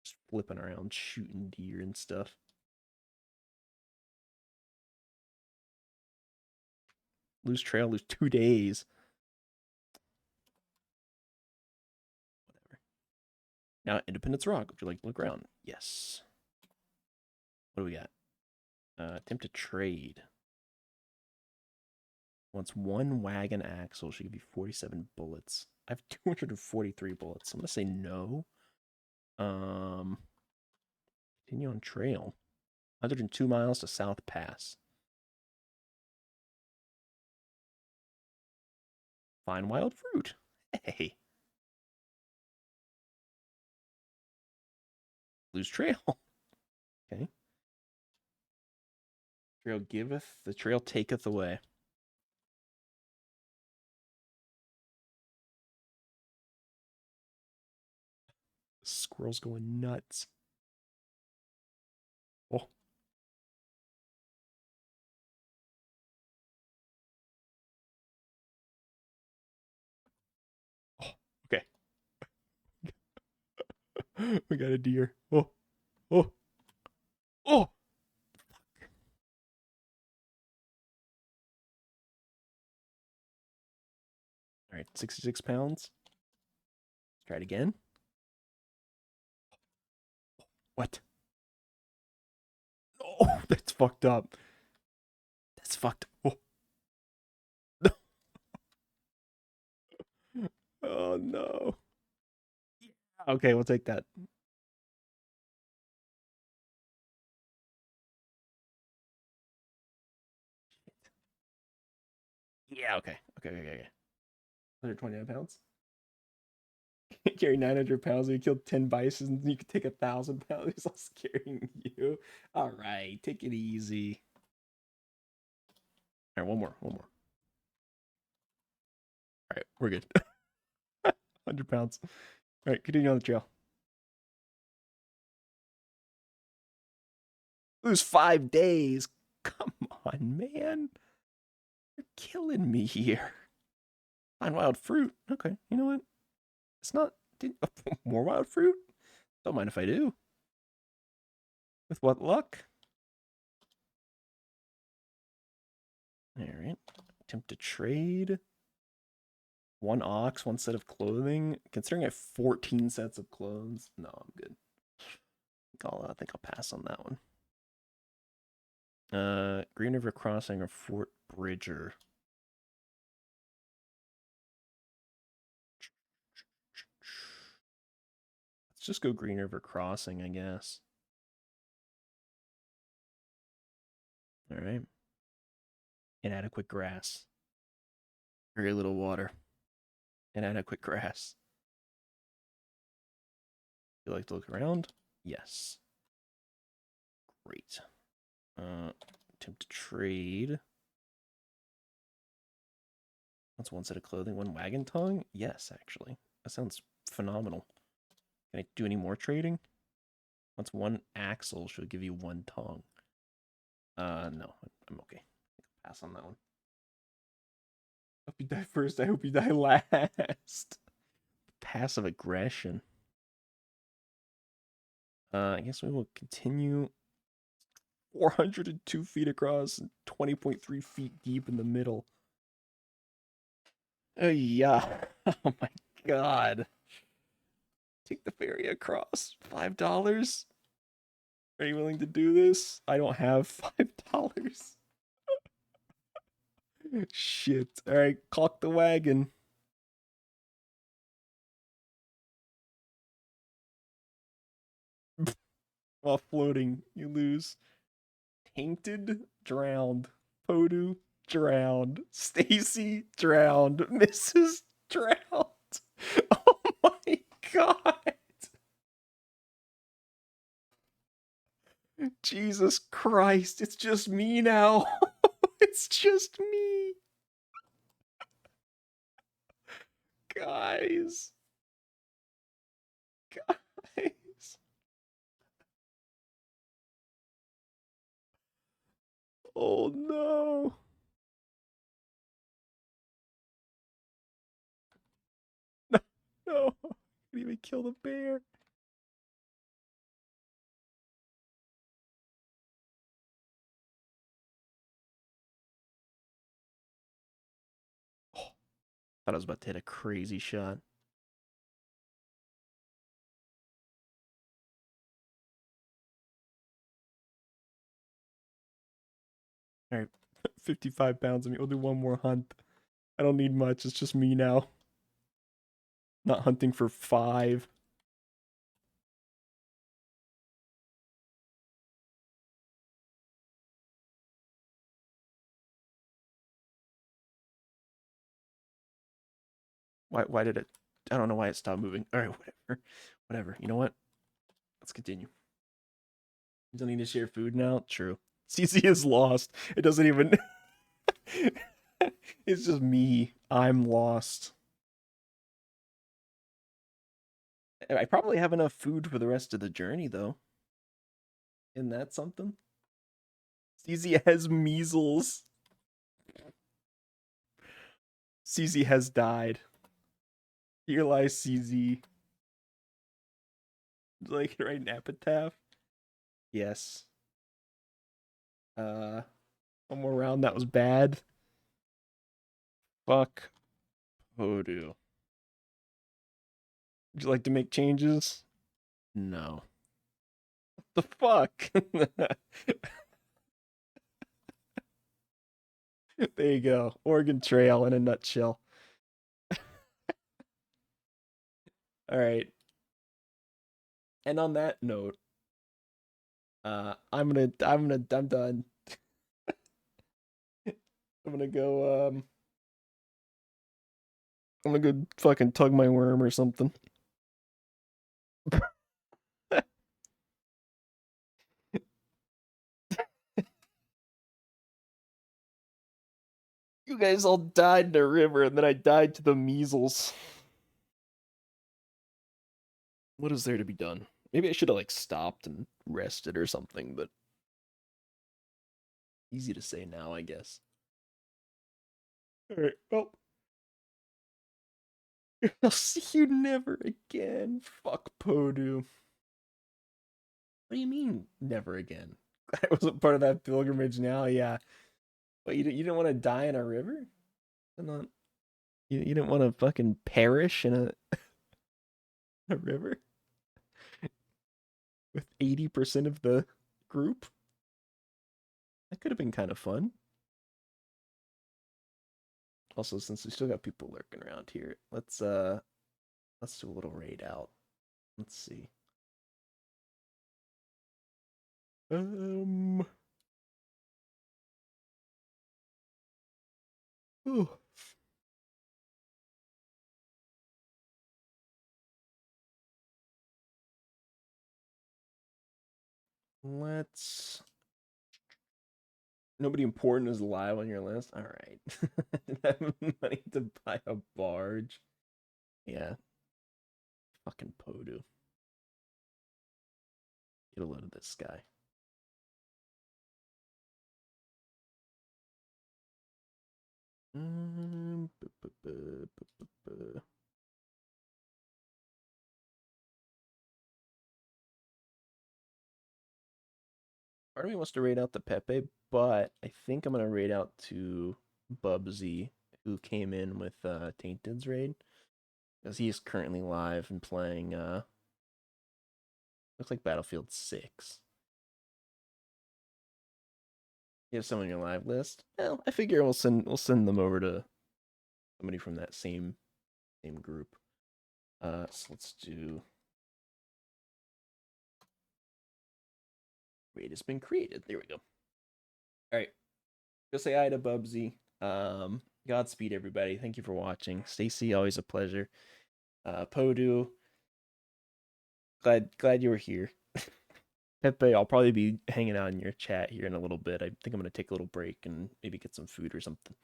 Just flipping around, shooting deer and stuff. Lose trail, lose 2 days. Whatever. Now, Independence Rock. Would you like to look around? Yes. What do we got? Attempt to trade. Wants one wagon axle. Should give you 47 bullets. I have 243 bullets. I'm gonna say no. Um, Continue on trail. 102 miles to South Pass. Find wild fruit. Hey. Lose trail. Okay. Trail giveth, the trail taketh away. Squirrel's going nuts. Oh, oh, okay. We got a deer. Oh, oh, oh. All right, 66 pounds. Let's try it again. What? Oh, that's fucked up. That's fucked. Oh, oh no. Okay, we'll take that. Yeah, okay. Okay. 129 pounds. Carry 900 pounds and you killed 10 bisons. You could take 1,000 pounds. He's all carrying you. All right, take it easy. All right, one more. All right, we're good. 100 pounds. All right, continue on the trail. Lose 5 days. Come on, man. You're killing me here. Find wild fruit. Okay, you know what? It's not more wild fruit. Don't mind if I do. With what luck? All right. Attempt to trade. One ox, one set of clothing. Considering I have 14 sets of clothes, no, I'm good. I think I'll pass on that one. Green River Crossing or Fort Bridger. Let's just go Green River Crossing, I guess. All right. Inadequate grass. Very little water. Inadequate grass. You like to look around? Yes. Great. Attempt to trade. That's one set of clothing, one wagon tongue? Yes, actually. That sounds phenomenal. Can I do any more trading? Once one axle should give you one tongue. No, I'm okay. Pass on that one. I hope you die first. I hope you die last. Passive aggression. I guess we will continue. 402 feet across, 20.3 feet deep in the middle. Yeah. Oh my god. Take the ferry across. $5? Are you willing to do this? I don't have $5. Shit. Alright, caulk the wagon. While floating, you lose. Tainted, drowned. Podu, drowned. Stacy, drowned. Mrs. drowned. Oh my god. Jesus Christ, it's just me now. It's just me. Guys. Guys. Oh no. No, no. I didn't even kill the bear. Oh, thought I was about to hit a crazy shot. All right, 55 pounds of me. We'll do one more hunt. I don't need much. It's just me now. Not hunting for 5. Why did it? I don't know why it stopped moving. All right, whatever. You know what? Let's continue. You don't need to share food now. True. CC is lost. It doesn't even. It's just me. I'm lost. I probably have enough food for the rest of the journey, though. Isn't that something? CZ has measles. CZ has died. Here lies CZ. Like write an epitaph. Yes. Uh, one more round. That was bad. Fuck Voodoo. Would you like to make changes? No. The fuck? There you go. Oregon Trail in a nutshell. All right. And on that note, I'm done. I'm gonna go I'm gonna go fucking tug my worm or something. You guys all died in a river and then I died to the measles. What is there to be done? Maybe I should have like stopped and rested or something, but easy to say now, I guess. All right. Well, I'll see you never again. Fuck Podu. What do you mean never again? I wasn't part of that pilgrimage now. Yeah. But you didn't want to die in a river? Not you didn't want to fucking perish in a river with 80% of the group? That could have been kind of fun. Also, since we still got people lurking around here, let's do a little raid out. Let's see. Um oh, let's nobody important is alive on your list. All right. Have money to buy a barge. Yeah, fucking Podu. Get a load of this guy. Um, bu- bu- bu- bu- bu- bu. Part of me wants to raid out the Pepe, but I think I'm gonna raid out to Bubsy, who came in with Tainted's raid, because he's currently live and playing looks like Battlefield 6. You have someone on your live list? Well, I figure we'll send them over to somebody from that same group. So let's do raid has been created. There we go. All right, go say hi to Bubsy. Godspeed, everybody. Thank you for watching. Stacy, always a pleasure. Podu, glad you were here. Pepe, I'll probably be hanging out in your chat here in a little bit. I think I'm gonna take a little break and maybe get some food or something.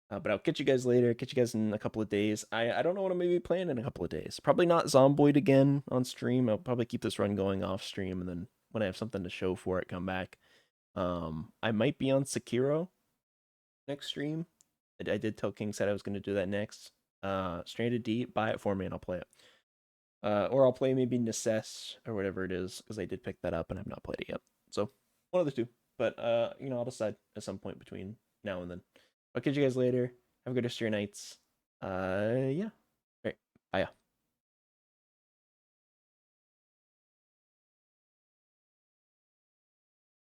But I'll catch you guys later. Catch you guys in a couple of days. I don't know what I'm gonna be playing in a couple of days. Probably not Zomboid again on stream. I'll probably keep this run going off stream, and then when I have something to show for it, come back. I might be on Sekiro next stream. I did tell King said I was gonna do that next. Stranded Deep, buy it for me and I'll play it. Or I'll play maybe Necess or whatever it is, because I did pick that up and I've not played it yet. So one of the two. But I'll decide at some point between now and then. I'll catch you guys later. Have a good rest of your nights. Yeah.